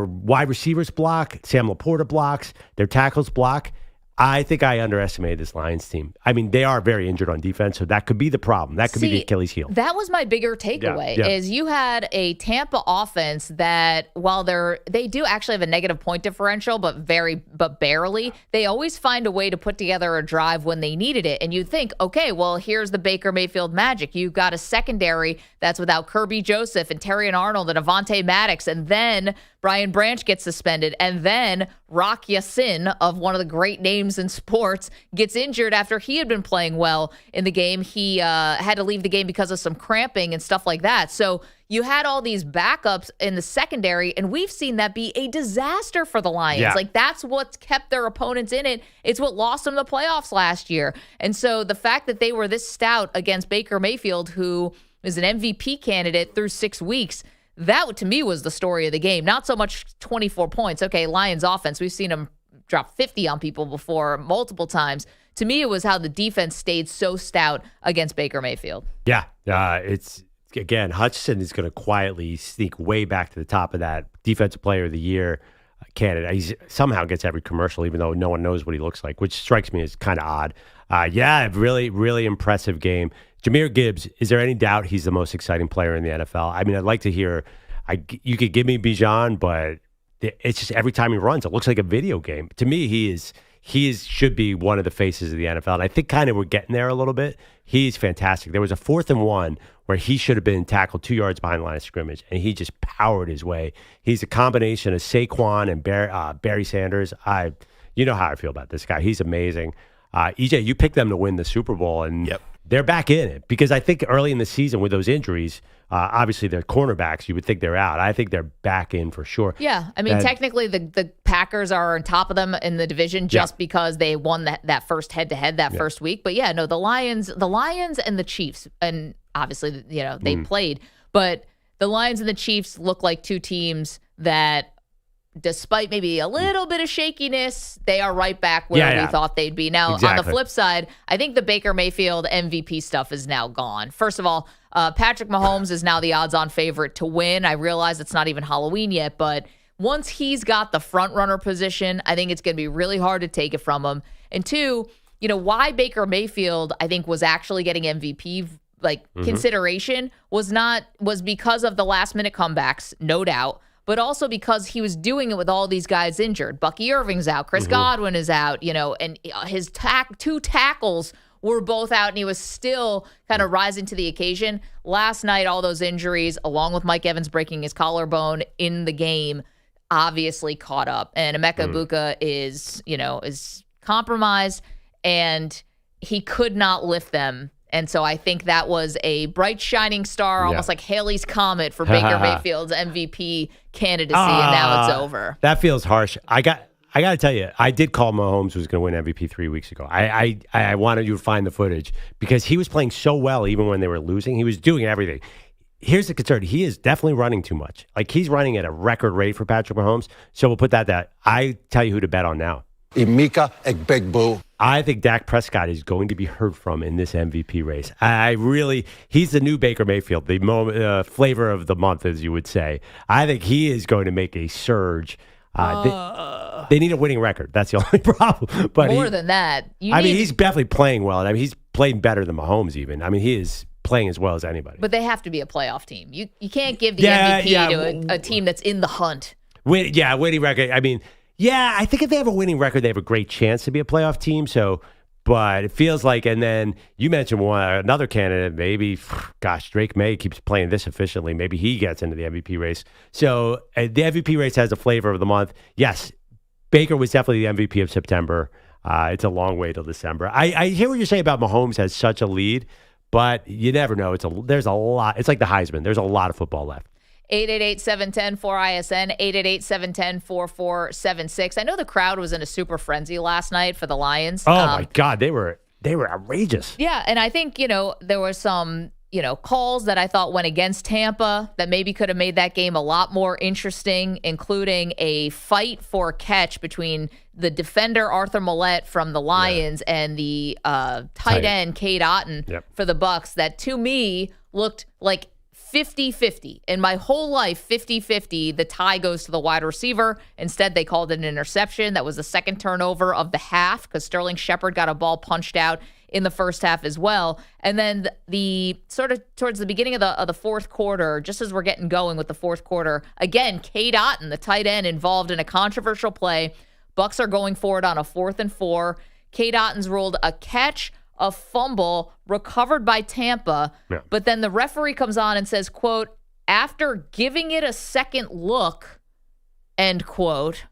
wide receivers block, Sam Laporta blocks, their tackles block. I think I underestimated this Lions team. I mean, they are very injured on defense, so that could be the problem. That could be the Achilles heel. That was my bigger takeaway, is you had a Tampa offense that, while they do actually have a negative point differential, but barely, they always find a way to put together a drive when they needed it. And you'd think, okay, well, here's the Baker Mayfield magic. You've got a secondary that's without Kirby Joseph and Terrion Arnold and Avonte Maddox, and then Brian Branch gets suspended, and then Rock Ya-Sin, of one of the great names in sports, gets injured after he had been playing well in the game. He had to leave the game because of some cramping and stuff like that. So you had all these backups in the secondary, and we've seen that be a disaster for the Lions. Yeah. Like, that's what's kept their opponents in it. It's what lost them the playoffs last year. And so the fact that they were this stout against Baker Mayfield, who is an MVP candidate through 6 weeks, that, to me, was the story of the game. Not so much 24 points. Okay, Lions offense, we've seen them drop 50 on people before multiple times. To me, it was how the defense stayed so stout against Baker Mayfield. Yeah, it's, again, Hutchinson is going to quietly sneak way back to the top of that Defensive Player of the Year candidate. He somehow gets every commercial, even though no one knows what he looks like, which strikes me as kind of odd. Really, really impressive game. Jahmyr Gibbs, is there any doubt he's the most exciting player in the NFL? I mean, I'd like to hear, you could give me Bijan, but it's just every time he runs, it looks like a video game. To me, he should be one of the faces of the NFL. And I think kind of we're getting there a little bit. He's fantastic. There was a 4th and 1 where he should have been tackled 2 yards behind the line of scrimmage, and he just powered his way. He's a combination of Saquon and Barry Sanders. You know how I feel about this guy. He's amazing. EJ, you picked them to win the Super Bowl, and they're back in it because I think early in the season with those injuries, obviously they're cornerbacks. You would think they're out. I think they're back in for sure. Yeah, I mean, technically the Packers are on top of them in the division just because they won that first head-to-head first week. But yeah, no, the Lions and the Chiefs, and obviously they played, but the Lions and the Chiefs look like two teams that, despite maybe a little bit of shakiness, they are right back where we thought they'd be. Now, on the flip side, I think the Baker Mayfield MVP stuff is now gone. First of all, Patrick Mahomes is now the odds-on favorite to win. I realize it's not even Halloween yet, but once he's got the front-runner position, I think it's going to be really hard to take it from him. And two, why Baker Mayfield, I think, was actually getting MVP consideration was because of the last-minute comebacks, no doubt, but also because he was doing it with all these guys injured. Bucky Irving's out. Chris Godwin is out, and his two tackles were both out, and he was still kind of rising to the occasion. Last night, all those injuries, along with Mike Evans breaking his collarbone in the game, obviously caught up. And Emeka Egbuka is compromised, and he could not lift them. And so I think that was a bright, shining star, almost like Halley's Comet for Baker Mayfield's MVP candidacy, and now it's over. That feels harsh. I got to tell you, I did call Mahomes was going to win MVP 3 weeks ago. I wanted you to find the footage because he was playing so well even when they were losing. He was doing everything. Here's the concern. He is definitely running too much. Like, he's running at a record rate for Patrick Mahomes. So we'll put that. I tell you who to bet on now. Emeka Egbuka. I think Dak Prescott is going to be heard from in this MVP race. He's the new Baker Mayfield, the flavor of the month, as you would say. I think he is going to make a surge. They need a winning record. That's the only problem. But more than that, he's definitely playing well. I mean, he's playing better than Mahomes even. I mean, he is playing as well as anybody. But they have to be a playoff team. You can't give the MVP to a team that's in the hunt. Winning record. I mean, I think if they have a winning record, they have a great chance to be a playoff team. So, but it feels like, and then you mentioned another candidate, maybe, Drake May keeps playing this efficiently. Maybe he gets into the MVP race. So the MVP race has a flavor of the month. Yes, Baker was definitely the MVP of September. It's a long way till December. I hear what you're saying about Mahomes has such a lead, but you never know. There's a lot. It's like the Heisman. There's a lot of football left. 888-710-4ISN, 888-710-4476. I know the crowd was in a super frenzy last night for the Lions. Oh, my God. They were outrageous. Yeah, and I think, there were some, calls that I thought went against Tampa that maybe could have made that game a lot more interesting, including a fight for catch between the defender Arthur Millette from the Lions and the tight end Cade Otton for the Bucs that, to me, looked like 50-50. In my whole life, 50-50, the tie goes to the wide receiver. Instead, they called it an interception. That was the second turnover of the half because Sterling Shepard got a ball punched out in the first half as well. And then the sort of towards the beginning of the fourth quarter, just as we're getting going with the fourth quarter, again, Cade Otton, the tight end, involved in a controversial play. Bucs are going for it on a 4th and 4. Cade Otton's ruled a catch, a fumble recovered by Tampa, but then the referee comes on and says, quote, after giving it a second look, end quote.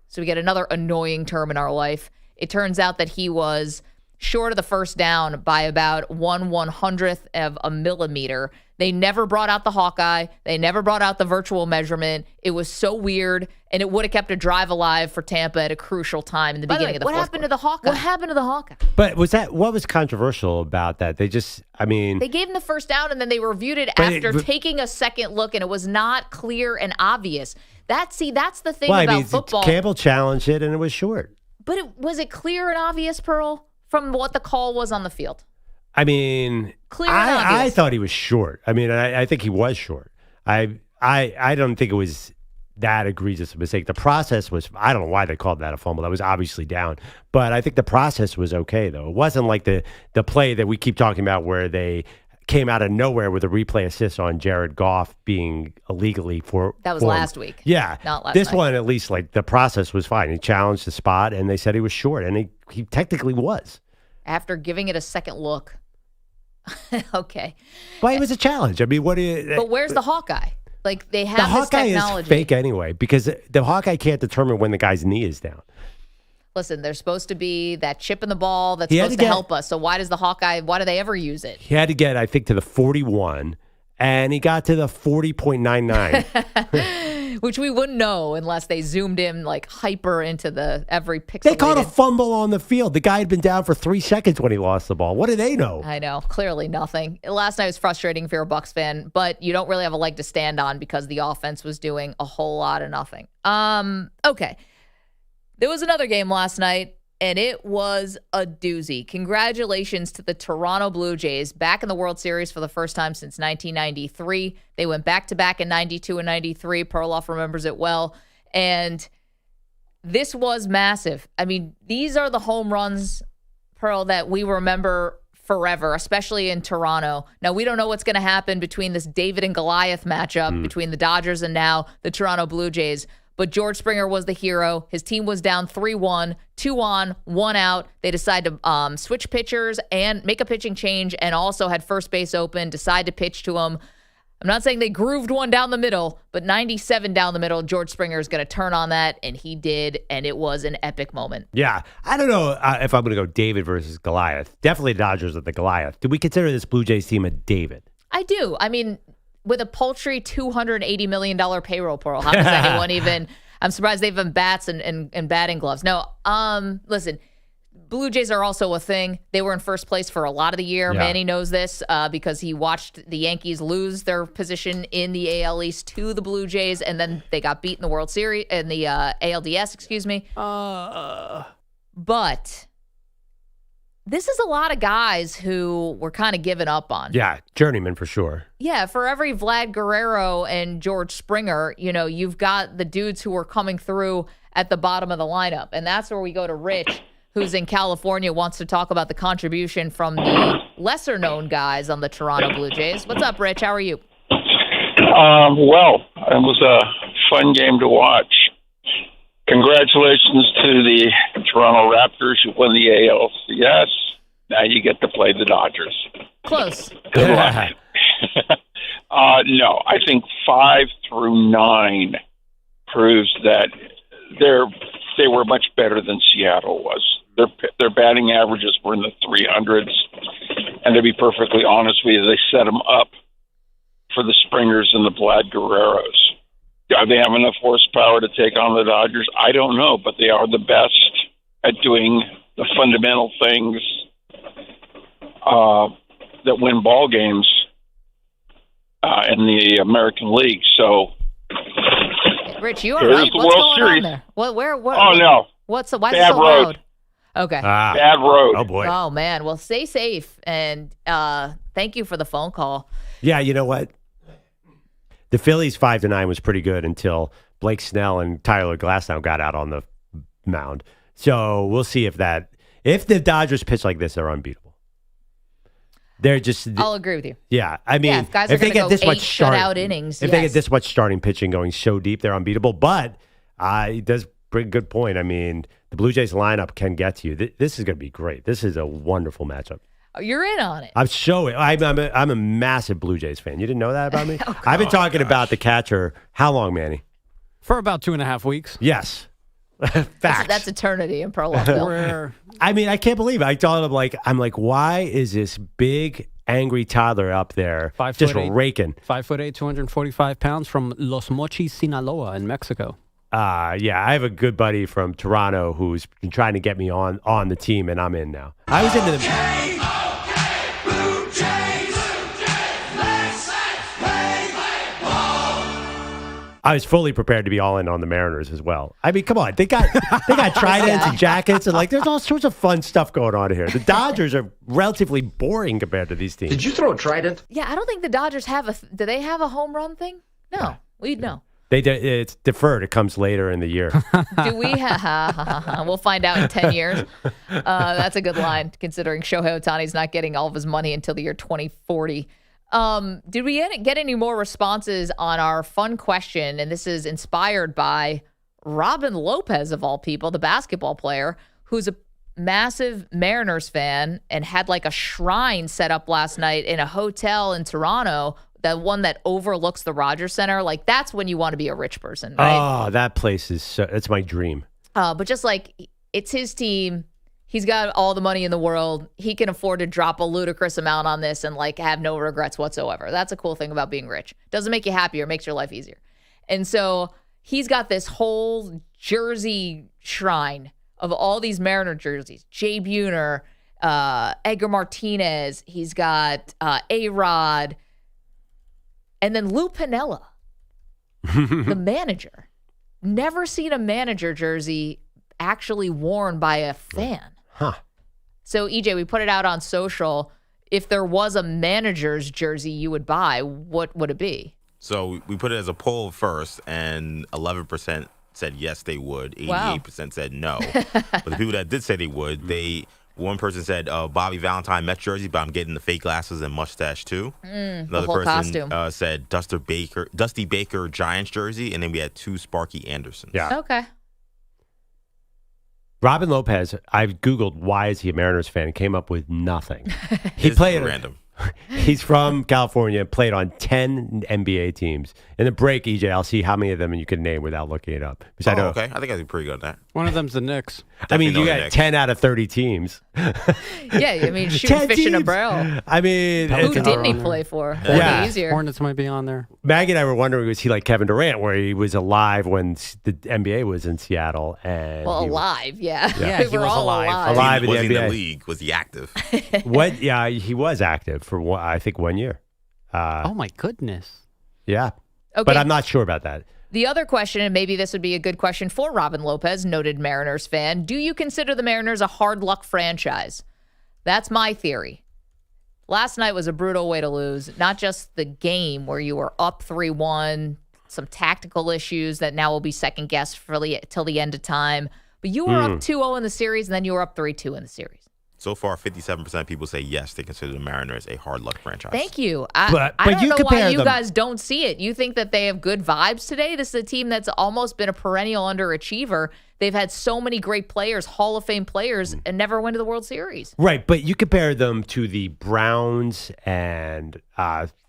So we get another annoying term in our life. It turns out that he was short of the first down by about 1/100th of a millimeter. They never brought out the Hawkeye. They never brought out the virtual measurement. It was so weird, and it would have kept a drive alive for Tampa at a crucial time in the beginning of the fourth quarter. What happened to the Hawkeye? What happened to the Hawkeye? But what was controversial about that? They gave him the first down, and then they reviewed it after taking a second look, and it was not clear and obvious. That's the thing about football. Campbell challenged it, and it was short. But was it clear and obvious, Pearl, from what the call was on the field? I mean, clear and obvious. I thought he was short. I mean, I think he was short. I don't think it was that egregious mistake. The process was, I don't know why they called that a fumble. That was obviously down. But I think the process was okay, though. It wasn't like the play that we keep talking about where they came out of nowhere with a replay assist on Jared Goff being illegally That was last week. Yeah. Not last This night. one, at least, like the process was fine. He challenged the spot, and they said he was short, and he technically was. After giving it a second look. Okay. But it was a challenge. I mean, what do you... But where's the Hawkeye? Like, they have The this Hawkeye technology. is fake anyway, because the Hawkeye can't determine when the guy's knee is down. Listen, there's supposed to be that chip in the ball that's He had supposed to to get- help us. So why do they ever use it? He had to get, I think, to the 41, and he got to the 40.99. Which we wouldn't know unless they zoomed in like hyper into the every pixel. They caught a fumble on the field. The guy had been down for 3 seconds when he lost the ball. What do they know? I know, clearly nothing. Last night was frustrating if you're a Bucs fan, but you don't really have a leg to stand on because the offense was doing a whole lot of nothing. Okay. There was another game last night, and it was a doozy. Congratulations to the Toronto Blue Jays, back in the World Series for the first time since 1993. They went back-to-back in 92 and 93. Perloff remembers it well. And this was massive. I mean, these are the home runs, Pearl, that we remember forever, especially in Toronto. Now, we don't know what's going to happen between this David and Goliath matchup between the Dodgers and now the Toronto Blue Jays. But George Springer was the hero. His team was down 3-1, 2 on, 1 out. They decided to switch pitchers and make a pitching change and also had first base open, decide to pitch to him. I'm not saying they grooved one down the middle, but 97 down the middle, George Springer is going to turn on that, and he did, and it was an epic moment. Yeah. I don't know if I'm going to go David versus Goliath. Definitely the Dodgers are the Goliath. Do we consider this Blue Jays team a David? I do. I mean, with a paltry $280 million payroll, Pearl, how does anyone even... I'm surprised they've been bats and batting gloves. No, listen, Blue Jays are also a thing. They were in first place for a lot of the year. Yeah. Manny knows this because he watched the Yankees lose their position in the AL East to the Blue Jays, and then they got beat in the World Series, in the ALDS, excuse me. But this is a lot of guys who were kind of given up on. Yeah, journeyman for sure. Yeah, for every Vlad Guerrero and George Springer, you've got the dudes who are coming through at the bottom of the lineup. And that's where we go to Rich, who's in California, wants to talk about the contribution from the lesser-known guys on the Toronto Blue Jays. What's up, Rich? How are you? Well, it was a fun game to watch. Congratulations to the Toronto Raptors who won the ALCS. Now you get to play the Dodgers. Close. Good luck. No, I think 5 through 9 proves that they were much better than Seattle was. Their batting averages were in the 300s, and to be perfectly honest with you, they set them up for the Springers and the Vlad Guerreros. Do they have enough horsepower to take on the Dodgers? I don't know, but they are the best at doing the fundamental things that win ball games in the American League. So, Rich, you all here's right? the What's World going Series. on there? What? Oh, no. Why is it Bad so road. loud? Okay. Bad road. Oh, boy. Oh, man. Well, stay safe, and thank you for the phone call. Yeah, you know what? The Phillies 5-9 was pretty good until Blake Snell and Tyler Glasnow got out on the mound. So we'll see if the Dodgers pitch like this, they're unbeatable. They're just. I'll agree with you. Yeah, I mean, if guys are they gonna get go this 8 much shutout innings, if they get this much starting pitching going so deep, they're unbeatable. But it does bring a good point. I mean, the Blue Jays lineup can get to you. This is going to be great. This is a wonderful matchup. You're in on it. I'm a massive Blue Jays fan. You didn't know that about me? I've been talking about the catcher. How long, Manny? For about 2.5 weeks. Yes. Facts. That's eternity in Perloff. I mean, I can't believe it. I thought I'm like, why is this big, angry toddler up there just 5'8", raking? 5'8", 245 pounds from Los Mochis, Sinaloa in Mexico. Yeah, I have a good buddy from Toronto who's been trying to get me on the team, and I'm in now. I was into the... I was fully prepared to be all in on the Mariners as well. I mean, come on. They got tridents and jackets, and there's all sorts of fun stuff going on here. The Dodgers are relatively boring compared to these teams. Did you throw a trident? Yeah, I don't think the Dodgers have do they have a home run thing? No, we'd know. It's deferred. It comes later in the year. Do we? We'll find out in 10 years. That's a good line, considering Shohei Ohtani's not getting all of his money until the year 2040. Did we get any more responses on our fun question? And this is inspired by Robin Lopez, of all people, the basketball player, who's a massive Mariners fan and had like a shrine set up last night in a hotel in Toronto, the one that overlooks the Rogers Center. Like, that's when you want to be a rich person, right? Oh, that place is that's my dream. But just like, it's his team. He's got all the money in the world. He can afford to drop a ludicrous amount on this and like have no regrets whatsoever. That's a cool thing about being rich. Doesn't make you happier, makes your life easier. And so he's got this whole jersey shrine of all these Mariner jerseys. Jay Buhner, Edgar Martinez. He's got A-Rod. And then Lou Piniella, the manager. Never seen a manager jersey actually worn by a fan. Huh. So, EJ, we put it out on social. If there was a manager's jersey you would buy, what would it be? So we put it as a poll first, and 11% said yes, they would. 88% said no. But the people that did say they would, one person said Bobby Valentine Mets jersey, but I'm getting the fake glasses and mustache too. Another person said Dusty Baker Giants jersey, and then we had 2 Sparky Andersons. Yeah. Okay. Robin Lopez, I've Googled why is he a Mariners fan and came up with nothing. He played random. He's from California, played on 10 NBA teams. In the break, EJ, I'll see how many of them you can name without looking it up. Okay. I think I did pretty good at that. One of them's the Knicks. I mean, you got 10 out of 30 teams. Yeah, I mean, shooting fish in a barrel. I mean, who didn't he play for? Yeah. Easier. Hornets might be on there. Maggie and I were wondering, was he like Kevin Durant, where he was alive when the NBA was in Seattle? And alive, yeah. Yeah, we were all alive. Alive in the Was he NBA. in the league? Was he active? Yeah, he was active for I think 1 year. Oh my goodness. Yeah. Okay. But I'm not sure about that. The other question, and maybe this would be a good question for Robin Lopez, noted Mariners fan. Do you consider the Mariners a hard luck franchise? That's my theory. Last night was a brutal way to lose. Not just the game where you were up 3-1, some tactical issues that now will be second guessed till the end of time. But you were up 2-0 in the series, and then you were up 3-2 in the series. So far, 57% of people say yes, they consider the Mariners a hard luck franchise. Thank you. I But don't you know why compare you them- guys don't see it. You think that they have good vibes today? This is a team that's almost been a perennial underachiever. They've had so many great players, Hall of Fame players, and never went to the World Series. Right, but you compare them to the Browns and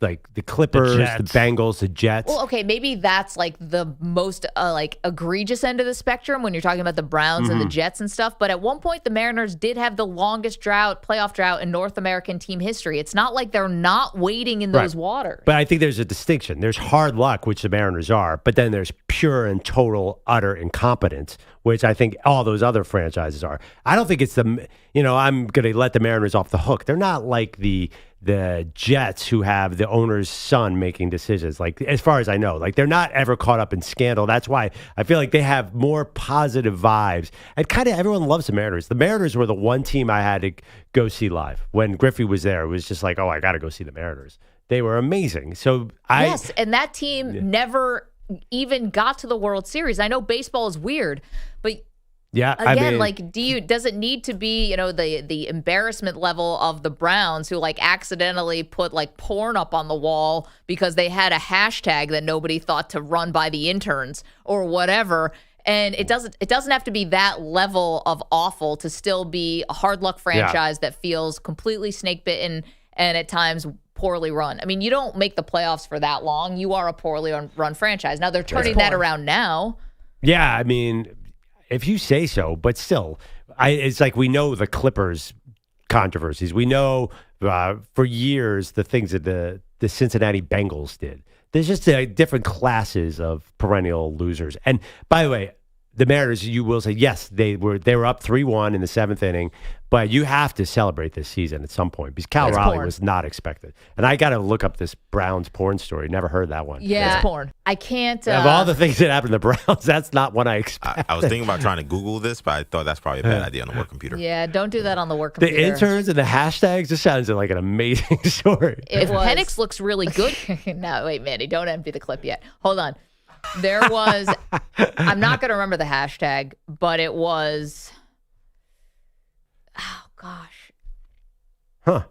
like the Clippers, the Bengals, the Jets. Well, okay, maybe that's like the most like egregious end of the spectrum when you're talking about the Browns and the Jets and stuff. But at one point, the Mariners did have the longest playoff drought in North American team history. It's not like they're not wading in those waters. But I think there's a distinction. There's hard luck, which the Mariners are, but then there's pure and total utter incompetence, which I think all those other franchises are. I don't think it's I'm going to let the Mariners off the hook. They're not like the Jets who have the owner's son making decisions. Like, as far as I know, like they're not ever caught up in scandal. That's why I feel like they have more positive vibes. And kind of everyone loves the Mariners. The Mariners were the one team I had to go see live. When Griffey was there, it was just like, oh, I got to go see the Mariners. They were amazing. So yes, and that team never even got to the World Series. I know baseball is weird, but yeah, again, does it need to be, the embarrassment level of the Browns who like accidentally put like porn up on the wall because they had a hashtag that nobody thought to run by the interns or whatever. And it doesn't have to be that level of awful to still be a hard luck franchise that feels completely snake bitten and at times poorly run. I mean, you don't make the playoffs for that long. You are a poorly run franchise. Now they're turning that around now. Yeah, I mean, if you say so, but still, it's like we know the Clippers controversies. We know for years the things that the Cincinnati Bengals did. There's just different classes of perennial losers. And by the way, the Mariners, you will say, yes, they were up 3-1 in the 7th inning, but you have to celebrate this season at some point because Cal Raleigh was not expected. And I got to look up this Browns porn story. Never heard that one. Yeah, it's porn. I can't. Of all the things that happened to the Browns, that's not what I expected. I was thinking about trying to Google this, but I thought that's probably a bad idea on the work computer. Yeah, don't do that on the work computer. The interns and the hashtags, this sounds like an amazing story. If Penix looks really good. No, wait, Manny, don't empty the clip yet. Hold on. There was, I'm not going to remember the hashtag, but it was, oh gosh. Huh.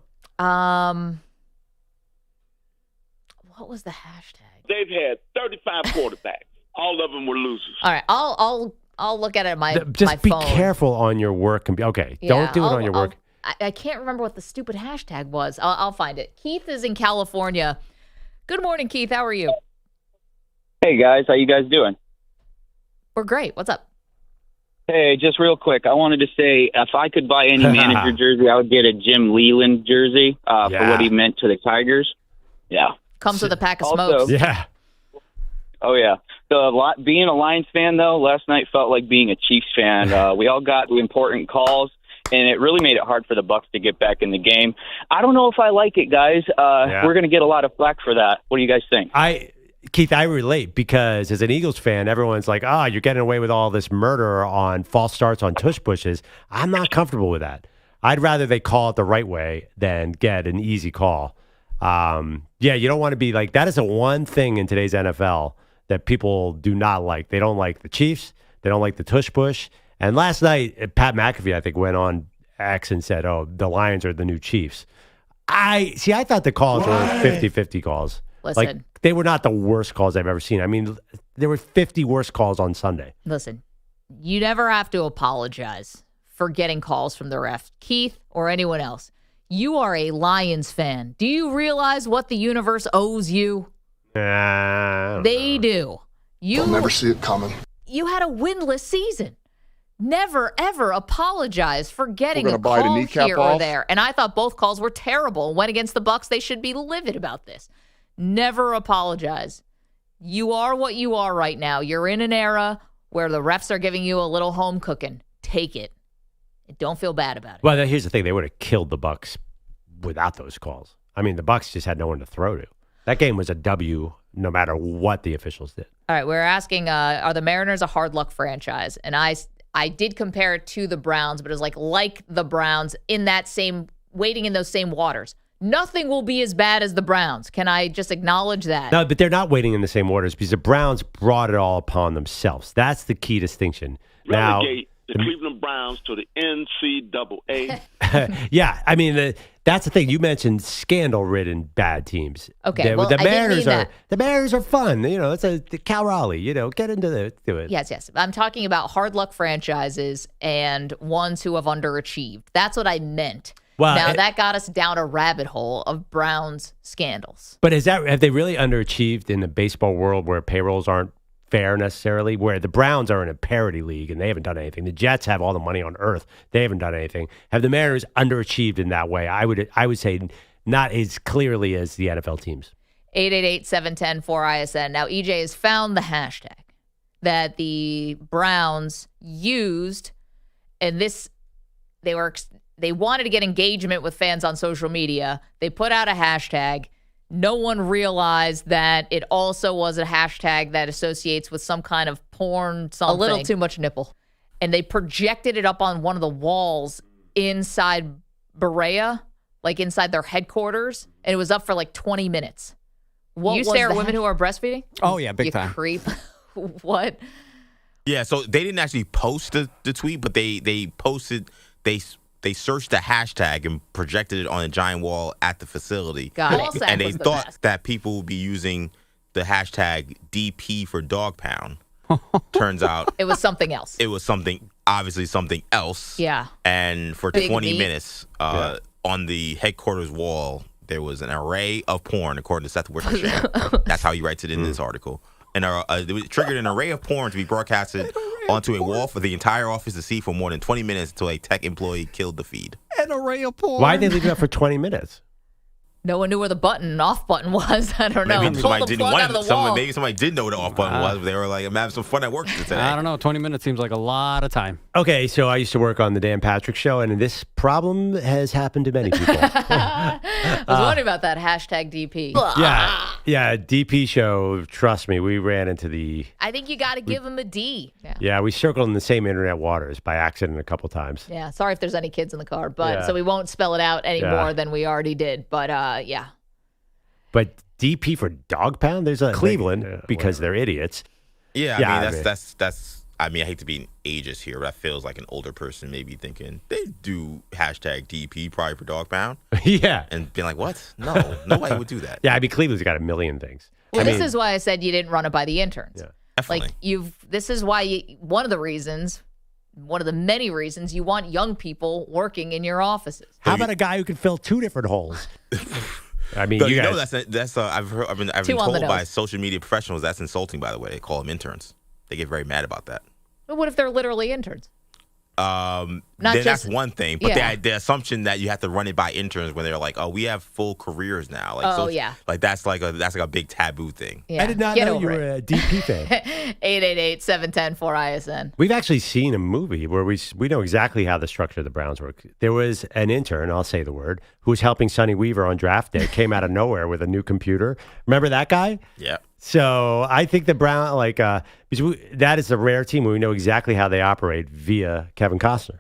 What was the hashtag? They've had 35 quarterbacks. All of them were losers. All right, I'll look at it on my Just be phone. careful on your work. Okay, don't do it on your work. I can't remember what the stupid hashtag was. I'll find it. Keith is in California. Good morning, Keith. How are you? Hey, guys. How you guys doing? We're great. What's up? Hey, just real quick, I wanted to say if I could buy any manager jersey, I would get a Jim Leland jersey for what he meant to the Tigers. Yeah. Comes with a pack of Also- smokes. Yeah. Oh, yeah. Being a Lions fan, though, last night felt like being a Chiefs fan. We all got important calls, and it really made it hard for the Bucs to get back in the game. I don't know if I like it, guys. We're going to get a lot of flack for that. What do you guys think? Keith, I relate because as an Eagles fan, everyone's like, you're getting away with all this murder on false starts on tush pushes. I'm not comfortable with that. I'd rather they call it the right way than get an easy call. You don't want to be like, that is the one thing in today's NFL that people do not like. They don't like the Chiefs. They don't like the tush push. And last night, Pat McAfee, I think, went on X and said, the Lions are the new Chiefs. I thought the calls were 50-50 calls. Listen. Like, they were not the worst calls I've ever seen. I mean, there were 50 worse calls on Sunday. Listen, you never have to apologize for getting calls from the ref, Keith or anyone else. You are a Lions fan. Do you realize what the universe owes you? They do. They'll never see it coming. You had a winless season. Never, ever apologize for getting We're a gonna bite a call kneecap here or off? there. And I thought both calls were terrible. Went against the Bucs. They should be livid about this. Never apologize. You are what you are right now. You're in an era where the refs are giving you a little home cooking. Take it. And don't feel bad about it. Well, here's the thing. They would have killed the Bucs without those calls. I mean, the Bucs just had no one to throw to. That game was a W no matter what the officials did. All right, we're asking, are the Mariners a hard luck franchise? And I did compare it to the Browns, but it was like the Browns in that same, wading in those same waters. Nothing will be as bad as the Browns. Can I just acknowledge that? No, but they're not waiting in the same waters because the Browns brought it all upon themselves. That's the key distinction. Relegate the Cleveland Browns to the NCAA. Yeah, I mean, that's the thing. You mentioned scandal-ridden bad teams. Okay, the Mariners are fun. You know, it's the Cal Raleigh. You know, get into it. Yes. I'm talking about hard luck franchises and ones who have underachieved. That's what I meant. Well, now, that got us down a rabbit hole of Browns scandals. But have they really underachieved in the baseball world where payrolls aren't fair necessarily, where the Browns are in a parity league and they haven't done anything? The Jets have all the money on earth. They haven't done anything. Have the Mariners underachieved in that way? I would say not as clearly as the NFL teams. 888-710-4ISN. Now, EJ has found the hashtag that the Browns used, and they wanted to get engagement with fans on social media. They put out a hashtag. No one realized that it also was a hashtag that associates with some kind of porn something. A little too much nipple. And they projected it up on one of the walls inside Berea, like inside their headquarters, and it was up for like 20 minutes. You say are women who are breastfeeding? Oh, yeah, big time. You creep. What? Yeah, so they didn't actually post the tweet, but they posted, they searched the hashtag and projected it on a giant wall at the facility. Got it. And they thought that people would be using the hashtag DP for dog pound. Turns out it was something else. It was obviously something else. Yeah. And for Big 20 meat. minutes on the headquarters wall, there was an array of porn, according to Seth Wickersham. That's how he writes it in this article. And it triggered an array of porn to be broadcasted onto a wall for the entire office to see for more than 20 minutes until a tech employee killed the feed. An array of porn. Why did they leave it up for 20 minutes? No one knew where the off button was. I don't know. Maybe somebody didn't want out of the wall. Maybe somebody did know what the off button was, but they were like, I'm having some fun at work today. I don't know. 20 minutes seems like a lot of time. Okay, so I used to work on the Dan Patrick Show, and this problem has happened to many people. I was wondering about that hashtag DP. Yeah, DP show, trust me, we ran into the... I think you got to give him a D. Yeah, we circled in the same internet waters by accident a couple times. Yeah, sorry if there's any kids in the car, but so we won't spell it out any more than we already did. But yeah. But DP for dog pound? There's a Cleveland, because they're idiots. Yeah, I mean, that's. I mean, I hate to be ageist here, but that feels like an older person maybe thinking they do hashtag DP probably for dog pound. Yeah. And being like, what? No, nobody would do that. Yeah, I mean, Cleveland's got a million things. Well, this is why I said you didn't run it by the interns. Yeah, definitely. Like this is why one of the many reasons you want young people working in your offices. How about a guy who can fill 2 different holes? I mean, But you know guys. I've been told by social media professionals that's insulting. By the way, they call them interns. They get very mad about that. But what if they're literally interns? That's one thing, but the assumption that you have to run it by interns when they're like, "Oh, we have full careers now." Like, like that's like a big taboo thing. Yeah. I did not know you were a DP fan. 888-710-4ISN. We've actually seen a movie where we know exactly how the structure of the Browns work. There was an intern, I'll say the word, who was helping Sonny Weaver on draft day, came out of nowhere with a new computer. Remember that guy? Yeah. So I think the Brown, because that is a rare team where we know exactly how they operate via Kevin Costner.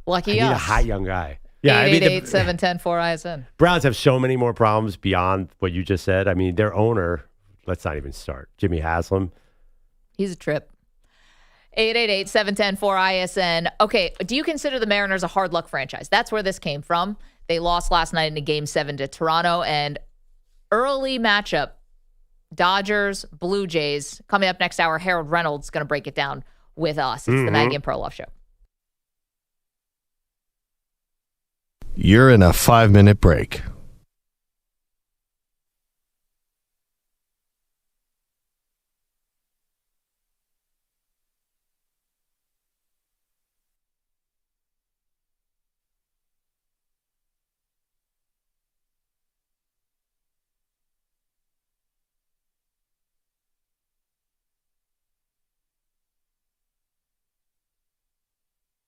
Lucky I us. need a hot young guy. Yeah, 888-710-4ISN. Browns have so many more problems beyond what you just said. I mean, their owner, let's not even start. Jimmy Haslam. He's a trip. 888-710-4ISN. Okay, do you consider the Mariners a hard luck franchise? That's where this came from. They lost last night in a Game 7 to Toronto, and early matchup, Dodgers, Blue Jays. Coming up next hour, Harold Reynolds is going to break it down with us. It's the Maggie and Perloff Show. You're in a 5-minute break.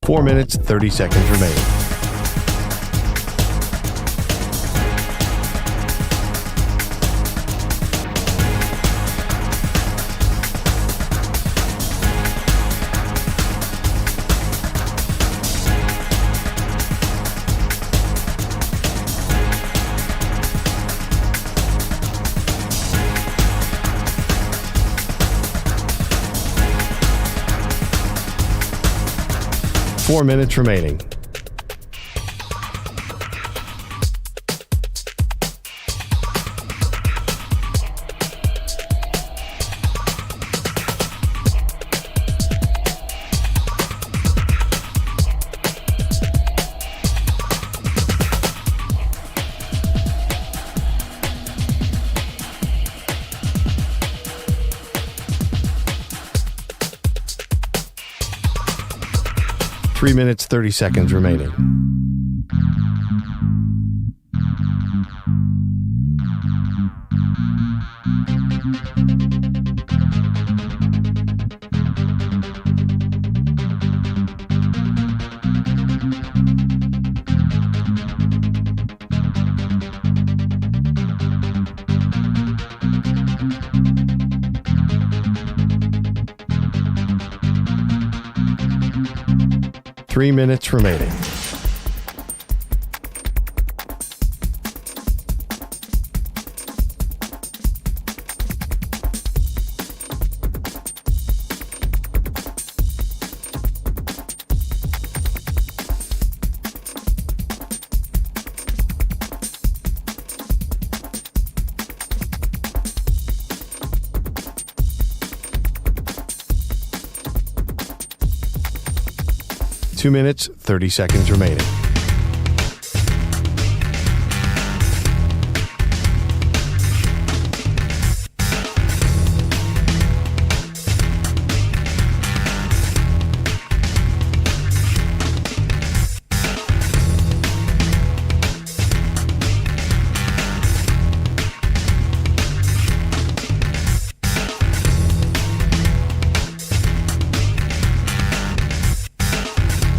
Four minutes, 30 seconds remaining. Four minutes remaining. Three minutes, 30 seconds remaining. Three minutes remaining. Two minutes, 30 seconds remaining.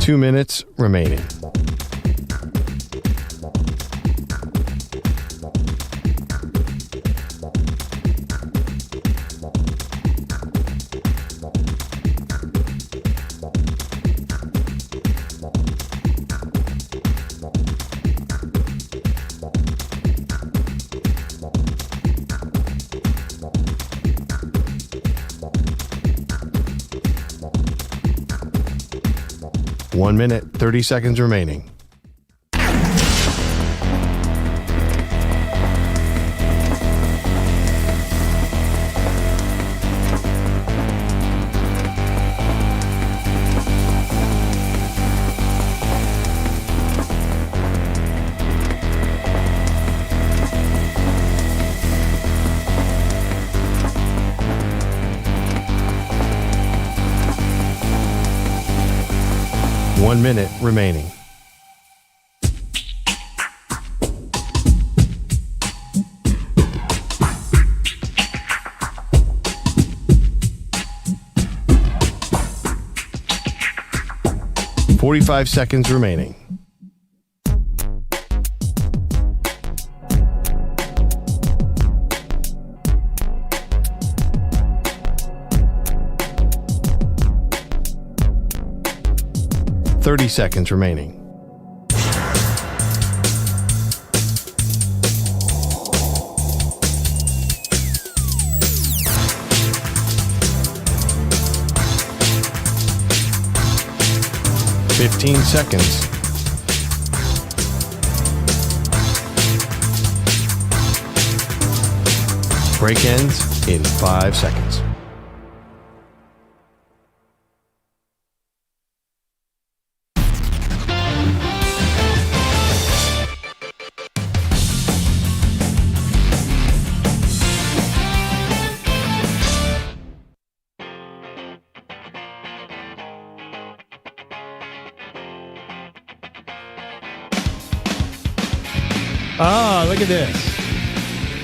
Two minutes remaining. 1 minute, 30 seconds remaining. One minute remaining. $45 seconds remaining. $30 seconds remaining. $15 seconds. Break ends in 5 seconds. Oh, look at this.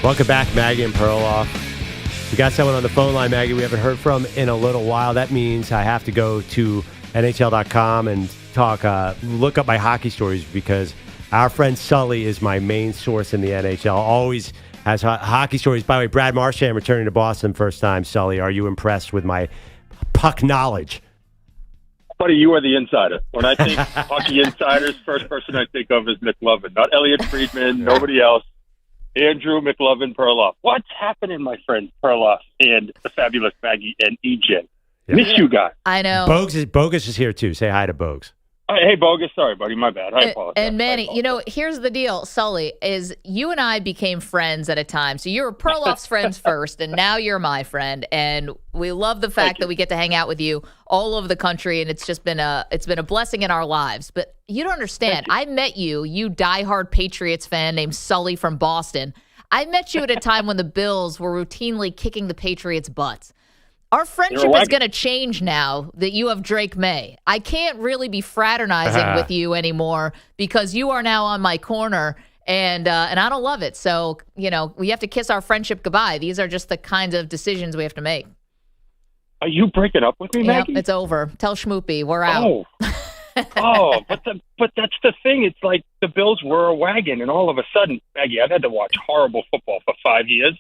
Welcome back, Maggie and Perloff. We got someone on the phone line, Maggie, we haven't heard from in a little while. That means I have to go to NHL.com and look up my hockey stories because our friend Sully is my main source in the NHL. Always has hockey stories. By the way, Brad Marchand returning to Boston first time. Sully, are you impressed with my puck knowledge? Buddy, you are the insider. When I think hockey insiders, first person I think of is McLovin. Not Elliot Friedman, nobody else. Andrew McLovin Perloff. What's happening, my friend Perloff and the fabulous Maggie and EJ? Yeah. Miss you guys. I know. Bogusch is here, too. Say hi to Bogusch. Hey, Bogusch. Sorry, buddy. My bad. I apologize. And Manny, here's the deal, Sully, is you and I became friends at a time. So you were Perloff's friends first, and now you're my friend. And we love the fact that we get to hang out with you all over the country, and it's been a blessing in our lives. But you don't understand. I met you diehard Patriots fan named Sully from Boston. I met you at a time when the Bills were routinely kicking the Patriots' butts. Our friendship is going to change now that you have Drake May. I can't really be fraternizing with you anymore because you are now on my corner, and I don't love it. So, we have to kiss our friendship goodbye. These are just the kinds of decisions we have to make. Are you breaking up with me, Maggie? Yep, it's over. Tell Schmoopy, we're out. But that's the thing. It's like the Bills were a wagon, and all of a sudden, Maggie, I've had to watch horrible football for 5 years.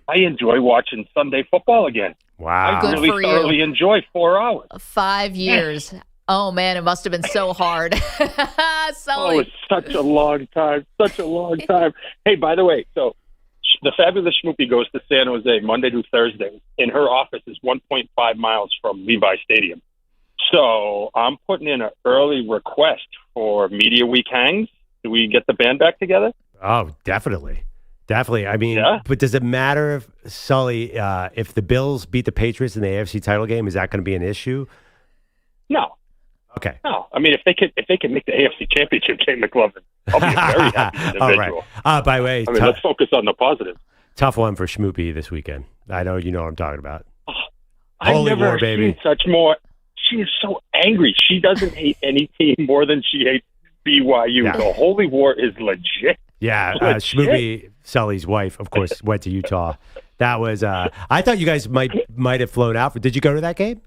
I enjoy watching Sunday football again. Wow. I really thoroughly enjoy 4 hours. 5 years. Yes. Oh, man, it must have been so hard. Oh, it's such a long time. Such a long time. Hey, by the way, so the fabulous Schmoopy goes to San Jose Monday through Thursday, and her office is 1.5 miles from Levi Stadium. So I'm putting in an early request for Media Week hangs. Do we get the band back together? Oh, definitely. Definitely. I mean, but does it matter if, Sully, if the Bills beat the Patriots in the AFC title game, is that going to be an issue? No. Okay. No. I mean, if they can make the AFC Championship game, McLovin, I'll be a very happy individual. All right. By the way, let's focus on the positive. Tough one for Schmoopy this weekend. I know you know what I'm talking about. I've never seen such more. She is so angry. She doesn't hate any team more than she hates BYU. Yeah. The Holy War is legit. Yeah, Schmoopy, Sully's wife, of course, went to Utah. That was. I thought you guys might have flown out. Did you go to that game?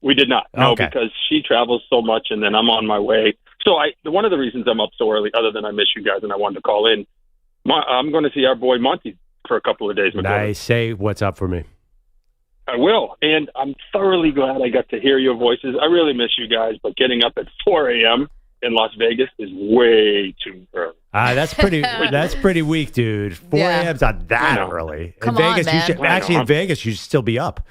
We did not. No, because she travels so much, and then I'm on my way. So one of the reasons I'm up so early, other than I miss you guys and I wanted to call in, I'm going to see our boy Monty for a couple of days. Nice. Say what's up for me. I will, and I'm thoroughly glad I got to hear your voices. I really miss you guys, but getting up at 4 a.m. in Las Vegas is way too early. That's pretty weak, dude. 4 a.m.'s not that early. Come in Vegas, on, man. In Vegas, you should still be up.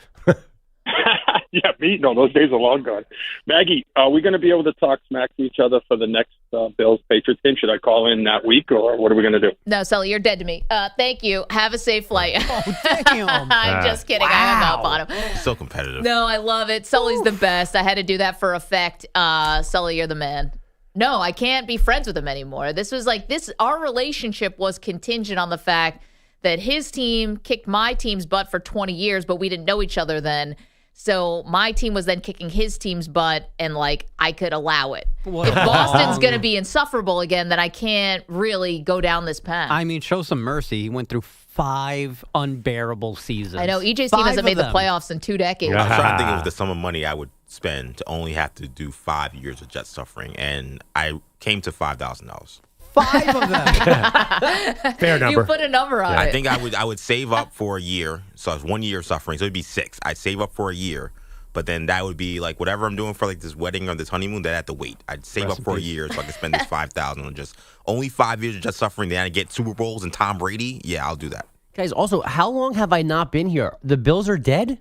Yeah, those days are long gone. Maggie, are we going to be able to talk smack to each other for the next Bills-Patriots game? Should I call in that week, or what are we going to do? No, Sully, you're dead to me. Thank you. Have a safe flight. Oh, damn. I'm just kidding. Wow. I hung up on him. So competitive. No, I love it. Sully's the best. I had to do that for effect. Sully, you're the man. No, I can't be friends with him anymore. This was like this. Our relationship was contingent on the fact that his team kicked my team's butt for 20 years, but we didn't know each other then. So my team was then kicking his team's butt, and I could allow it. What? If Boston's going to be insufferable again, then I can't really go down this path. I mean, show some mercy. He went through 5 unbearable seasons. I know EJ's team hasn't made the playoffs in 2 decades. I'm trying to think of the sum of money I would spend to only have to do 5 years of jet suffering, and I came to $5,000. 5 of them. Fair number. You put a number on it. I think I would save up for a year. So it's 1 year of suffering. So it'd be 6. I'd save up for a year, but then that would be like whatever I'm doing for like this wedding or this honeymoon. That I have to wait. I'd save up for a year so I could spend this $5,000 on just only 5 years of just suffering. Then I get Super Bowls and Tom Brady. Yeah, I'll do that. Guys, also, how long have I not been here? The Bills are dead?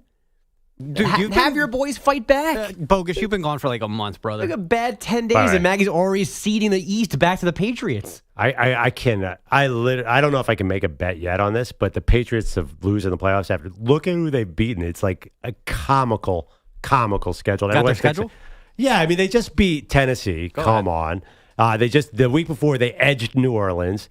Dude, have your boys fight back. Bogusch, you've been gone for like a month, brother. Like a bad 10 days, and Maggie's already seeding the East back to the Patriots. I cannot. I don't know if I can make a bet yet on this, but the Patriots have losing the playoffs after. Look at who they've beaten. It's like a comical schedule. Got their schedule? Yeah, I mean, they just beat Tennessee. Come on. The week before they edged New Orleans.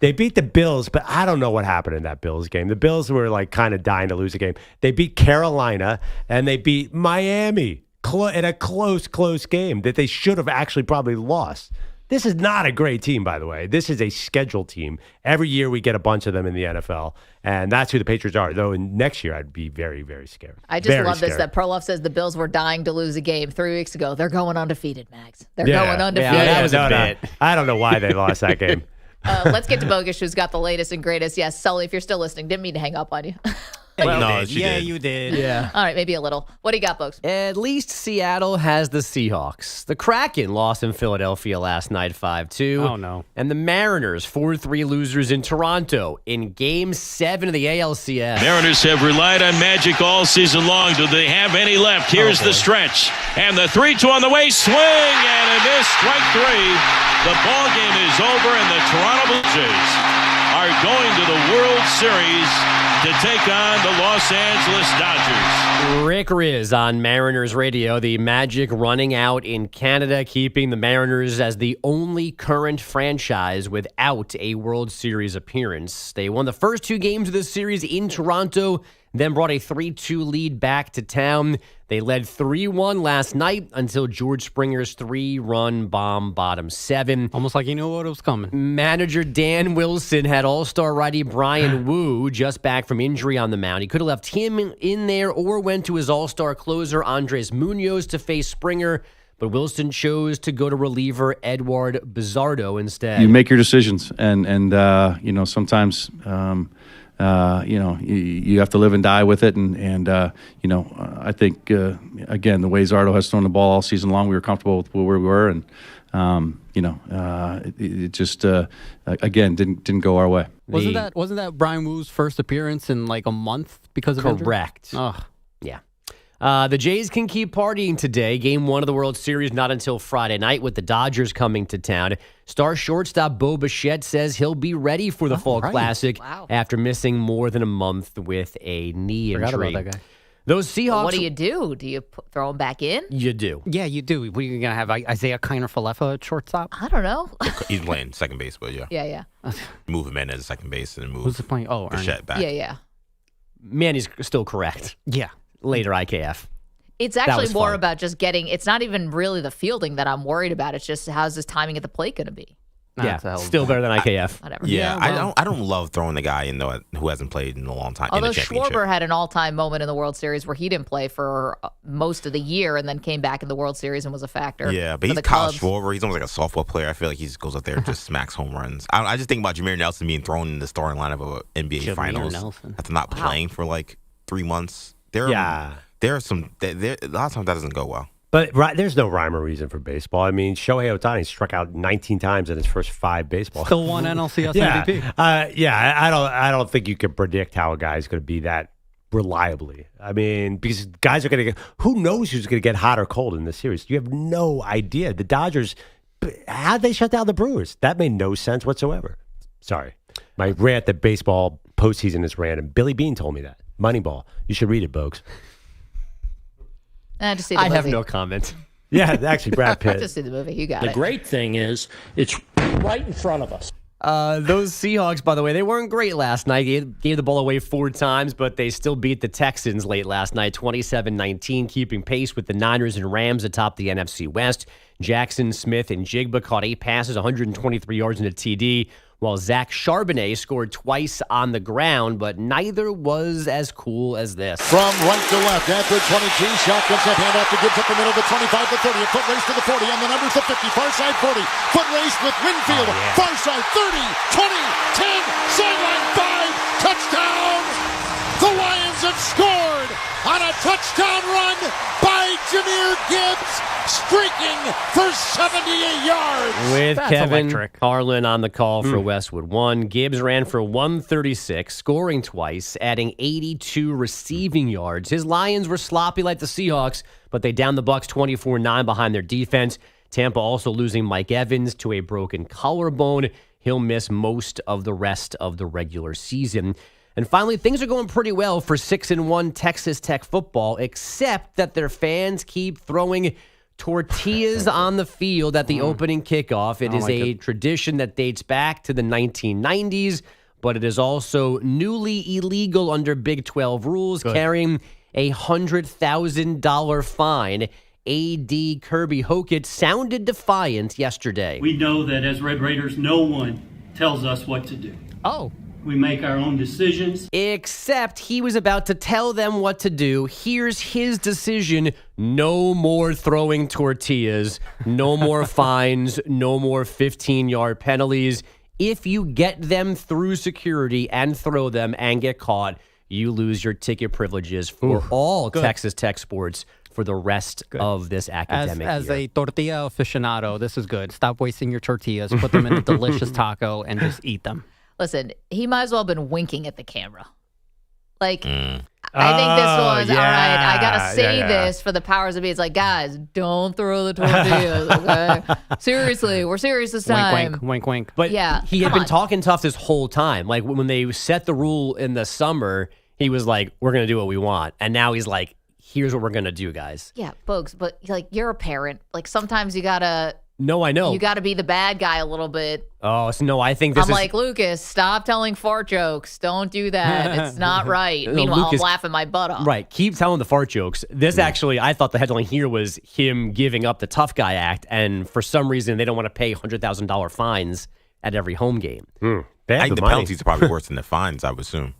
They beat the Bills, but I don't know what happened in that Bills game. The Bills were like kind of dying to lose a game. They beat Carolina and they beat Miami in a close game that they should have actually probably lost. This is not a great team, by the way. This is a scheduled team. Every year we get a bunch of them in the NFL, and that's who the Patriots are. Though next year I'd be very, very scared. I just love this that Perloff says the Bills were dying to lose a game 3 weeks ago. They're going undefeated, Mags. They're going undefeated. Yeah, that was a bit. I don't know why they lost that game. Let's get to Bogusch, who's got the latest and greatest. Yes, Sully, if you're still listening, didn't mean to hang up on you. You did. Yeah. All right, maybe a little. What do you got, folks? At least Seattle has the Seahawks. The Kraken lost in Philadelphia last night 5-2. Oh, no. And the Mariners, 4-3 losers in Toronto in Game 7 of the ALCS. Mariners have relied on magic all season long. Do they have any left? Here's the stretch. And the 3-2 on the way. Swing and a miss. Strike 3. The ball game is over, and the Toronto Blue Jays are going to the World Series to take on the Los Angeles Dodgers. Rick Riz on Mariners Radio. The magic running out in Canada, keeping the Mariners as the only current franchise without a World Series appearance. They won the first 2 games of this series in Toronto, then brought a 3-2 lead back to town. They led 3-1 last night until George Springer's 3-run bomb bottom 7. Almost like he knew what was coming. Manager Dan Wilson had all-star righty Brian Wu just back from injury on the mound. He could have left him in there or went to his all-star closer Andres Munoz to face Springer, but Wilson chose to go to reliever Edward Bizardo instead. You make your decisions, and sometimes you have to live and die with it. And I think, again, the way Zardo has thrown the ball all season long, we were comfortable with where we were. And, it just, again, didn't go our way. Wasn't that Brian Woo's first appearance in like a month because of injury? Correct. Yeah. The Jays can keep partying today. Game 1 of the World Series not until Friday night with the Dodgers coming to town. Star shortstop Bo Bichette says he'll be ready for the Fall Classic after missing more than a month with a knee injury. Forgot about that guy. Those Seahawks. Well, what do? Do you throw him back in? You do. Yeah, you do. What are you going to have, Isaiah Kiner-Falefa at shortstop? I don't know. He's playing second base, but yeah. Yeah. Move him in as second base and move Who's playing? Oh, Bichette back. Yeah. Manny's still correct. Yeah. Later IKF. It's actually more about just getting, it's not even really the fielding that I'm worried about. It's just how's his timing at the plate going to be? Still better than IKF. Whatever. Yeah, I don't love throwing the guy in though who hasn't played in a long time. Although in a championship. Schwarber had an all-time moment in the World Series where he didn't play for most of the year and then came back in the World Series and was a factor. Yeah, but he's Kyle Schwarber. He's almost like a softball player. I feel like he just goes up there and just smacks home runs. I just think about Jameer Nelson being thrown in the starting lineup of an NBA Finals after not playing for like 3 months. There are some. A lot of times that doesn't go well. But there's no rhyme or reason for baseball. I mean, Shohei Ohtani struck out 19 times in his first 5 baseballs. Still won NLCS MVP. I don't think you can predict how a guy's going to be that reliably. I mean, because guys are going to get, who knows who's going to get hot or cold in this series? You have no idea. The Dodgers, how'd they shut down the Brewers? That made no sense whatsoever. Sorry. My rant that baseball postseason is random. Billy Bean told me that. Moneyball. You should read it, Bogusch. Just see the I movie. have no comment. Yeah, actually, Brad Pitt. Just see the movie. You got The it. great thing is, it's right in front of us. Those Seahawks, by the way, they weren't great last night. Gave the ball away 4 times, but they still beat the Texans late last night, 27-19, keeping pace with the Niners and Rams atop the NFC West. Jackson, Smith, and Jigba caught 8 passes, 123 yards in a TD, while Zach Charbonnet scored twice on the ground, but neither was as cool as this. From right to left, at the 22, shotgun step, hand off to Gibbs up the middle, the 25, the 30, a foot race to the 40, and the numbers, the 50, far side 40, foot race with Winfield, far side 30, 20, 10, sideline 5, touchdown! The Lions have scored on a touchdown run by Jahmyr Gibbs, streaking for 78 yards. With That's Kevin electric. Carlin on the call for Westwood 1, Gibbs ran for 136, scoring twice, adding 82 receiving yards. His Lions were sloppy like the Seahawks, but they downed the Bucs 24-9 behind their defense. Tampa also losing Mike Evans to a broken collarbone. He'll miss most of the rest of the regular season. And finally, things are going pretty well for 6-1 Texas Tech football, except that their fans keep throwing tortillas on the field at the opening kickoff. It is a tradition that dates back to the 1990s, but it is also newly illegal under Big 12 rules, carrying a $100,000 fine. AD Kirby Hockett sounded defiant yesterday. We know that as Red Raiders, no one tells us what to do. Oh. We make our own decisions. Except he was about to tell them what to do. Here's his decision. No more throwing tortillas. No more fines. No more 15-yard penalties. If you get them through security and throw them and get caught, you lose your ticket privileges for all Texas Tech sports for the rest of this academic As year. a tortilla aficionado, this is good. Stop wasting your tortillas. Put them in a delicious taco and just eat them. Listen, he might as well have been winking at the camera. Like, I think this was, all right, I got to say this for the powers that be. It's like, guys, don't throw the tortillas, okay? Seriously, we're serious this time. Wink, wink. But yeah, he had been talking tough this whole time. Like, when they set the rule in the summer, he was like, we're going to do what we want. And now he's like, here's what we're going to do, guys. Yeah, Bogusch, but like, you're a parent. Like, sometimes you got to... No, I know. You got to be the bad guy a little bit. Oh, so no, I think this I'm is... like, Lucas, stop telling fart jokes. Don't do that. It's not right. No, Meanwhile, Lucas, I'm laughing my butt off. Right. Keep telling the fart jokes. This actually, I thought the headline here was him giving up the tough guy act, and for some reason, they don't want to pay $100,000 fines at every home game. I think the penalties are probably worse than the fines, I would assume.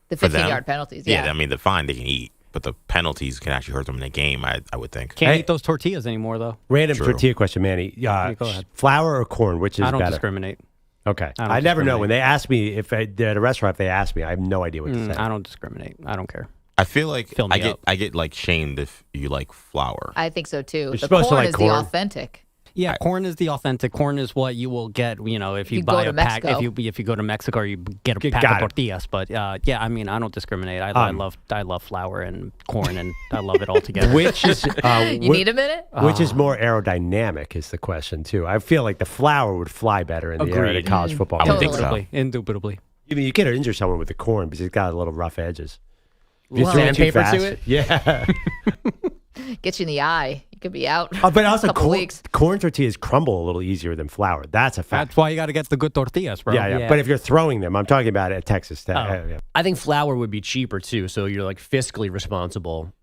The 15-yard penalties, yeah. I mean, the fine they can eat, but the penalties can actually hurt them in a game, I would think. Can't eat those tortillas anymore, though. Random tortilla question, Manny. Go ahead. Flour or corn, which is better? I don't discriminate. Okay. I don't I never know. discriminate. When they ask me, if at a restaurant, if they ask me, I have no idea what to say. I don't discriminate. I don't care. I feel like Fill me up. I get like shamed if you like flour. I think so, too. The supposed to corn like is corn. the authentic. Yeah, corn is the authentic. Corn is what you will get, if you You buy go a to pack. Mexico. If you go to Mexico, or you get a pack got of it. tortillas. But yeah, I mean, I don't discriminate. I love flour and corn, and I love it all together. Which is You need a minute? Which is more aerodynamic is the question too. I feel like the flour would fly better in the air at a college football. I would think Totally. so. Indubitably. I mean, you could injure someone with the corn because it's got a little rough edges. If Well, throw it too sandpaper to fast- it? Yeah. Get you in the eye. You could be out But also a couple weeks. corn tortillas crumble a little easier than flour. That's a fact. That's why you got to get the good tortillas, bro. Yeah. But if you're throwing them, I'm talking about at Texas Tech. Yeah. I think flour would be cheaper, too, so you're like fiscally responsible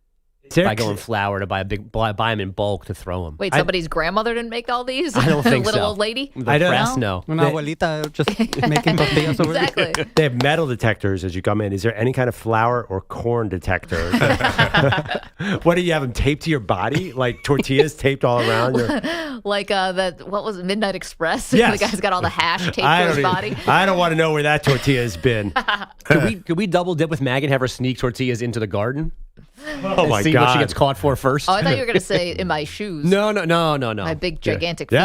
There- by going flour to buy them in bulk to throw them. Wait, somebody's grandmother didn't make all these? I don't think Little so. old lady? The I don't press, know. no. Una abuelita just making tortillas over there. Exactly. They have metal detectors as you come in. Is there any kind of flour or corn detector? What do you have them taped to your body? Like tortillas taped all around? Like what was it, Midnight Express? Yes. The guy's got all the hash taped to his body. I don't want to know where that tortilla has been. Could we double dip with Maggie and have her sneak tortillas into the garden? Oh my See God. what she gets caught for first? Oh, I thought you were going to say in my shoes. No. My big, gigantic feet.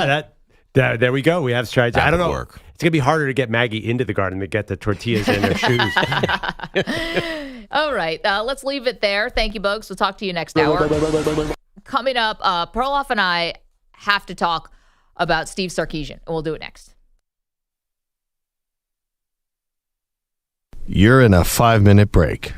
Yeah, there we go. We have strategy. I don't know. Work. It's going to be harder to get Maggie into the garden to get the tortillas in her shoes. All right. Let's leave it there. Thank you, Bogusch. We'll talk to you next hour. Coming up, Perloff and I have to talk about Steve Sarkisian, and we'll do it next. You're in a 5-minute break.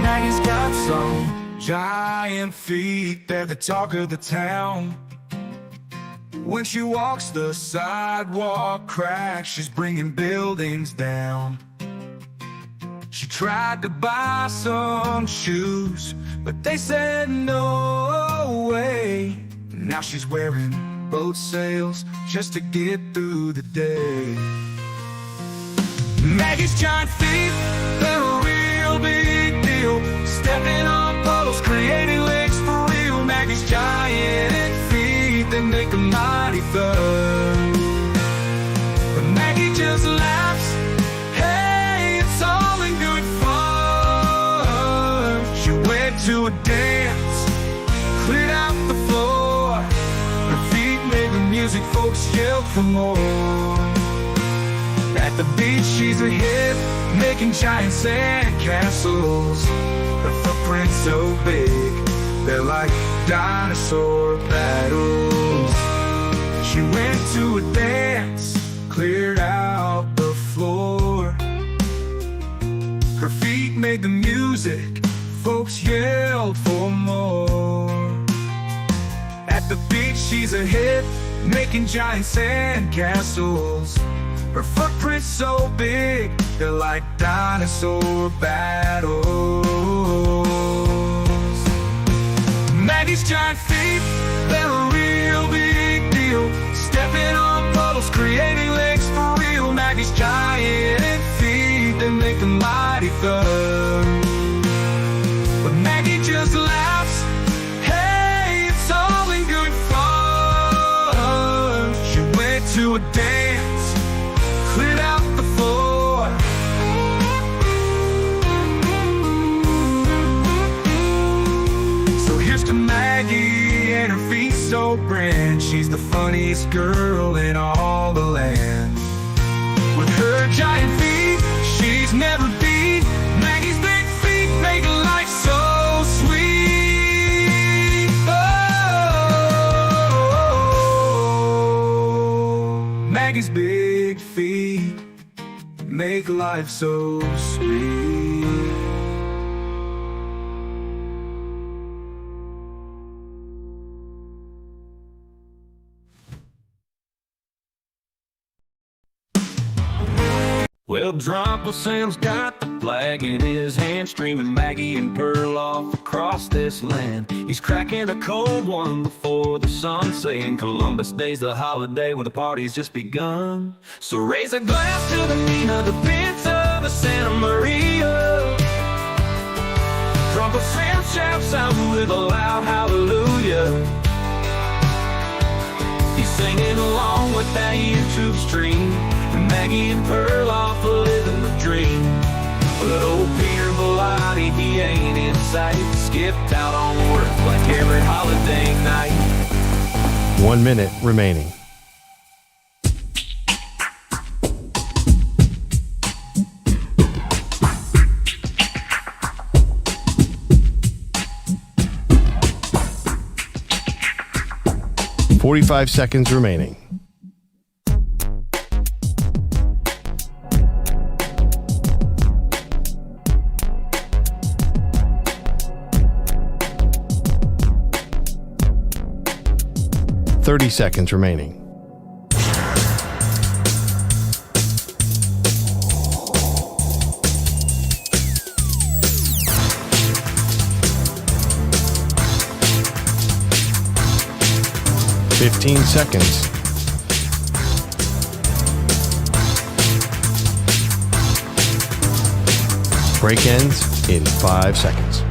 Maggie's got some giant feet, they're the talk of the town. When she walks the sidewalk cracks, she's bringing buildings down. She tried to buy some shoes, but they said no way. Now she's wearing boat sails just to get through the day. Maggie's giant feet, they're a real big deal. Stepping on poles, creating legs for real. Maggie's giant feet, they make a mighty thud. But Maggie just laughs, hey, it's all in good fun. She went to a dance, cleared out the floor. Her feet made the music, folks yelled for more. At the beach, she's a hit, making giant sand castles. Her footprint's so big, they're like dinosaur battles. She went to a dance, cleared out the floor. Her feet made the music, folks yelled for more. At the beach, she's a hit, making giant sand castles. Her footprint's so big, they're like dinosaur battles. Maggie's giant feet, they're a real big deal. Stepping on puddles, creating legs for real. Maggie's giant feet, they make a mighty thud. But Maggie just laughs, hey, it's all in good fun. She went to a dance, cleared out the floor. So here's to Maggie and her feet so grand. She's the funniest girl in all the land. With her giant feet, she's never beat. Maggie's big feet make life so sweet. Oh, Maggie's big feet make life so sweet. Well, Drop Sam's got the flag in his hand, streaming Maggie and Perloff across this land. He's cracking a cold one before the sun, saying Columbus Day's the holiday when the party's just begun. So raise a glass to the Nina, the Pinta, the Santa Maria. Drop Sam shouts out with a loud hallelujah. He's singing along with that YouTube stream. Maggie and Perloff are living the dream. But old Peter Bellotti, he ain't in sight. Skipped out on work like every holiday night. 1 minute remaining. .45 seconds remaining. .30 seconds remaining. .15 seconds. Break ends in 5 seconds.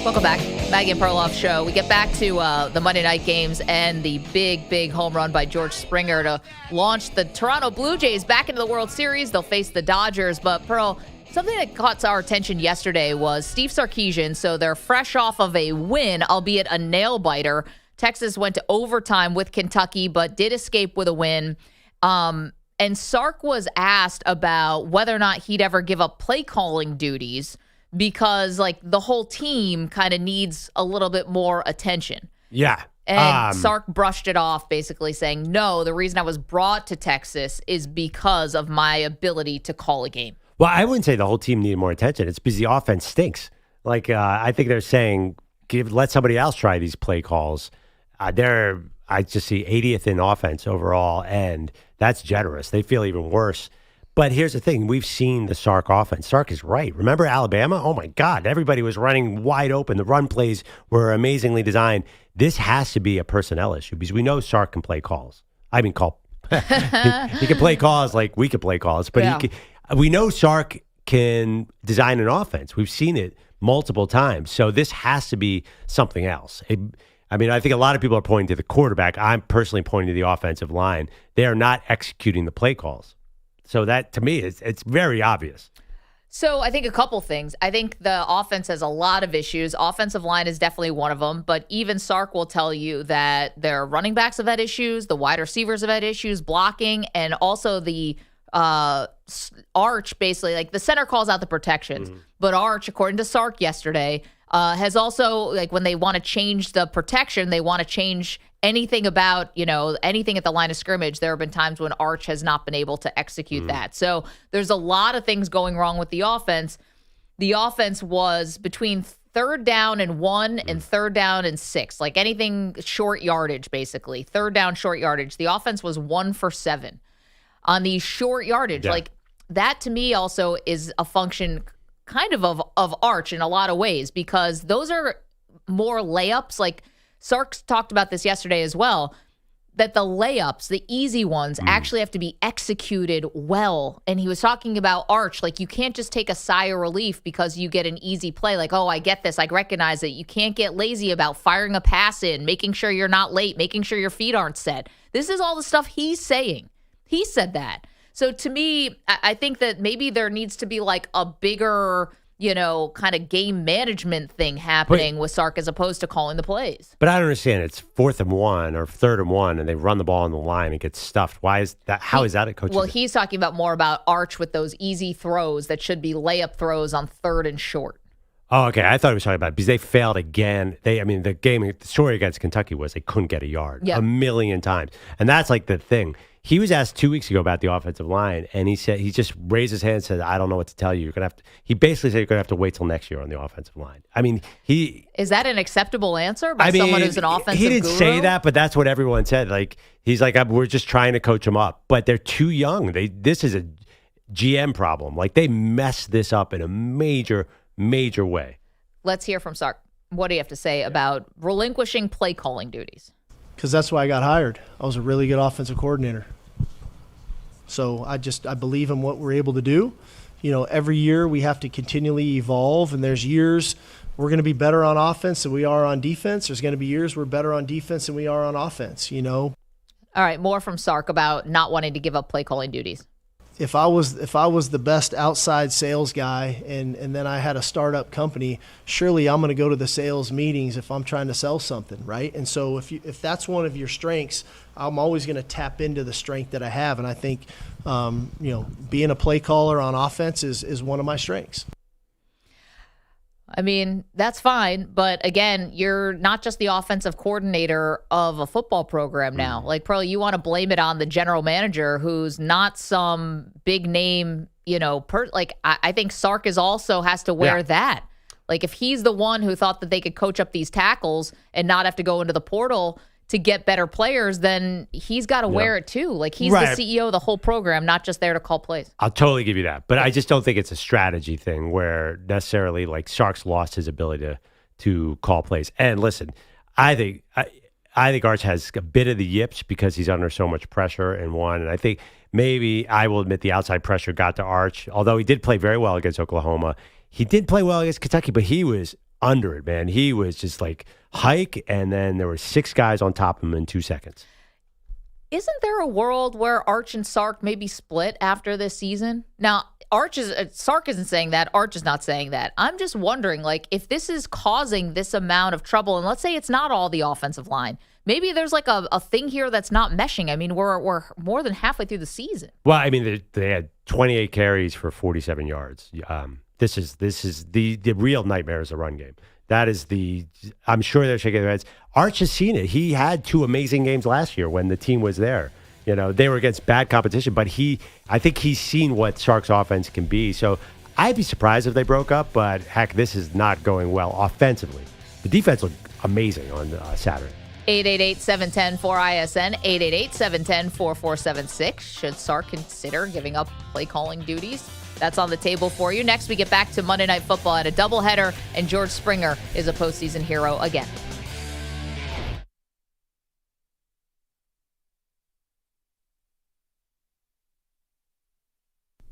Welcome back. Maggie and Perloff show. We get back to the Monday night games and the big home run by George Springer to launch the Toronto Blue Jays back into the World Series. They'll face the Dodgers. But, Pearl, something that caught our attention yesterday was Steve Sarkisian. So they're fresh off of a win, albeit a nail-biter. Texas went to overtime with Kentucky, but did escape with a win. And Sark was asked about whether or not he'd ever give up play calling duties because, like, the whole team kind of needs a little bit more attention. Yeah. And Sark brushed it off, basically saying, no, the reason I was brought to Texas is because of my ability to call a game. Well, I wouldn't say the whole team needed more attention. It's because the offense stinks. Like, I think they're saying, let somebody else try these play calls. I just see 80th in offense overall, and that's generous. They feel even worse. But here's the thing. We've seen the Sark offense. Sark is right. Remember Alabama? Oh, my God. Everybody was running wide open. The run plays were amazingly designed. This has to be a personnel issue because we know Sark can play calls. I mean, he can play calls like we could play calls. But we know Sark can design an offense. We've seen it multiple times. So this has to be something else. I think a lot of people are pointing to the quarterback. I'm personally pointing to the offensive line. They are not executing the play calls. So that, to me, it's very obvious. So I think a couple things. I think the offense has a lot of issues. Offensive line is definitely one of them. But even Sark will tell you that their running backs have had issues, the wide receivers have had issues, blocking, and also the Arch, basically, like the center calls out the protections. Mm-hmm. But Arch, according to Sark yesterday, has also, like, when they want to change the protection, they want to change anything about, anything at the line of scrimmage. There have been times when Arch has not been able to execute that. So there's a lot of things going wrong with the offense. The offense was between 3rd down and 1 and 3rd down and 6, like anything short yardage, basically. 3rd down, short yardage. The offense was 1 for 7 on the short yardage. Yeah. Like, that to me also is a function kind of Arch in a lot of ways, because those are more layups. Like, Sark talked about this yesterday as well, that the layups, the easy ones, actually have to be executed well. And he was talking about Arch, like, you can't just take a sigh of relief because you get an easy play. Like, oh, I get this. I recognize it. You can't get lazy about firing a pass in, making sure you're not late, making sure your feet aren't set. This is all the stuff he's saying. He said that. So to me, I think that maybe there needs to be like a bigger, kind of game management thing happening with Sark as opposed to calling the plays. But I don't understand. It's 4th and 1 or 3rd and 1, and they run the ball on the line and get stuffed. Why is that? How is that a coaching? Well, he's talking about more about Arch with those easy throws that should be layup throws on 3rd and short. Oh, okay. I thought he was talking about it because they failed again. The story against Kentucky was they couldn't get a yard a million times. And that's like the thing. He was asked 2 weeks ago about the offensive line, and he just raised his hand and said, I don't know what to tell you. He basically said you're going to have to wait till next year on the offensive line. Is that an acceptable answer by someone who's an offensive He didn't guru? say that, but that's what everyone said. Like, he's like, we're just trying to coach them up. But they're too young. This is a GM problem. Like, they messed this up in a major, major way. Let's hear from Sark. What do you have to say about relinquishing play calling duties? Because that's why I got hired. I was a really good offensive coordinator. So I believe in what we're able to do. Every year we have to continually evolve, and there's years we're going to be better on offense than we are on defense. There's going to be years we're better on defense than we are on offense, All right, more from Sark about not wanting to give up play calling duties. If I was the best outside sales guy and then I had a startup company, surely I'm going to go to the sales meetings if I'm trying to sell something, right? And so if that's one of your strengths, I'm always going to tap into the strength that I have. And I think being a play caller on offense is one of my strengths. That's fine. But again, you're not just the offensive coordinator of a football program now. Like, Pearl, you want to blame it on the general manager who's not some big name, I think Sark also has to wear that. Like, if he's the one who thought that they could coach up these tackles and not have to go into the portal to get better players, then he's got to wear it too. Like, he's the CEO of the whole program, not just there to call plays. I'll totally give you that. But I just don't think it's a strategy thing where necessarily like Sark's lost his ability to call plays. And listen, I think Arch has a bit of the yips because he's under so much pressure and won. And I think maybe, I will admit, the outside pressure got to Arch, although he did play very well against Oklahoma. He did play well against Kentucky, but he was under it, man. He was just like hike, and then there were 6 guys on top of him in 2 seconds. Isn't there a world where Arch and Sark maybe split after this season? Now, Sark isn't saying that. Arch is not saying that. I'm just wondering, like, if this is causing this amount of trouble, and let's say it's not all the offensive line, maybe there's like a thing here that's not meshing. I mean, we're more than halfway through the season. Well, I mean, they had 28 carries for 47 yards. This is the real nightmare is the run game. That is I'm sure they're shaking their heads. Arch has seen it. He had 2 amazing games last year when the team was there. You know, they were against bad competition, but I think he's seen what Sark's offense can be. So I'd be surprised if they broke up, but heck, this is not going well offensively. The defense looked amazing on Saturday. 888-710-4ISN, 888-710-4476. Should Sark consider giving up play calling duties? That's on the table for you. Next, we get back to Monday Night Football at a doubleheader, and George Springer is a postseason hero again.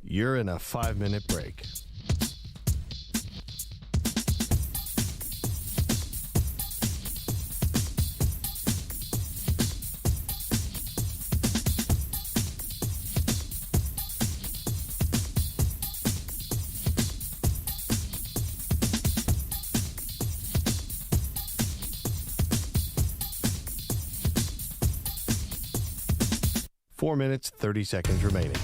You're in a 5-minute break. Four minutes, 30 seconds remaining.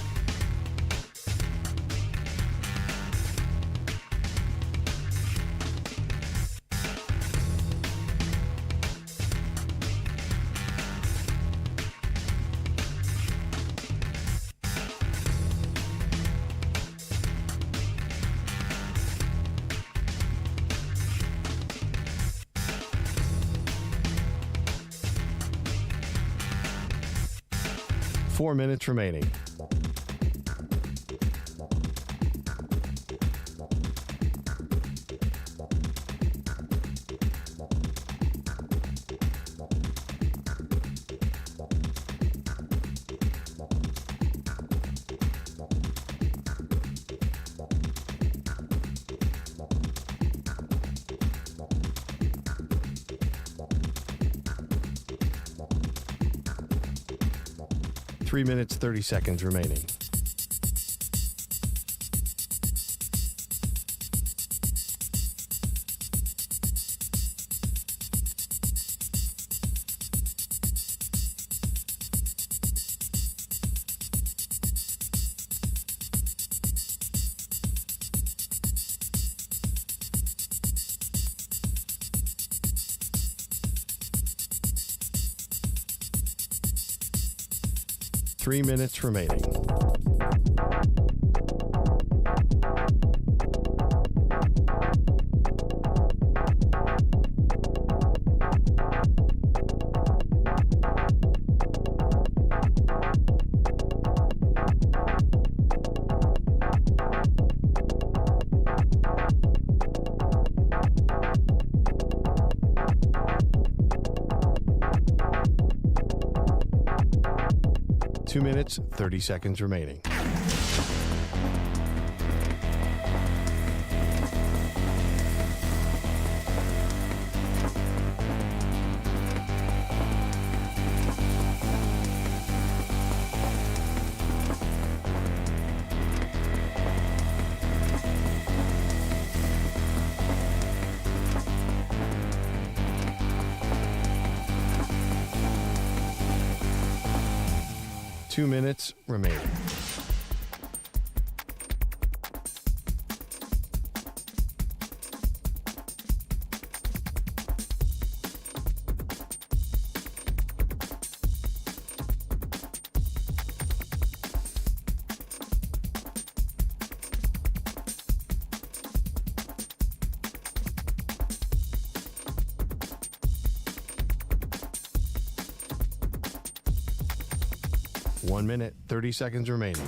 Four minutes remaining. Three minutes, 30 seconds remaining. Three minutes remaining. Two minutes, 30 seconds remaining. Two minutes remaining. 1 minute, 30 seconds remaining.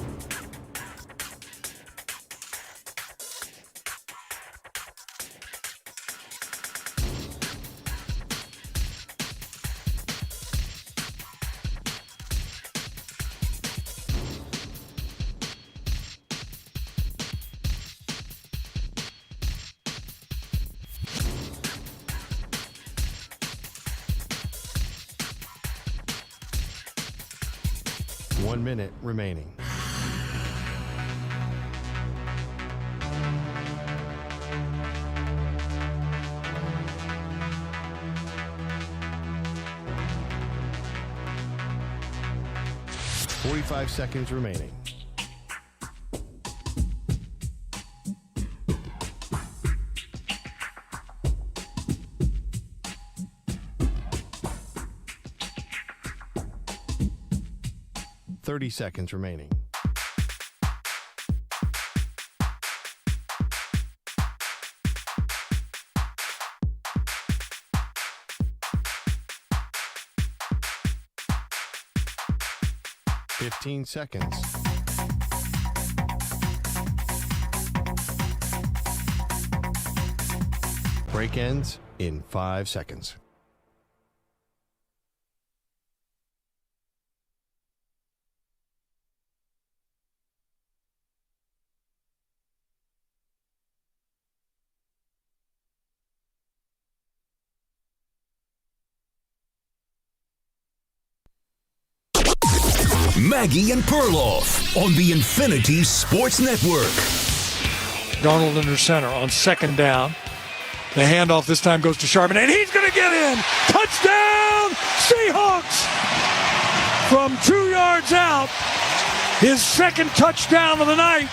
One minute remaining. Forty-five seconds remaining. Seconds remaining. Seconds. Break ends in 5 seconds. Maggie and Perloff on the Infinity Sports Network. Darnold under center on second down. The handoff this time goes to Charbonnet, and he's going to get in. Touchdown, Seahawks! From 2 yards out, his second touchdown of the night.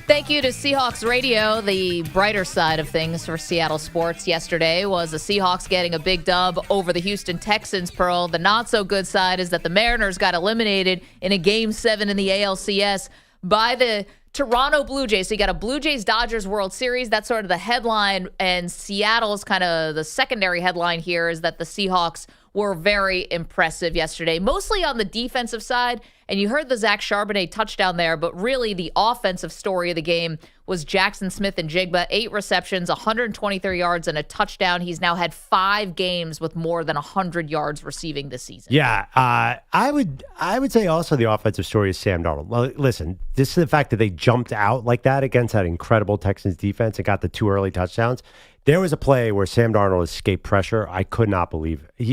Thank you to Seahawks Radio. The brighter side of things for Seattle sports yesterday was the Seahawks getting a big dub over the Houston Texans, Pearl. The not-so-good side is that the Mariners got eliminated in a Game 7 in the ALCS by the Toronto Blue Jays. So you got a BlueJays Dodgers World Series. That's sort of the headline, and Seattle's kind of the secondary headline here is that the Seahawks were very impressive yesterday, mostly on the defensive side. And you heard the Zach Charbonnet touchdown there, but really the offensive story of the game was Jackson Smith and Jigba. 8 receptions, 123 yards, and a touchdown. He's now had 5 games with more than 100 yards receiving this season. Yeah, I would say also the offensive story is Sam Darnold. Well, listen, this is the fact that they jumped out like that against that incredible Texans defense and got the 2 early touchdowns. There was a play where Sam Darnold escaped pressure. I could not believe it.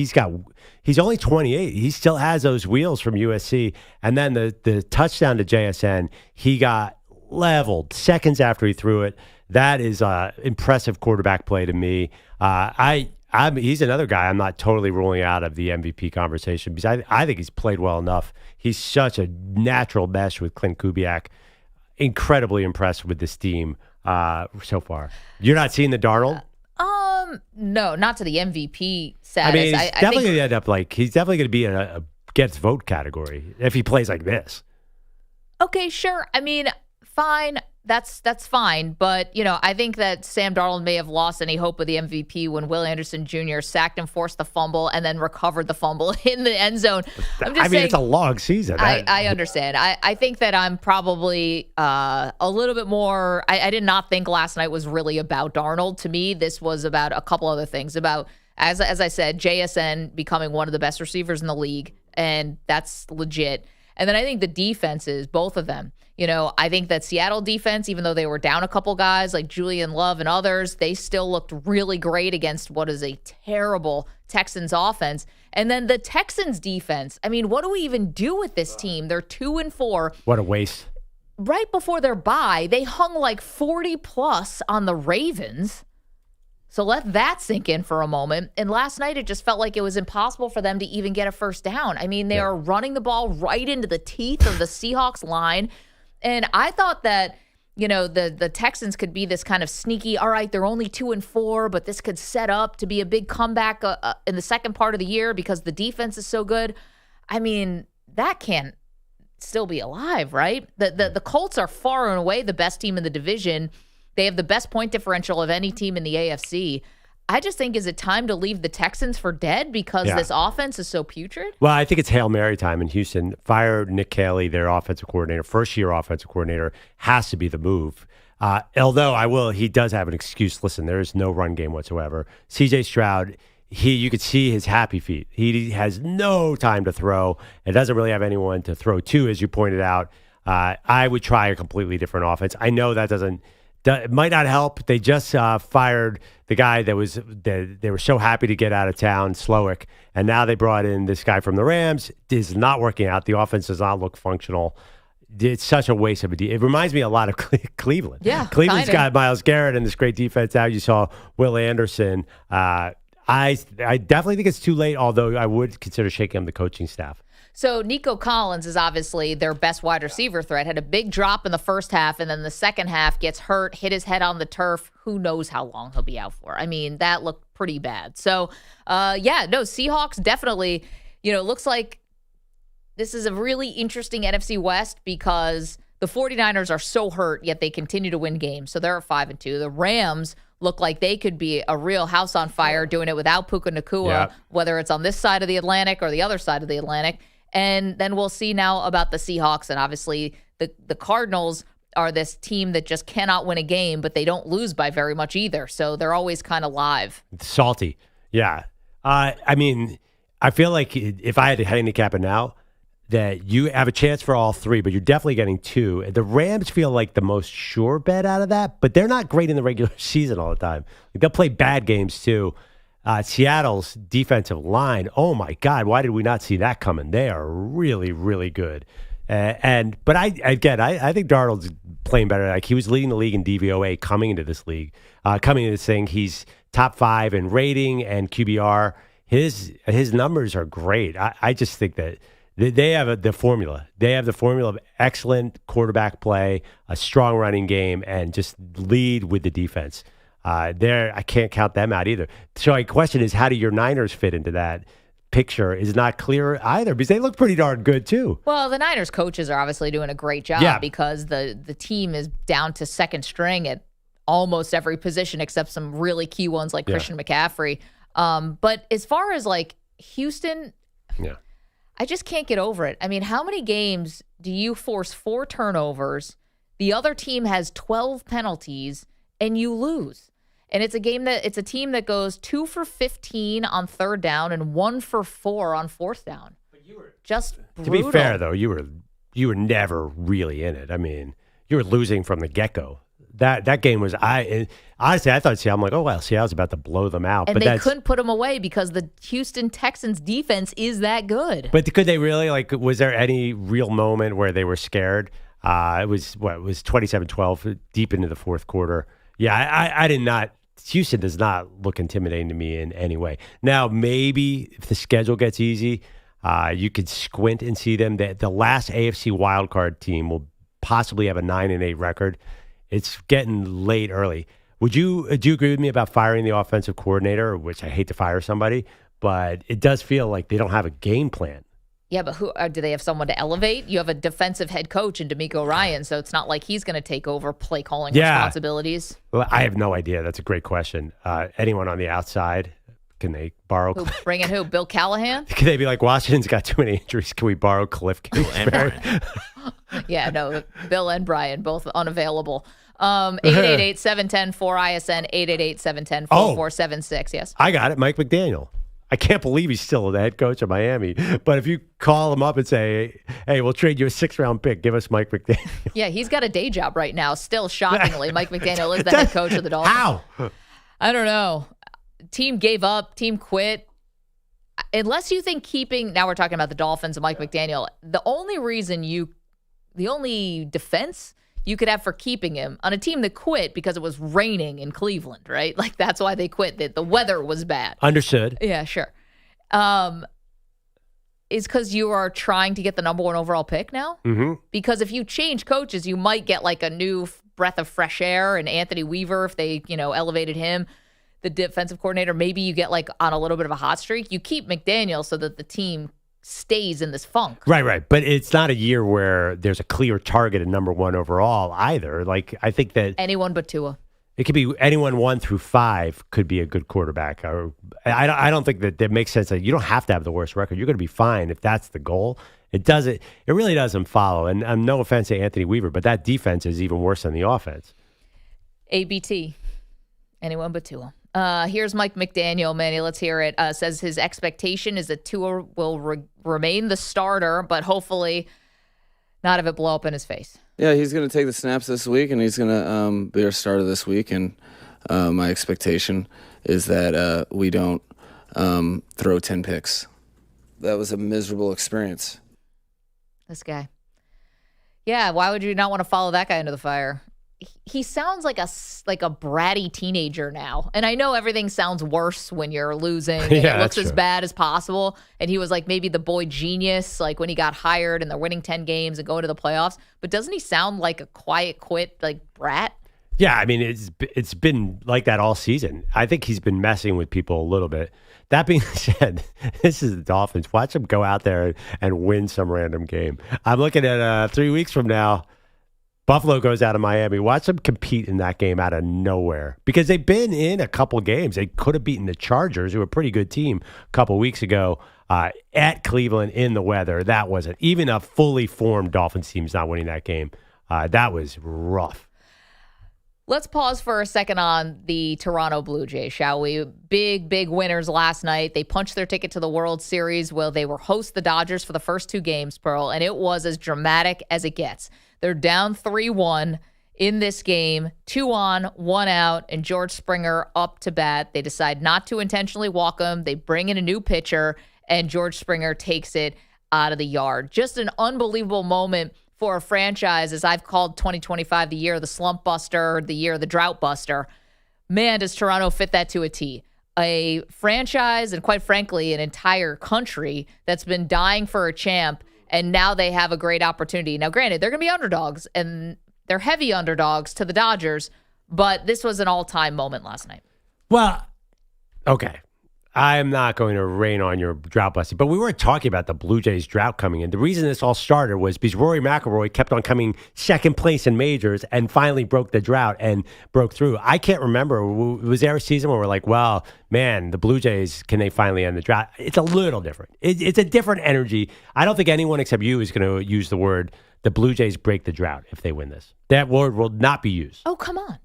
He's only 28. He still has those wheels from USC. And then the touchdown to JSN, he got leveled seconds after he threw it. That is impressive quarterback play to me. He's another guy I'm not totally ruling out of the MVP conversation because I think he's played well enough. He's such a natural mesh with Clint Kubiak. Incredibly impressed with this team so far. You're not seeing the Darnold? No, not to the MVP status. I mean, he's definitely going to end up he's definitely going to be in a gets vote category if he plays like this. Okay, sure. I mean, fine. That's fine. But, I think that Sam Darnold may have lost any hope of the MVP when Will Anderson Jr. sacked and forced the fumble and then recovered the fumble in the end zone. It's a long season. I understand. I think that I'm probably a little bit more. I did not think last night was really about Darnold. To me, this was about a couple other things. About, as I said, JSN becoming one of the best receivers in the league, and that's legit. And then I think the defenses, both of them, I think that Seattle defense, even though they were down a couple guys like Julian Love and others, they still looked really great against what is a terrible Texans offense. And then the Texans defense, I mean, what do we even do with this team? They're 2-4. What a waste. Right before their bye, they hung like 40 plus on the Ravens. So let that sink in for a moment. And last night, it just felt like it was impossible for them to even get a first down. I mean, they are running the ball right into the teeth of the Seahawks line. And I thought that, the Texans could be this kind of sneaky, all right, they're only 2-4, but this could set up to be a big comeback in the second part of the year because the defense is so good. I mean, that can't still be alive, right? The Colts are far and away the best team in the division. They have the best point differential of any team in the AFC. I just think, is it time to leave the Texans for dead because this offense is so putrid? Well, I think it's Hail Mary time in Houston. Fire Nick Caley, their offensive coordinator, first-year offensive coordinator, has to be the move. Although he does have an excuse. Listen, there is no run game whatsoever. C.J. Stroud, you could see his happy feet. He has no time to throw. It doesn't really have anyone to throw to, as you pointed out. I would try a completely different offense. I know it might not help. They just fired the guy that they were so happy to get out of town, Slowick, and now they brought in this guy from the Rams. It is not working out. The offense does not look functional. It's such a waste of a deal. It reminds me a lot of Cleveland. Yeah, Cleveland's got Myles Garrett and this great defense out. You saw Will Anderson. I definitely think it's too late, although I would consider shaking up the coaching staff. So Nico Collins is obviously their best wide receiver threat. Had a big drop in the first half, and then the second half gets hurt, hit his head on the turf. Who knows how long he'll be out for? I mean, that looked pretty bad. So, Seahawks definitely, looks like this is a really interesting NFC West because the 49ers are so hurt, yet they continue to win games. So they're at 5-2. The Rams look like they could be a real house on fire doing it without Puka Nacua, whether it's on this side of the Atlantic or the other side of the Atlantic. And then we'll see now about the Seahawks. And obviously the Cardinals are this team that just cannot win a game, but they don't lose by very much either. So they're always kind of live. Salty. Yeah. I feel like if I had to handicap it now, that you have a chance for all three, but you're definitely getting two. The Rams feel like the most sure bet out of that, but they're not great in the regular season all the time. They'll play bad games too. Seattle's defensive line, oh my God, why did we not see that coming? They are really, really good. But I think Darnold's playing better. Like he was leading the league in DVOA coming into this league, coming into this thing. He's top 5 in rating and QBR. His numbers are great. I just think that they have the formula. They have the formula of excellent quarterback play, a strong running game, and just lead with the defense. I can't count them out either. So my question is, how do your Niners fit into that picture? Is not clear either because they look pretty darn good too. Well, the Niners coaches are obviously doing a great job because the team is down to second string at almost every position except some really key ones like Christian McCaffrey. But as far as like Houston, I just can't get over it. I mean, how many games do you force 4 turnovers? The other team has 12 penalties and you lose. And it's a team that goes 2 for 15 on third down and 1 for 4 on fourth down. But you were just brutal. To be fair though, you were never really in it. I mean, you were losing from the get-go. That game was honestly I thought Seattle, I'm like, oh well, Seattle's about to blow them out. And they couldn't put them away because the Houston Texans defense is that good. But could they really was there any real moment where they were scared? It was 27-12 deep into the fourth quarter. Yeah, I did not. Houston does not look intimidating to me in any way. Now, maybe if the schedule gets easy, you could squint and see them. The last AFC wildcard team will possibly have a 9-8 record. It's getting late early. Do you agree with me about firing the offensive coordinator, which I hate to fire somebody, but it does feel like they don't have a game plan. Yeah, but do they have someone to elevate? You have a defensive head coach in DeMeco Ryan, so it's not like he's going to take over play calling responsibilities. Well, I have no idea. That's a great question. Anyone on the outside, can they borrow? Bring in who? Bill Callahan? Can they be like, Washington's got too many injuries. Can we borrow Cliff Kingsbury? Yeah, no, Bill and Brian, both unavailable. 888-710-4ISN, 888-710-4476, yes. I got it, Mike McDaniel. I can't believe he's still the head coach of Miami. But if you call him up and say, hey, we'll trade you a 6th-round pick, give us Mike McDaniel. Yeah, he's got a day job right now. Still, shockingly, Mike McDaniel is the head coach of the Dolphins. How? I don't know. Team gave up. Team quit. Unless you think now we're talking about the Dolphins and Mike McDaniel, the only defense you could have for keeping him on a team that quit because it was raining in Cleveland, right? Like that's why they quit. The weather was bad. Understood. Yeah, sure. Is because you are trying to get the number 1 overall pick now? Mm-hmm. Because if you change coaches, you might get like a new breath of fresh air and Anthony Weaver, if they, elevated him, the defensive coordinator, maybe you get like on a little bit of a hot streak. You keep McDaniel so that the team stays in this funk. Right. But it's not a year where there's a clear target at number 1 overall either. Like, I think that anyone but Tua. It could be anyone 1 through 5 could be a good quarterback. Or I don't think that makes sense. That you don't have to have the worst record. You're going to be fine if that's the goal. It doesn't. It really doesn't follow. And no offense to Anthony Weaver, but that defense is even worse than the offense. ABT. Anyone but Tua. Here's Mike McDaniel. Manny, let's hear it. Says his expectation is that Tua will remain the starter, but hopefully not have it blow up in his face. Yeah, he's going to take the snaps this week, and he's going to be our starter this week. And my expectation is that we don't throw 10 picks. That was a miserable experience. This guy. Yeah, why would you not want to follow that guy into the fire? He sounds like a bratty teenager now. And I know everything sounds worse when you're losing and it looks as bad as possible. And he was like maybe the boy genius, like when he got hired and they're winning 10 games and going to the playoffs. But doesn't he sound like a quiet quit, like brat? Yeah, I mean, it's been like that all season. I think he's been messing with people a little bit. That being said, this is the Dolphins. Watch them go out there and win some random game. I'm looking at 3 weeks from now. Buffalo goes out of Miami. Watch them compete in that game out of nowhere because they've been in a couple games. They could have beaten the Chargers, who were a pretty good team, a couple weeks ago at Cleveland in the weather. That wasn't even a fully formed Dolphins team's not winning that game. That was rough. Let's pause for a second on the Toronto Blue Jays, shall we? Big winners last night. They punched their ticket to the World Series. Well, they were host the Dodgers for the first 2 games, Pearl, and it was as dramatic as it gets. They're down 3-1 in this game, 2 on, 1 out, and George Springer up to bat. They decide not to intentionally walk him. They bring in a new pitcher, and George Springer takes it out of the yard. Just an unbelievable moment for a franchise, as I've called 2025 the year of the slump buster, the year of the drought buster. Man, does Toronto fit that to a T. A franchise, and quite frankly, an entire country that's been dying for a champ, and now they have a great opportunity. Now, granted, they're going to be underdogs, and they're heavy underdogs to the Dodgers, but this was an all-time moment last night. Well, okay. I'm not going to rain on your drought busting, but we weren't talking about the Blue Jays drought coming in. The reason this all started was because Rory McIlroy kept on coming second place in majors and finally broke the drought and broke through. I can't remember. Was there a season where we're like, well, man, the Blue Jays, can they finally end the drought? It's a little different. It's a different energy. I don't think anyone except you is going to use the word, the Blue Jays break the drought if they win this. That word will not be used. Oh, come on.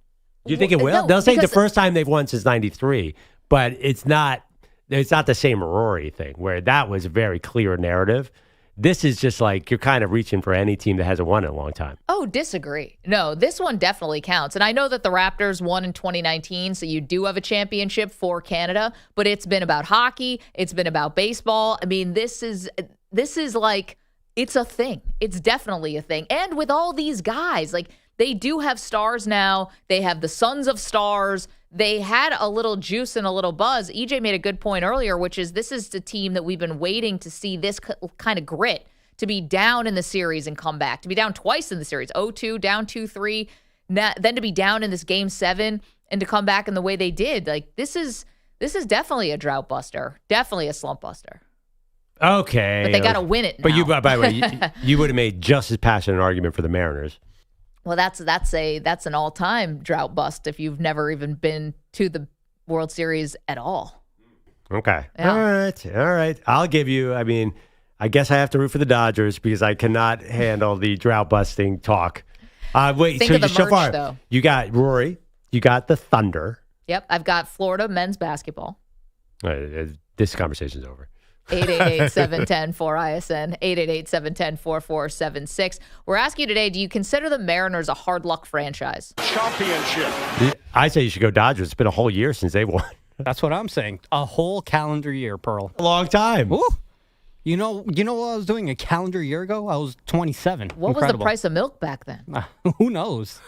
You think it will? No, they'll say the first time they've won since 93, but it's not the same Rory thing where that was a very clear narrative. This is just like you're kind of reaching for any team that hasn't won in a long time. Oh, disagree. No, this one definitely counts. And I know that the Raptors won in 2019, so you do have a championship for Canada, but it's been about hockey. It's been about baseball. I mean, this is like, it's a thing. It's definitely a thing. And with all these guys, like they do have stars now. They have the sons of stars. They had a little juice and a little buzz. EJ made a good point earlier, which is this is the team that we've been waiting to see this kind of grit, to be down in the series and come back, to be down twice in the series, 0-2, down 2-3, then to be down in this game 7 and to come back in the way they did. Like this is definitely a drought buster, definitely a slump buster. Okay. But they got to win it now. But you, by the way, you would have made just as passionate an argument for the Mariners. Well, that's an all-time drought bust if you've never even been to the World Series at all. Okay. Yeah. All right. I'll give you, I mean, I guess I have to root for the Dodgers because I cannot handle the drought busting talk. Wait, Think so of the so merch, far, though. You got Rory, you got the Thunder. Yep, I've got Florida men's basketball. This conversation's over. 888-710-4ISN, 888-710-4476. We're asking you today, do you consider the Mariners a hard luck franchise? Championship. I say you should go Dodgers. It's been a whole year since they won. That's what I'm saying. A whole calendar year, Pearl. A long time. Ooh. You know what I was doing a calendar year ago? I was 27. What was the price of milk back then? Who knows?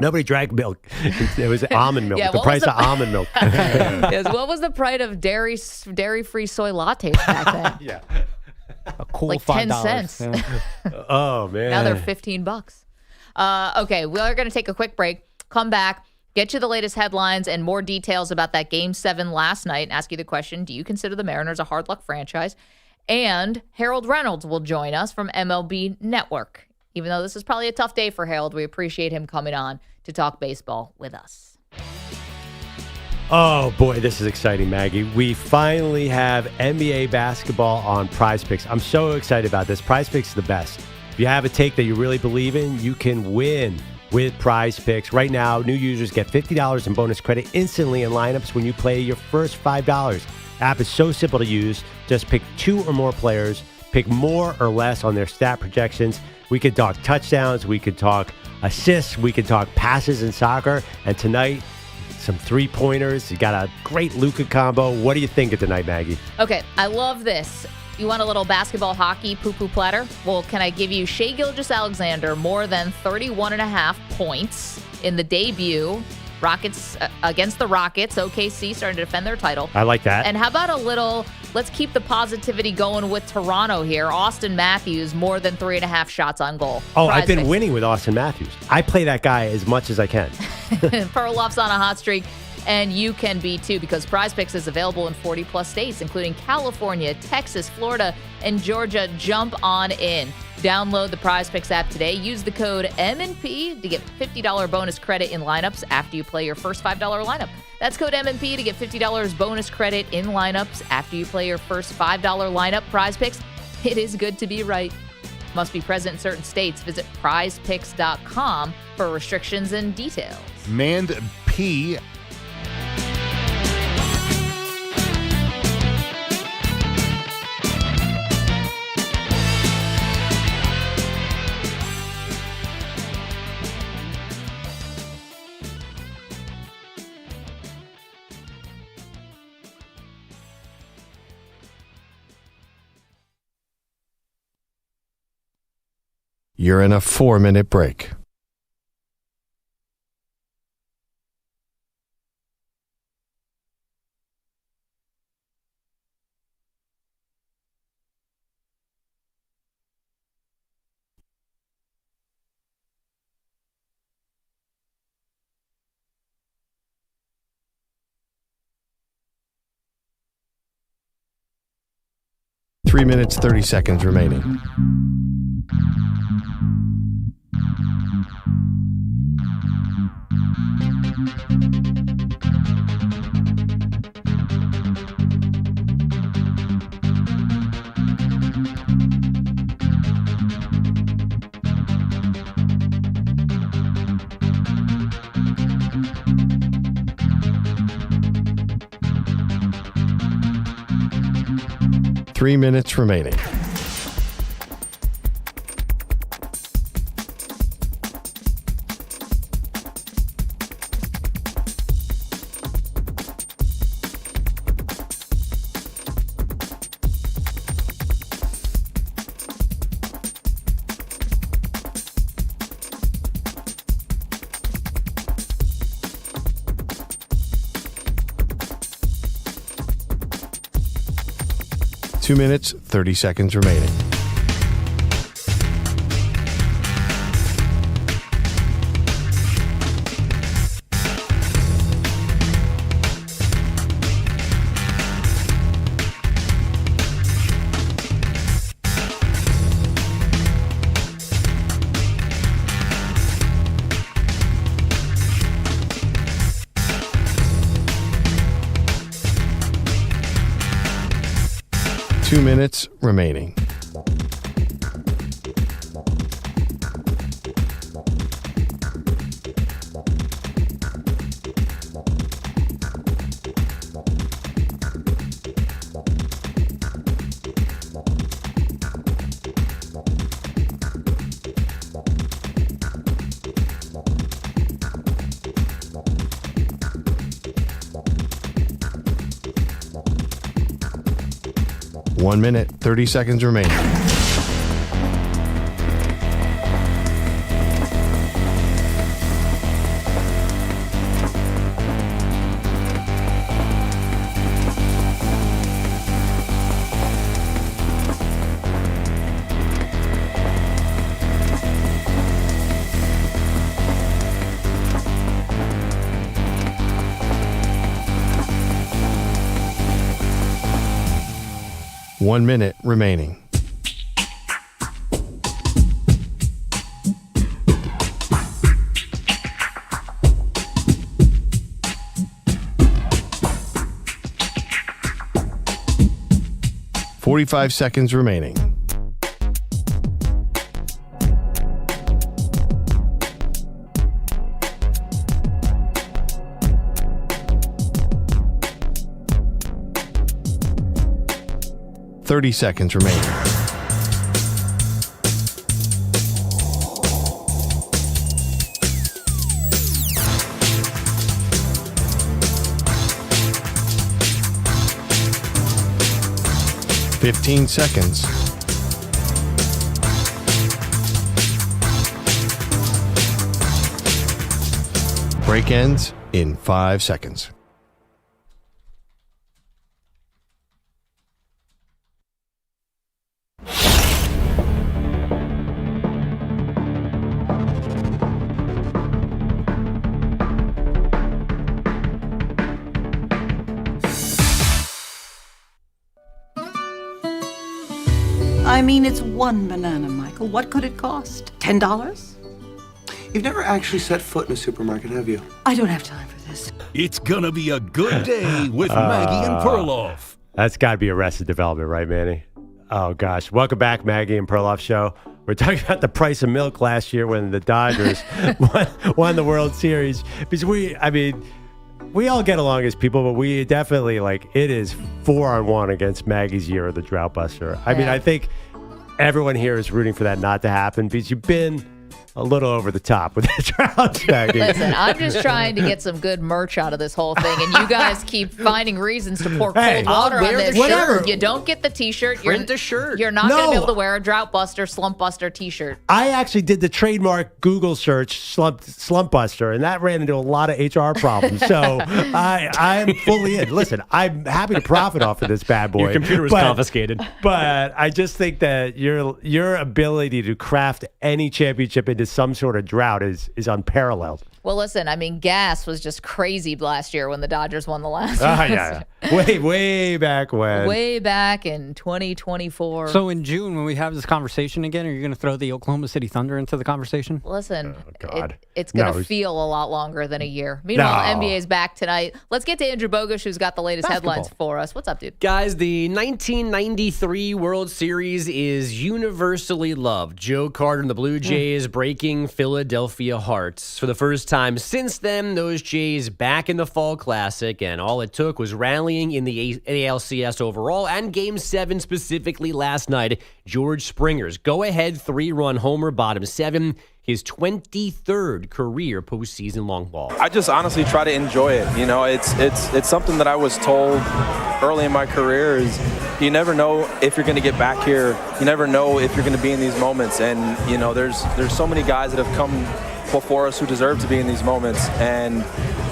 Nobody drank milk. It was almond milk. Yeah, the price of almond milk. Yes, what was the price of dairy-free soy lattes back then? Yeah. A cool like $5. 10 cents. Yeah. Oh, man. Now they're $15. Okay, we're going to take a quick break, come back, get you the latest headlines and more details about that Game 7 last night, and ask you the question, do you consider the Mariners a hard luck franchise? And Harold Reynolds will join us from MLB Network. Even though this is probably a tough day for Harold, we appreciate him coming on to talk baseball with us. Oh, boy, this is exciting, Maggie. We finally have NBA basketball on PrizePicks. I'm so excited about this. PrizePicks is the best. If you have a take that you really believe in, you can win with PrizePicks. Right now, new users get $50 in bonus credit instantly in lineups when you play your first $5. The app is so simple to use. Just pick 2 or more players, pick more or less on their stat projections. We could talk touchdowns, we could talk assists, we could talk passes in soccer, and tonight, some three-pointers. You got a great Luka combo. What are you thinking tonight, Maggie? Okay, I love this. You want a little basketball hockey poo-poo platter? Well, can I give you Shai Gilgeous-Alexander more than 31.5 points in the debut Rockets against the Rockets? OKC starting to defend their title. I like that. And how about a little, let's keep the positivity going with Toronto here. Austin Matthews, more than 3.5 shots on goal. Oh, I've been winning with Austin Matthews. I play that guy as much as I can. Perloff's on a hot streak, and you can be too, because PrizePicks is available in 40-plus states, including California, Texas, Florida, and Georgia. Jump on in. Download the PrizePicks app today. Use the code MNP to get $50 bonus credit in lineups after you play your first $5 lineup. That's code MNP to get $50 bonus credit in lineups after you play your first $5 lineup. PrizePicks, it is good to be right. Must be present in certain states. Visit prizepicks.com for restrictions and details. Mand P. You're in a 4-minute break. Three minutes, 30 seconds remaining. Three minutes remaining. Two minutes, 30 seconds remaining. Two minutes remaining. One minute, 30 seconds remaining. One minute remaining. 45 seconds remaining. $30 remaining. $15 seconds. Break ends in 5 seconds. I mean, it's one banana, Michael. What could it cost? $10? You've never actually set foot in a supermarket, have you? I don't have time for this. It's gonna be a good day with Maggie and Perloff. That's got to be Arrested Development, right, Manny? Oh, gosh. Welcome back, Maggie and Perloff Show. We're talking about the price of milk last year when the Dodgers won the World Series. Because we all get along as people, but we definitely, it is 4-on-1 against Maggie's year of the Drought Buster. I mean, I think everyone here is rooting for that not to happen because you've been a little over the top with the drought, Maggie. Listen, I'm just trying to get some good merch out of this whole thing, and you guys keep finding reasons to pour cold water on this shirt. You don't get the T-shirt. Print the shirt. You're not going to be able to wear a Drought Buster, Slump Buster T-shirt. I actually did the trademark Google search, Slump Buster, and that ran into a lot of HR problems. So I'm fully in. Listen, I'm happy to profit off of this bad boy. Your computer was confiscated. But I just think that your ability to craft any championship into some sort of drought is unparalleled. Well, listen, I mean, gas was just crazy last year when the Dodgers won the last one. Yeah. Way back when. Way back in 2024. So in June, when we have this conversation again, are you going to throw the Oklahoma City Thunder into the conversation? Listen, it's going to feel a lot longer than a year. Meanwhile, NBA's back tonight. Let's get to Andrew Bogusch, who's got the latest headlines for us. What's up, dude? Guys, the 1993 World Series is universally loved. Joe Carter and the Blue Jays breaking Philadelphia hearts. For the first time since then, those Jays back in the Fall Classic, and all it took was rallying in the ALCS overall and Game 7 specifically last night. George Springer's go-ahead 3-run homer, bottom 7, his 23rd career postseason long ball. I just honestly try to enjoy it. You know, it's something that I was told early in my career is you never know if you're going to get back here. You never know if you're going to be in these moments. And, you know, there's so many guys that have come before us who deserve to be in these moments. And,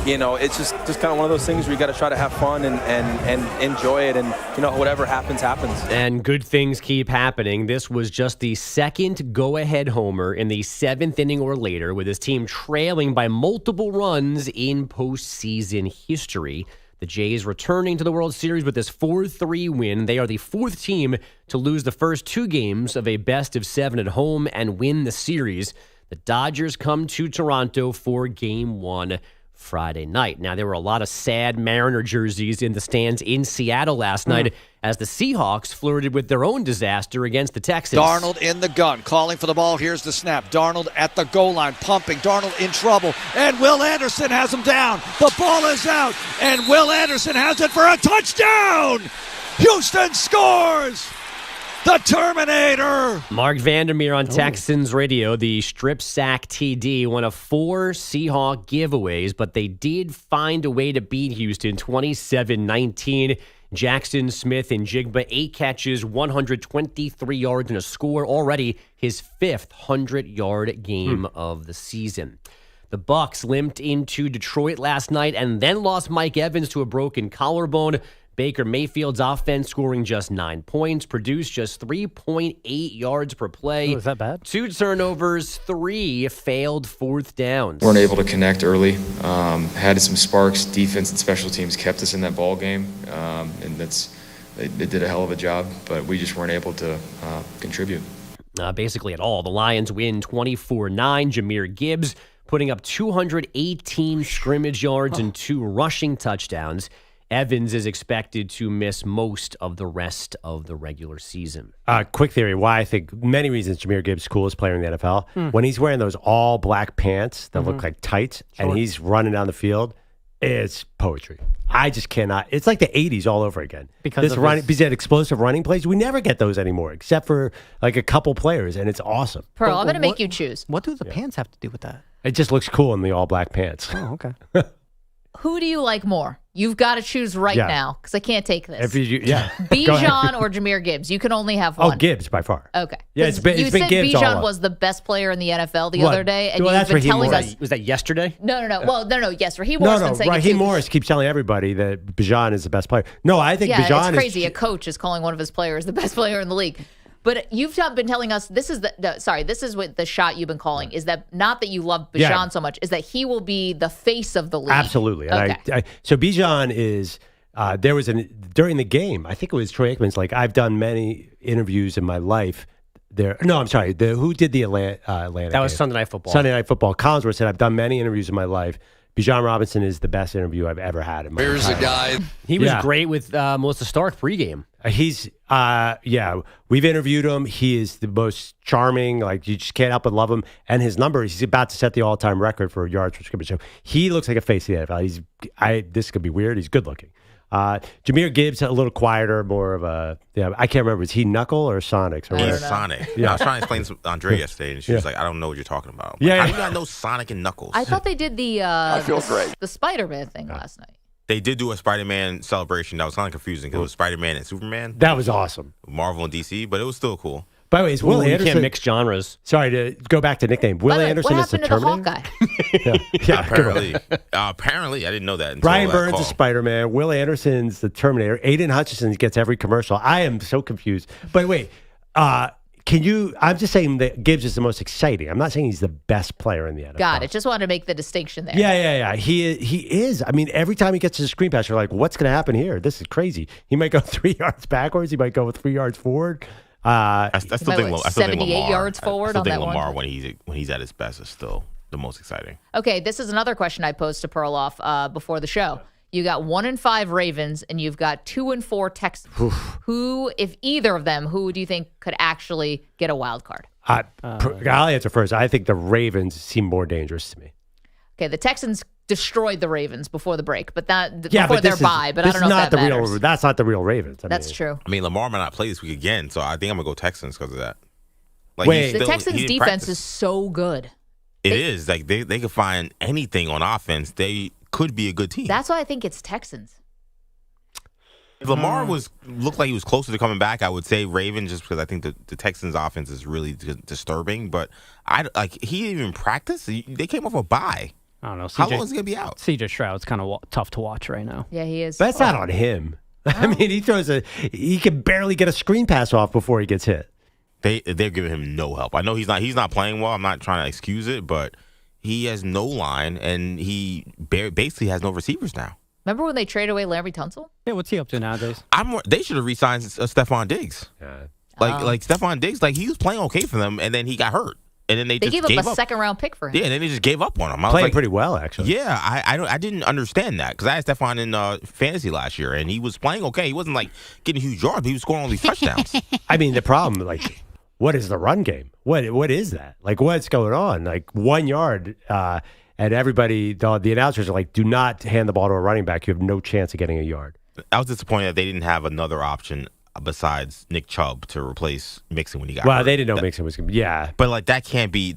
you know, it's just kind of one of those things where you got to try to have fun and enjoy it. And, you know, whatever happens, happens. And good things keep happening. This was just the second go-ahead homer in the 7th inning or later, with his team trailing by multiple runs in postseason history. The Jays returning to the World Series with this 4-3 win. They are the 4th team to lose the first 2 games of a best-of-7 at home and win the series. The Dodgers come to Toronto for Game 1 Friday night. Now, there were a lot of sad Mariner jerseys in the stands in Seattle last night as the Seahawks flirted with their own disaster against the Texans. Darnold in the gun, calling for the ball. Here's the snap. Darnold at the goal line, pumping. Darnold in trouble, and Will Anderson has him down. The ball is out, and Will Anderson has it for a touchdown! Houston scores! The Terminator! Mark Vandermeer on Texans radio, the strip sack TD, one of 4 Seahawk giveaways, but they did find a way to beat Houston 27-19. Jackson Smith and Jigba, 8 catches, 123 yards and a score, already his 5th 100-yard game of the season. The Bucs limped into Detroit last night and then lost Mike Evans to a broken collarbone. Baker Mayfield's offense scoring just 9 points, produced just 3.8 yards per play. Oh, is that bad? 2 turnovers, 3 failed 4th downs. Weren't able to connect early. Had some sparks. Defense and special teams kept us in that ball game, and they did a hell of a job, but we just weren't able to contribute. Basically at all. The Lions win 24-9. Jahmyr Gibbs putting up 218 scrimmage yards and 2 rushing touchdowns. Evans is expected to miss most of the rest of the regular season. Quick theory why I think many reasons Jahmyr Gibbs is coolest player in the NFL. When he's wearing those all black pants that look like tights and he's running down the field, it's poetry. I just cannot. It's like the 80s all over again. Because he had explosive running plays. We never get those anymore except for like a couple players, and it's awesome. Pearl, I'm going to make you choose. What do the pants have to do with that? It just looks cool in the all black pants. Oh, okay. Who do you like more? You've got to choose right now because I can't take this. Bijan or Jahmyr Gibbs? You can only have one. Oh, Gibbs by far. Okay. Yeah, it's been you said Gibbs Bijan was the best player in the NFL the other day, and you've been telling us. Was that yesterday? No. Well, no. Yes, Raheem Morris been saying Raheem Morris keeps telling everybody that Bijan is the best player. No, I think Bijan it's crazy. A coach is calling one of his players the best player in the league. But you've been telling us this is what the shot you've been calling is that not that you love Bijan so much, is that he will be the face of the league. Absolutely. And okay. So Bijan is there was during the game, I think it was Troy Aikman's like, I've done many interviews in my life. Who did the Atlanta That was game? Sunday Night Football. Sunday Night Football. Collinsworth said, I've done many interviews in my life. Bijan Robinson is the best interview I've ever had in my life. Here's a guy. He was great with Melissa Stark pregame. We've interviewed him. He is the most charming. Like, you just can't help but love him. And his numbers, he's about to set the all-time record for yards per scrimmage. So he looks like a face of the NFL. This could be weird. He's good looking. Jahmyr Gibbs, a little quieter, more of a, I can't remember. Is he Knuckle or Sonic? He's Sonic. I was trying to explain to Andre yesterday, and she was like, I don't know what you're talking about. How do you not know Sonic and Knuckles? I thought they did the Spider-Man thing last night. They did do a Spider-Man celebration. That was kind of confusing because it was Spider-Man and Superman. That was awesome. Marvel and DC, but it was still cool. By the way, is Will Anderson... You can't mix genres. Sorry to go back to nickname. Will Anderson is the Terminator? Apparently. Apparently. I didn't know that. Brian Burns is Spider-Man. Will Anderson's the Terminator. Aiden Hutchinson gets every commercial. I am so confused. But wait, I'm just saying that Gibbs is the most exciting. I'm not saying he's the best player in the NFL. Got it. Just wanted to make the distinction there. Yeah. He is. I mean, every time he gets his screen pass, you're like, what's going to happen here? This is crazy. He might go 3 yards backwards. He might go 3 yards forward. I still think 78 yards forward on that Lamar one. when he's at his best is still the most exciting. Okay, this is another question I posed to Perloff before the show. You got 1-5 Ravens, and you've got 2-4 Texans. Who, if either of them, who do you think could actually get a wild card? I'll answer first. I think the Ravens seem more dangerous to me. Okay, the Texans destroyed the Ravens before the break, but before their bye. But I don't know if that matters. That's not the real Ravens. That's true. I mean, Lamar might not play this week again, so I think I'm gonna go Texans because of that. The Texans' defense is so good. It is like they can find anything on offense. They could be a good team. That's why I think it's Texans. If Lamar looked like he was closer to coming back, I would say Ravens, just because I think the Texans' offense is really disturbing. But he didn't even practice. They came off a bye. I don't know. How long is he gonna be out? CJ Stroud's kind of tough to watch right now. Yeah, he is. But that's not on him. I mean, he can barely get a screen pass off before he gets hit. They're giving him no help. I know he's not playing well. I'm not trying to excuse it, but he has no line and he basically has no receivers now. Remember when they traded away Larry Tunsil? Yeah, what's he up to nowadays? They should have re-signed Stephon Diggs. Like Stephon Diggs, like he was playing okay for them, and then he got hurt, and then they just gave up a second-round pick for him. Yeah, and then they just gave up on him. I was playing like, pretty well, actually. Yeah, I didn't understand that because I had Stephon in fantasy last year, and he was playing okay. He wasn't like getting huge yards, but he was scoring all these touchdowns. I mean, the problem, like, what is the run game? What is that? Like, what's going on? Like 1 yard. And everybody, the announcers are like, do not hand the ball to a running back. You have no chance of getting a yard. I was disappointed that they didn't have another option besides Nick Chubb to replace Mixon when he got hurt. Well, they didn't know Mixon was going to be, yeah. But, like, that can't be,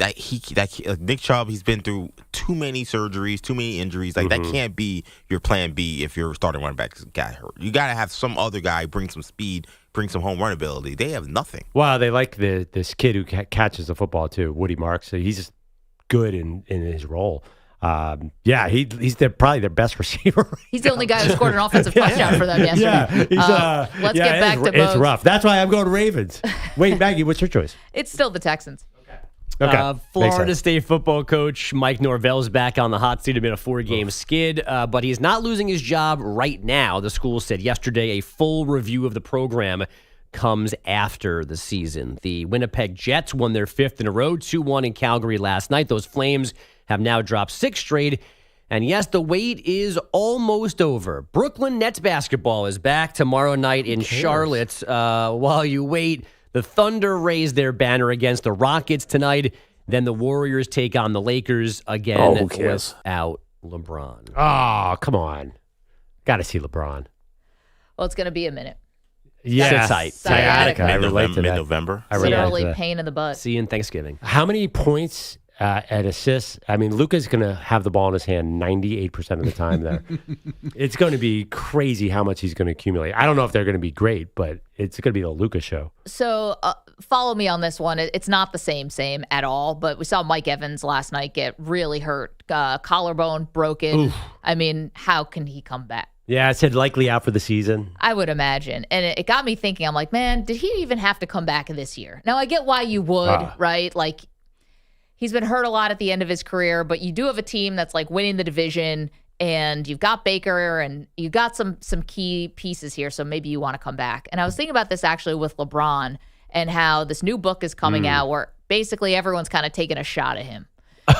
Nick Chubb, he's been through too many surgeries, too many injuries. Like, that can't be your plan B if your starting running back got hurt. You got to have some other guy bring some speed, bring some home run ability. They have nothing. Well, they like this kid who catches the football, too, Woody Marks. So he's just good in his role. He's probably their best receiver. He's the only guy who scored an offensive touchdown for them yesterday. Let's get back to Bogusch. It's rough. That's why I'm going Ravens. Wait, Maggie, what's your choice? It's still the Texans. Okay. Florida State football coach Mike Norvell's back on the hot seat. It's been a 4-game skid, but he's not losing his job right now. The school said yesterday a full review of the program comes after the season. The Winnipeg Jets won their 5th in a row, 2-1 in Calgary last night. Those Flames have now dropped 6 straight, And yes, the wait is almost over. Brooklyn Nets basketball is back tomorrow night in Charlotte. While you wait, the Thunder raise their banner against the Rockets tonight. Then the Warriors take on the Lakers again without LeBron. Oh, come on. Got to see LeBron. Well, it's going to be a minute. Yeah. Sit tight. Sciatica. I relate to that. Mid-November. Literally pain in the butt. See you in Thanksgiving. How many points and assists? I mean, Luka's going to have the ball in his hand 98% of the time there. It's going to be crazy how much he's going to accumulate. I don't know if they're going to be great, but it's going to be the Luka show. So follow me on this one. It's not the same at all, but we saw Mike Evans last night get really hurt. Collarbone broken. Oof. I mean, how can he come back? Yeah, it said likely out for the season. I would imagine. And it got me thinking, I'm like, man, did he even have to come back this year? Now, I get why you would, right? Like, he's been hurt a lot at the end of his career, but you do have a team that's like winning the division, and you've got Baker, and you got some key pieces here, so maybe you want to come back. And I was thinking about this actually with LeBron and how this new book is coming out where basically everyone's kind of taking a shot at him.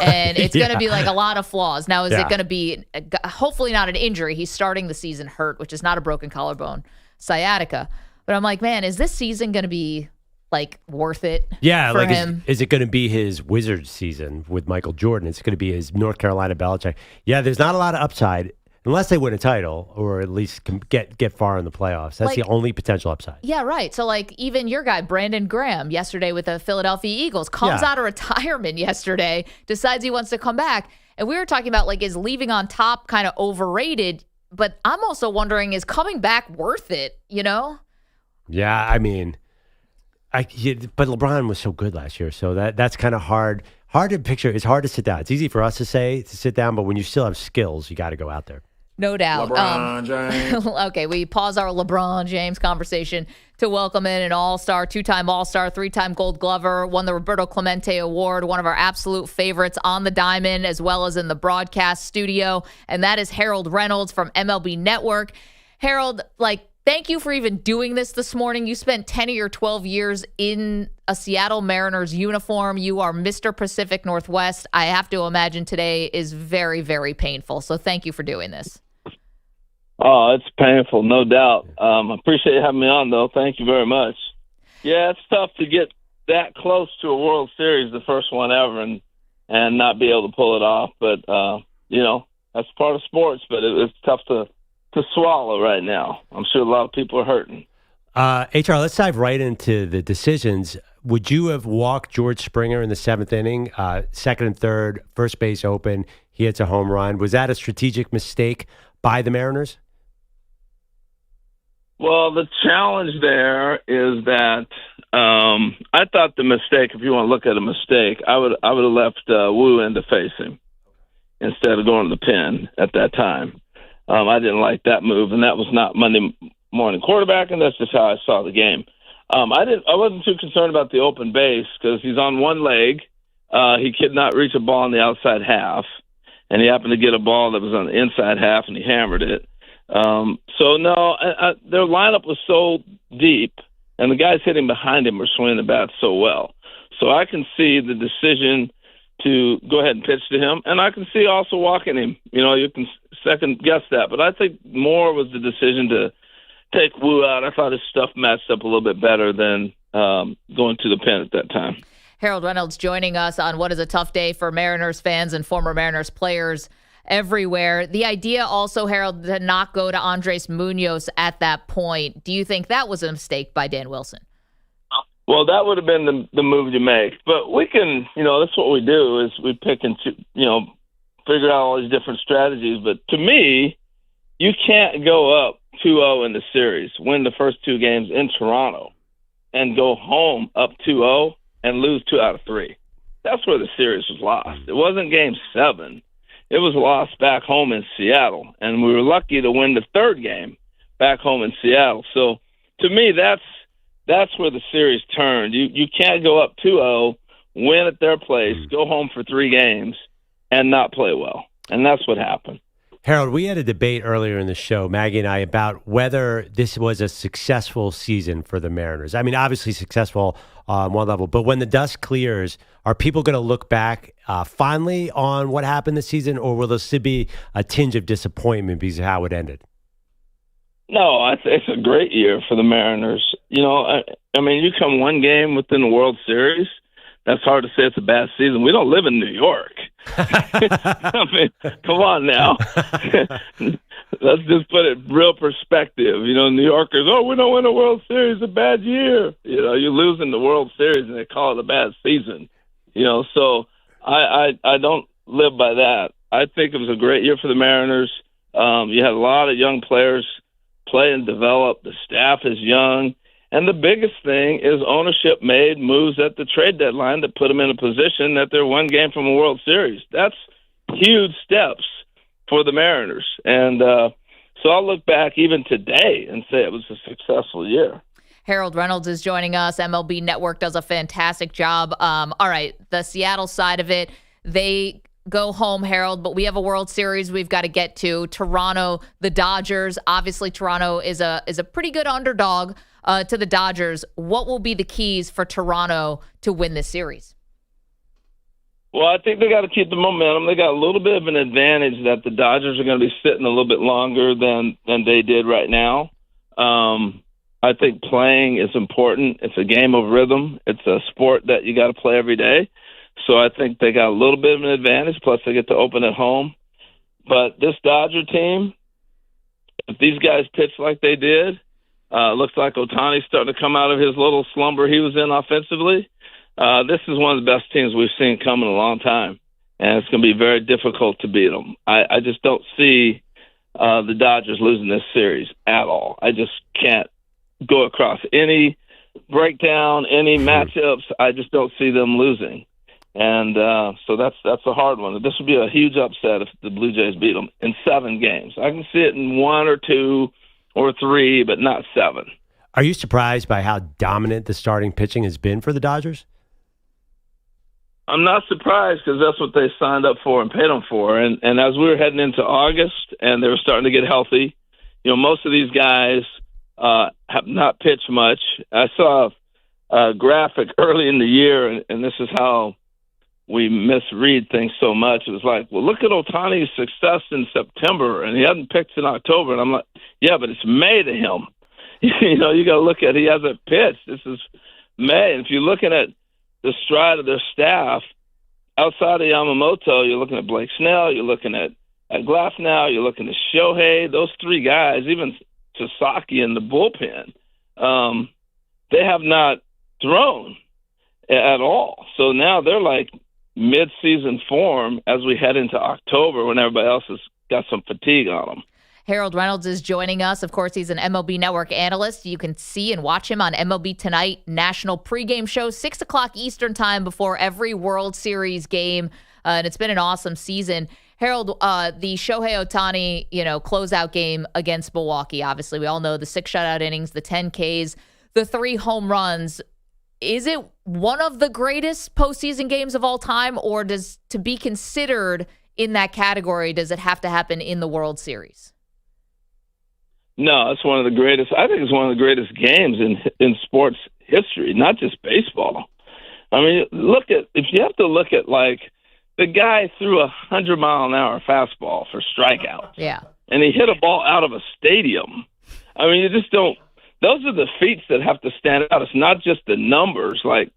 And it's going to be like a lot of flaws. Now, is it going to be hopefully not an injury? He's starting the season hurt, which is not a broken collarbone, sciatica. But I'm like, man, is this season going to be like worth it? Yeah, for like him? Is it going to be his Wizards season with Michael Jordan? It's going to be his North Carolina Belichick. Yeah, there's not a lot of upside unless they win a title or at least get far in the playoffs. That's the only potential upside. Yeah, right. So, like, even your guy, BrandonGraham, yesterday with the Philadelphia Eagles, comes out of retirement yesterday, decides he wants to come back. And we were talking about, like, is leaving on top kind of overrated? But I'm also wondering, is coming back worth it, you know? Yeah, I mean, but LeBron was so good last year, so that's kind of hard to picture. It's hard to sit down. It's easy for us to sit down, but when you still have skills, you got to go out there. No doubt. LeBron James. Okay, we pause our LeBron James conversation to welcome in an all-star, two-time all-star, three-time Gold Glover, won the Roberto Clemente Award, one of our absolute favorites on the diamond as well as in the broadcast studio, and that is Harold Reynolds from MLB Network. Harold, thank you for even doing this morning. You spent 10 of your 12 years in a Seattle Mariners uniform. You are Mr. Pacific Northwest. I have to imagine today is very, very painful, so thank you for doing this. Oh, it's painful, no doubt. I appreciate you having me on, though. Thank you very much. Yeah, it's tough to get that close to a World Series, the first one ever, and not be able to pull it off. But, that's part of sports, but it's tough to swallow right now. I'm sure a lot of people are hurting. HR, let's dive right into the decisions. Would you have walked George Springer in the seventh inning, second and third, first base open? He hits a home run. Was that a strategic mistake by the Mariners? Well, the challenge there is that I thought the mistake, if you want to look at a mistake, I would have left Wu in to face him instead of going to the pen at that time. I didn't like that move, and that was not Monday morning quarterbacking. That's just how I saw the game. I wasn't too concerned about the open base because he's on one leg. He could not reach a ball in the outside half, and he happened to get a ball that was on the inside half, and he hammered it. Their lineup was so deep, and the guys hitting behind him were swinging the bat so well. So I can see the decision to go ahead and pitch to him, and I can see also walking him. You can second guess that, but I think more was the decision to take Wu out. I thought his stuff matched up a little bit better than going to the pen at that time. Harold Reynolds joining us on what is a tough day for Mariners fans and former Mariners players everywhere. The idea also, Harold, to not go to Andres Munoz at that point. Do you think that was a mistake by Dan Wilson? Well, that would have been the move you make. But we can, that's what we do is we pick and, figure out all these different strategies. But to me, you can't go up 2-0 in the series, win the first two games in Toronto, and go home up 2-0 and lose 2 out of 3. That's where the series was lost. It wasn't Game 7. It was lost back home in Seattle, and we were lucky to win the third game back home in Seattle. So, to me, that's where the series turned. You can't go up 2-0, win at their place, go home for 3 games, and not play well. And that's what happened. Harold, we had a debate earlier in the show, Maggie and I, about whether this was a successful season for the Mariners. I mean, obviously successful on one level, but when the dust clears, are people going to look back fondly on what happened this season, or will there still be a tinge of disappointment because of how it ended? No, it's a great year for the Mariners. You know, I mean, you come one game within the World Series, that's hard to say it's a bad season. We don't live in New York. I mean, come on now. Let's just put it real perspective. You know, New Yorkers, we don't win a World Series, a bad year. You know, you're losing the World Series and they call it a bad season. You know, so I don't live by that. I think it was a great year for the Mariners. You had a lot of young players play and develop. The staff is young. And the biggest thing is ownership made moves at the trade deadline that put them in a position that they're one game from a World Series. That's huge steps for the Mariners. And so I'll look back even today and say it was a successful year. Harold Reynolds is joining us. MLB Network does a fantastic job. All right, the Seattle side of it, they go home, Harold, but we have a World Series we've got to get to. Toronto, the Dodgers. Obviously, Toronto is a pretty good underdog to the Dodgers. What will be the keys for Toronto to win this series? Well, I think they got to keep the momentum. They got a little bit of an advantage that the Dodgers are going to be sitting a little bit longer than they did right now. I think playing is important. It's a game of rhythm. It's a sport that you got to play every day. So I think they got a little bit of an advantage, plus they get to open at home. But this Dodger team, if these guys pitch like they did, looks like Ohtani's starting to come out of his little slumber he was in offensively. This is one of the best teams we've seen come in a long time, and it's going to be very difficult to beat them. I just don't see the Dodgers losing this series at all. I just can't go across any breakdown, any matchups. I just don't see them losing. And so that's a hard one. This would be a huge upset if the Blue Jays beat them in 7 games. I can see it in 1 or 2 or 3, but not 7. Are you surprised by how dominant the starting pitching has been for the Dodgers? I'm not surprised because that's what they signed up for and paid them for. And as we were heading into August and they were starting to get healthy, you know, most of these guys have not pitched much. I saw a graphic early in the year, and this is how we misread things so much. It was like, well, look at Ohtani's success in September, and he hasn't pitched in October. And I'm like, yeah, but it's May to him. You know, you got to look at he hasn't pitched. This is May. And if you're looking at the stride of their staff, outside of Yamamoto, you're looking at Blake Snell, you're looking at Glasnow, you're looking at Shohei. Those 3 guys, even Sasaki in the bullpen, they have not thrown at all. So now they're like mid-season form as we head into October when everybody else has got some fatigue on them. Harold Reynolds is joining us. Of course, he's an MLB Network analyst. You can see and watch him on MLB Tonight national pregame show, 6 o'clock Eastern time before every World Series game. And it's been an awesome season. Harold, the Shohei Ohtani, closeout game against Milwaukee, obviously we all know the 6 shutout innings, the 10 Ks, the 3 home runs. Is it one of the greatest postseason games of all time, or to be considered in that category, does it have to happen in the World Series? No, it's one of the greatest. I think it's one of the greatest games in sports history, not just baseball. I mean, if you have to look at, like, the guy threw 100-mile-an-hour fastball for strikeouts. Yeah. And he hit a ball out of a stadium. I mean, you just don't. Those are the feats that have to stand out. It's not just the numbers. Like,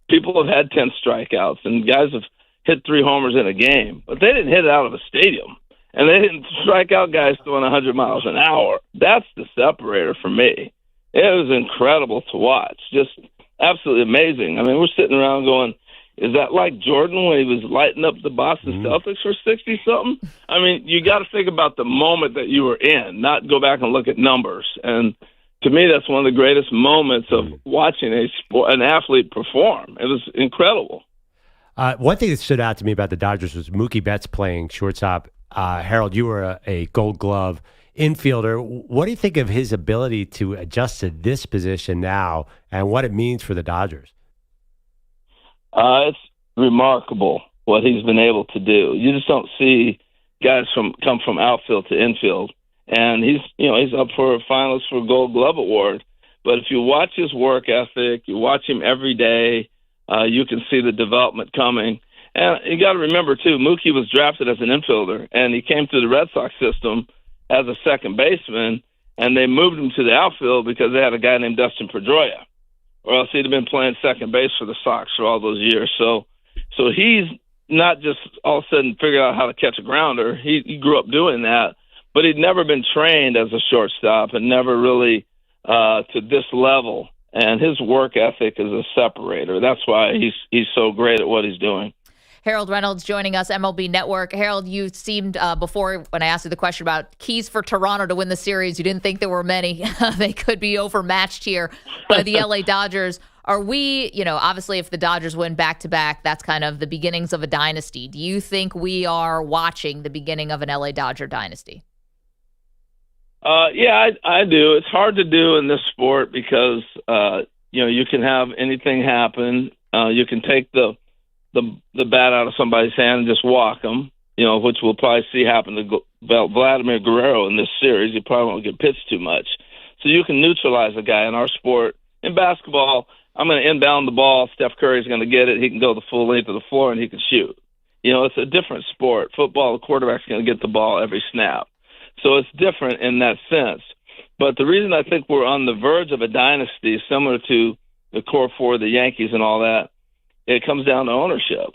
people have had 10 strikeouts, and guys have hit 3 homers in a game, but they didn't hit it out of a stadium. And they didn't strike out guys throwing 100 miles an hour. That's the separator for me. It was incredible to watch. Just absolutely amazing. I mean, we're sitting around going, is that like Jordan when he was lighting up the Boston Celtics for 60-something? I mean, you got to think about the moment that you were in, not go back and look at numbers. And to me, that's one of the greatest moments of watching an athlete perform. It was incredible. One thing that stood out to me about the Dodgers was Mookie Betts playing shortstop. Harold, you were a Gold Glove infielder. What do you think of his ability to adjust to this position now and what it means for the Dodgers? It's remarkable what he's been able to do. You just don't see guys come from outfield to infield, and he's up for a finalist for a Gold Glove Award. But if you watch his work ethic, you watch him every day, you can see the development coming. And you got to remember too, Mookie was drafted as an infielder, and he came through the Red Sox system as a second baseman, and they moved him to the outfield because they had a guy named Dustin Pedroia, or else he'd have been playing second base for the Sox for all those years. So he's not just all of a sudden figured out how to catch a grounder. He grew up doing that, but he'd never been trained as a shortstop and never really to this level. And his work ethic is a separator. That's why he's so great at what he's doing. Harold Reynolds joining us, MLB Network. Harold, you seemed before when I asked you the question about keys for Toronto to win the series, you didn't think there were many. They could be overmatched here by the LA Dodgers. Are we, obviously if the Dodgers win back-to-back, that's kind of the beginnings of a dynasty. Do you think we are watching the beginning of an LA Dodger dynasty? Yeah, I do. It's hard to do in this sport because, you can have anything happen. You can take the bat out of somebody's hand and just walk them, which we'll probably see happen to Vladimir Guerrero in this series. He probably won't get pitched too much. So you can neutralize a guy in our sport. In basketball, I'm going to inbound the ball. Steph Curry's going to get it. He can go the full length of the floor, and he can shoot. It's a different sport. Football, the quarterback's going to get the ball every snap. So it's different in that sense. But the reason I think we're on the verge of a dynasty, similar to the core four of the Yankees and all that, it comes down to ownership.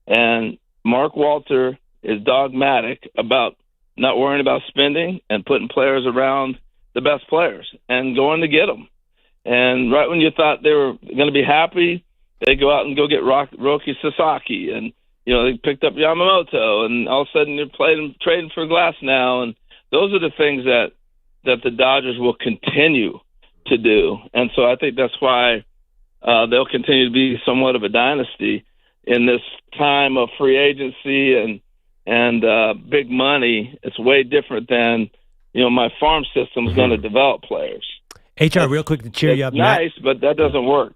And Mark Walter is dogmatic about not worrying about spending and putting players around the best players and going to get them. And right when you thought they were going to be happy, they go out and go get Roki Sasaki. And, they picked up Yamamoto. And all of a sudden they're trading for Glass now. And those are the things that the Dodgers will continue to do. And so I think that's why they'll continue to be somewhat of a dynasty in this time of free agency and big money. It's way different than, my farm system is going to develop players. HR, real quick to cheer you up. Nice, but that doesn't work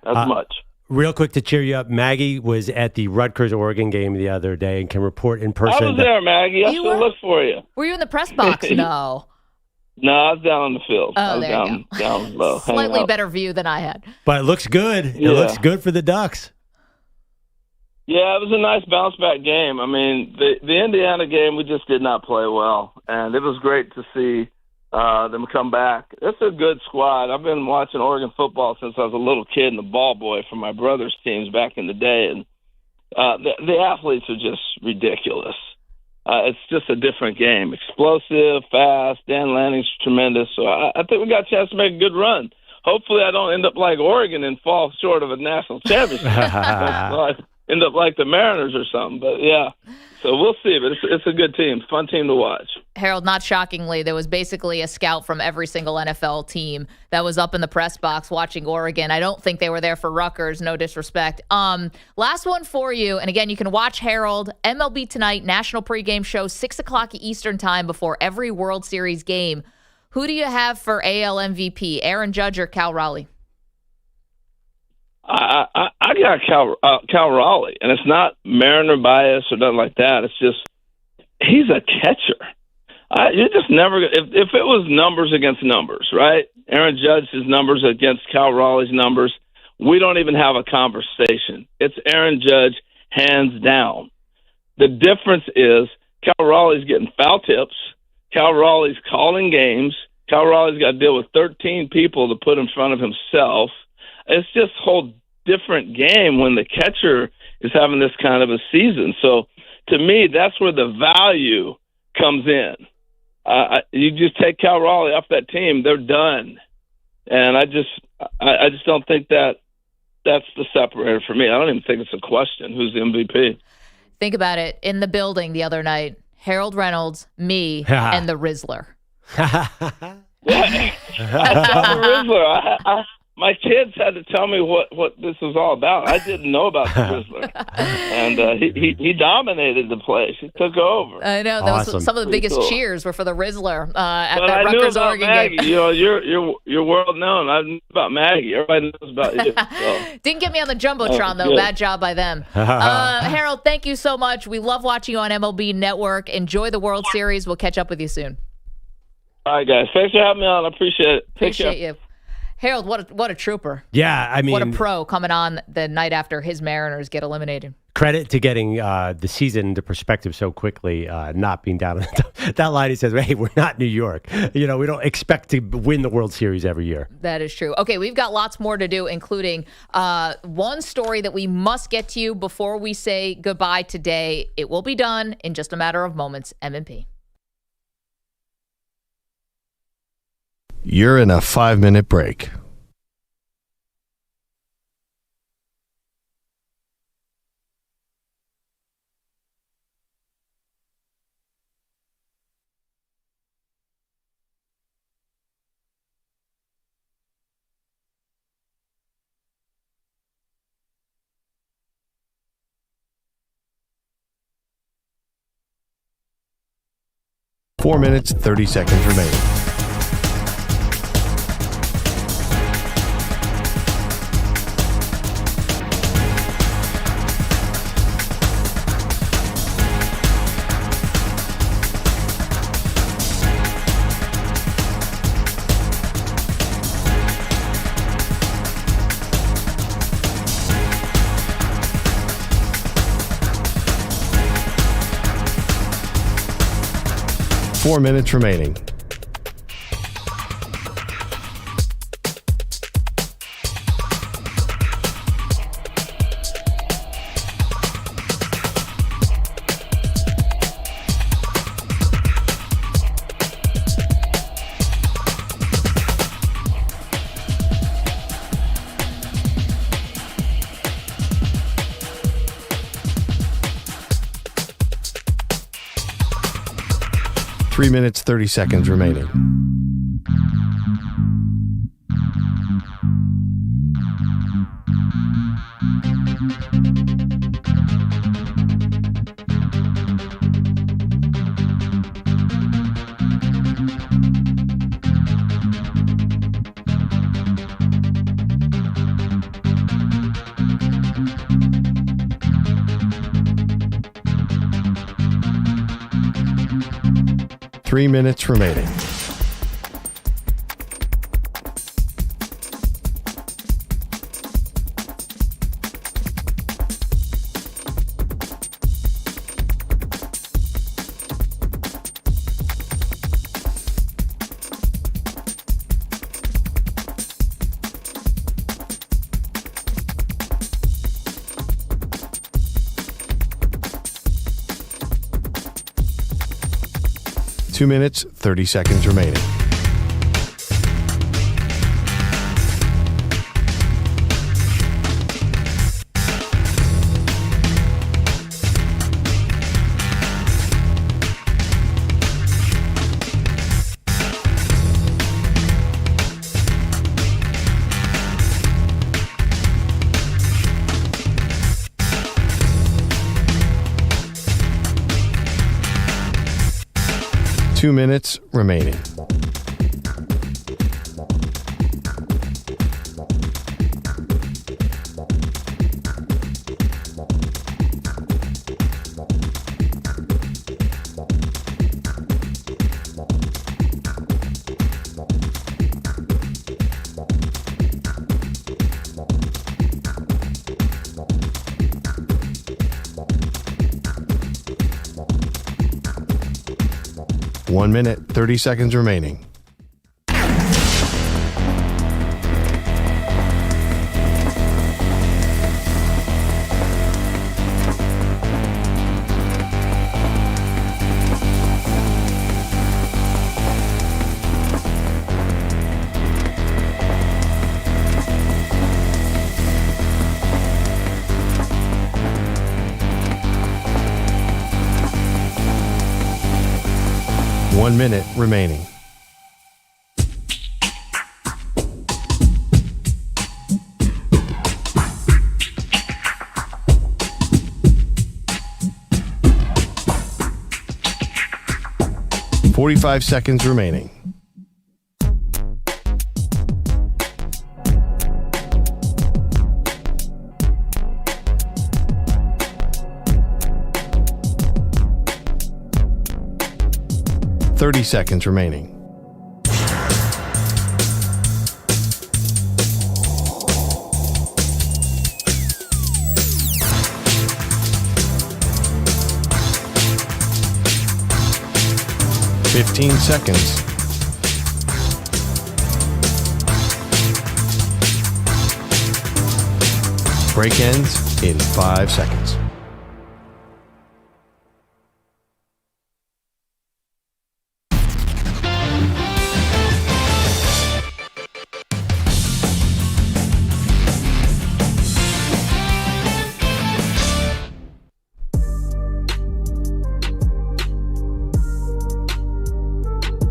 as much. Real quick to cheer you up, Maggie was at the Rutgers-Oregon game the other day and can report in person. I was there, Maggie. I still look for you. Were you in the press box? No. No, I was down on the field. Oh, I was there you go. down low. Slightly better view than I had. But it looks good. Yeah. It looks good for the Ducks. Yeah, it was a nice bounce-back game. I mean, the Indiana game, we just did not play well. And it was great to see them come back. It's a good squad. I've been watching Oregon football since I was a little kid and a ball boy for my brother's teams back in the day. And the athletes are just ridiculous. It's just a different game. Explosive, fast. Dan Lanning's tremendous. So I think we got a chance to make a good run. Hopefully I don't end up like Oregon and fall short of a national championship. End up like the Mariners or something. But, yeah, so we'll see. But it's a good team. Fun team to watch. Harold, not shockingly, there was basically a scout from every single NFL team that was up in the press box watching Oregon. I don't think they were there for Rutgers, no disrespect. Last one for you. And, again, you can watch Harold, MLB Tonight, national pregame show, 6 o'clock Eastern time before every World Series game. Who do you have for AL MVP, Aaron Judge or Cal Raleigh? I got Cal Raleigh, and it's not Mariner bias or nothing like that. It's just he's a catcher. You just never if it was numbers against numbers, right? Aaron Judge's numbers against Cal Raleigh's numbers, we don't even have a conversation. It's Aaron Judge hands down. The difference is Cal Raleigh's getting foul tips. Cal Raleigh's calling games. Cal Raleigh's got to deal with 13 people to put in front of himself. It's just a whole different game when the catcher is having this kind of a season. So to me, that's where the value comes in. You just take Cal Raleigh off that team, they're done. And I just don't think that's the separator for me. I don't even think it's a question who's the MVP. Think about it. In the building the other night, Harold Reynolds, me, and the Rizzler. Yeah, the Rizzler. my kids had to tell me what this was all about. I didn't know about the Rizzler, and he dominated the place. He took over. I know. Awesome. Some of the biggest cheers were for the Rizzler at But that I knew Rutgers about Oregon Maggie. game. You know, you're world known. I knew about Maggie. Everybody knows about you. So. Didn't get me on the Jumbotron, though. Good. Bad job by them. Harold, thank you so much. We love watching you on MLB Network. Enjoy the World Series. We'll catch up with you soon. All right, guys. Thanks for having me on. I appreciate it. Take care. Appreciate you. Harold, what a trooper. Yeah, I mean, what a pro coming on the night after his Mariners get eliminated. Credit to getting the season into perspective so quickly, not being down. That line, he says, hey, we're not New York. We don't expect to win the World Series every year. That is true. Okay, we've got lots more to do, including one story that we must get to you before we say goodbye today. It will be done in just a matter of moments. M&P. You're in a 5-minute break. Four minutes, 30 seconds remaining. Four minutes remaining. Three minutes, 30 seconds remaining. Three minutes remaining. Two minutes, 30 seconds remaining. Two minutes remaining. One minute, 30 seconds remaining. One minute remaining. 45 seconds remaining. Thirty seconds remaining. 15 seconds. Break ends in 5 seconds.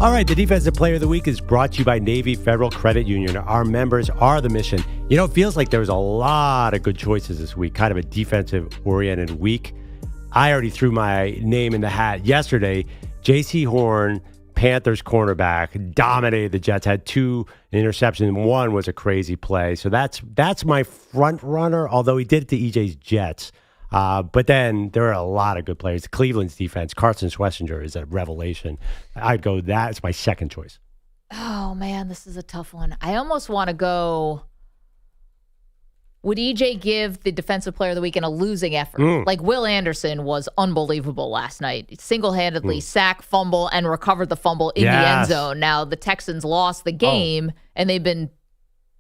All right, the Defensive Player of the Week is brought to you by Navy Federal Credit Union. Our members are the mission. You know, it feels like there was a lot of good choices this week, kind of a defensive-oriented week. I already threw my name in the hat yesterday. J.C. Horn, Panthers cornerback, dominated the Jets, had 2 interceptions, and 1 was a crazy play. So that's my front runner, although he did it to EJ's Jets. But then there are a lot of good players. Cleveland's defense, Carson Schlesinger is a revelation. I'd go that as my second choice. Oh, man, this is a tough one. I almost want to go, would EJ give the Defensive Player of the Week in a losing effort? Like Will Anderson was unbelievable last night. Single-handedly sack, fumble, and recovered the fumble in the end zone. Now, the Texans lost the game, and they've been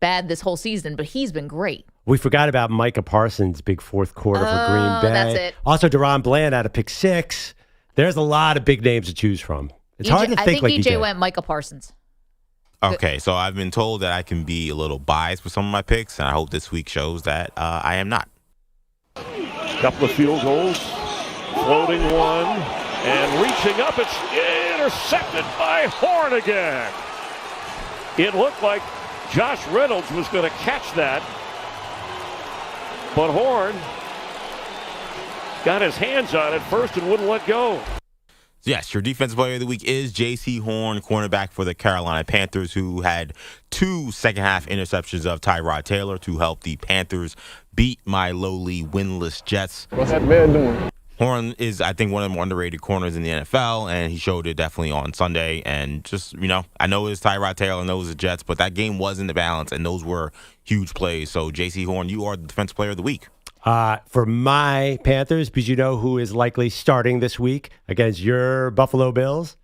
bad this whole season, but he's been great. We forgot about Micah Parsons' big fourth quarter for Green Bay. That's it. Also, Deron Bland had a pick 6. There's a lot of big names to choose from. It's hard to think I think like EJ went Micah Parsons. Okay, so I've been told that I can be a little biased with some of my picks, and I hope this week shows that I am not. Couple of field goals, floating one, and reaching up. It's intercepted by Horn again. It looked like Josh Reynolds was going to catch that, but Horn got his hands on it first and wouldn't let go. Yes, your Defensive Player of the Week is J.C. Horn, cornerback for the Carolina Panthers, who had 2 second-half interceptions of Tyrod Taylor to help the Panthers beat my lowly winless Jets. What's that man doing? Horn is, I think, one of the more underrated corners in the NFL, and he showed it definitely on Sunday. And just, I know it's Tyrod Taylor, I know it's the Jets, but that game was in the balance, and those were huge plays. So, J.C. Horn, you are the Defensive Player of the Week. For my Panthers, because you know who is likely starting this week against your Buffalo Bills?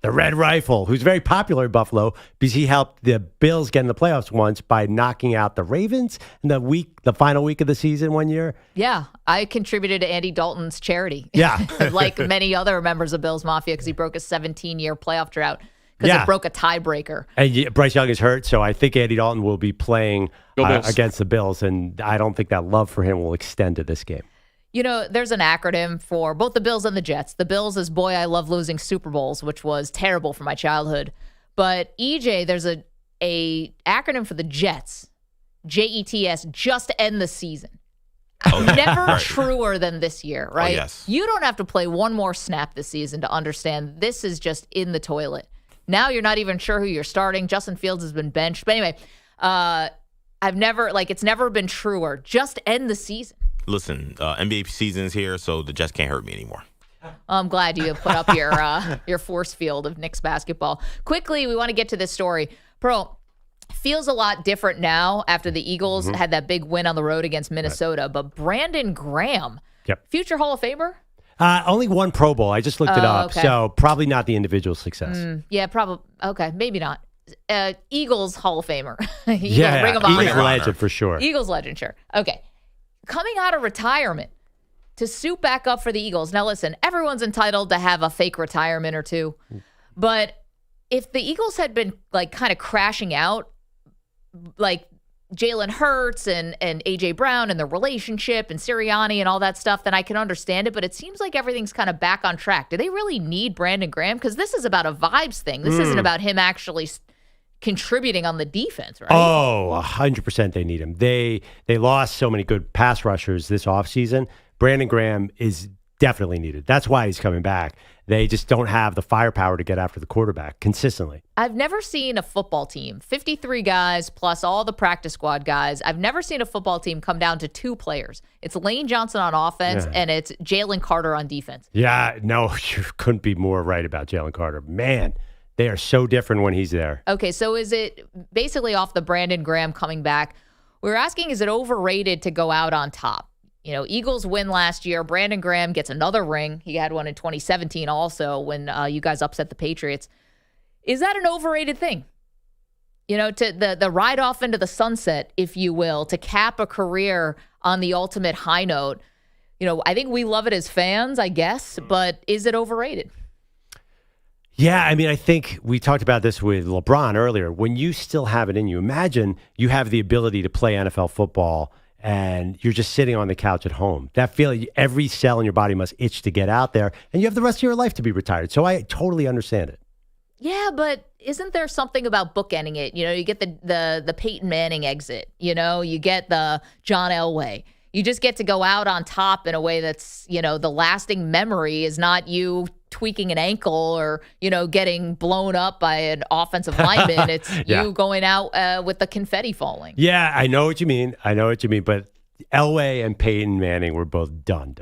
The Red Rifle, who's very popular in Buffalo because he helped the Bills get in the playoffs once by knocking out the Ravens in the final week of the season one year. Yeah, I contributed to Andy Dalton's charity. Yeah. Like many other members of Bills Mafia because he broke a 17-year playoff drought because it broke a tiebreaker. And Bryce Young is hurt, so I think Andy Dalton will be playing against the Bills, and I don't think that love for him will extend to this game. You know, there's an acronym for both the Bills and the Jets. The Bills is Boy, I Love Losing Super Bowls, which was terrible for my childhood. But EJ, there's a acronym for the Jets, JETS, just end the season. Never truer than this year, right? Oh, yes. You don't have to play one more snap this season to understand this is just in the toilet. Now you're not even sure who you're starting. Justin Fields has been benched. But anyway, it's never been truer. Just end the season. Listen, NBA season's here, so the Jets can't hurt me anymore. I'm glad you put up your force field of Knicks basketball. Quickly, we want to get to this story. Pearl, feels a lot different now after the Eagles had that big win on the road against Minnesota. Right. But BrandonGraham, future Hall of Famer? Only 1 Pro Bowl. I just looked it up, so probably not the individual success. Yeah, probably. Okay, maybe not. Eagles Hall of Famer. Ring of Eagles honor. legend for sure. Eagles legend, sure. Okay. Coming out of retirement to suit back up for the Eagles. Now, listen, everyone's entitled to have a fake retirement or two. But if the Eagles had been kind of crashing out, like Jalen Hurts and A.J. Brown and the relationship and Sirianni and all that stuff, then I can understand it. But it seems like everything's kind of back on track. Do they really need BrandonGraham? Because this is about a vibes thing. This isn't about him actually contributing on the defense, right? Oh, 100% they need him. They lost so many good pass rushers this offseason. BrandonGraham is definitely needed. That's why he's coming back. They just don't have the firepower to get after the quarterback consistently. I've never seen a football team, 53 guys plus all the practice squad guys. I've never seen a football team come down to 2 players. It's Lane Johnson on offense and it's Jalen Carter on defense. Yeah, no, you couldn't be more right about Jalen Carter. Man, they are so different when he's there. Okay, so is it basically off the BrandonGraham coming back? We were asking, is it overrated to go out on top? You know, Eagles win last year. BrandonGraham gets another ring. He had one in 2017 also when you guys upset the Patriots. Is that an overrated thing? You know, to the ride off into the sunset, if you will, to cap a career on the ultimate high note. You know, I think we love it as fans, I guess, but is it overrated? Yeah, I mean, I think we talked about this with LeBron earlier. When you still have it in you, imagine you have the ability to play NFL football and you're just sitting on the couch at home. That feeling, every cell in your body must itch to get out there, and you have the rest of your life to be retired. So I totally understand it. Yeah, but isn't there something about bookending it? You know, you get the Peyton Manning exit. You know, you get the John Elway. You just get to go out on top in a way that's, you know, the lasting memory is not you tweaking an ankle or, you know, getting blown up by an offensive lineman. It's you going out with the confetti falling. Yeah, I know what you mean. But Elway and Peyton Manning were both done.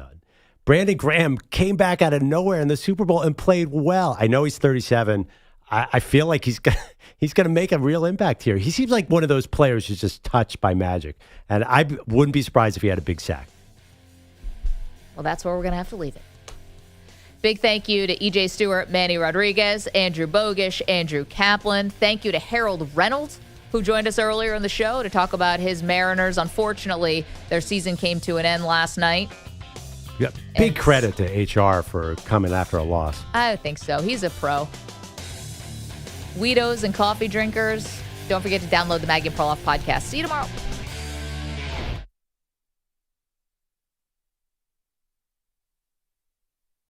BrandonGraham came back out of nowhere in the Super Bowl and played well. I know he's 37. I feel like he's going to make a real impact here. He seems like one of those players who's just touched by magic. And I wouldn't be surprised if he had a big sack. Well, that's where we're going to have to leave it. Big thank you to EJ Stewart, Manny Rodriguez, Andrew Bogusch, Andrew Kaplan. Thank you to Harold Reynolds, who joined us earlier in the show to talk about his Mariners. Unfortunately, their season came to an end last night. Yeah, big credit to HR for coming after a loss. I think so. He's a pro. Weedos and coffee drinkers, don't forget to download the Maggie and Perloff podcast. See you tomorrow.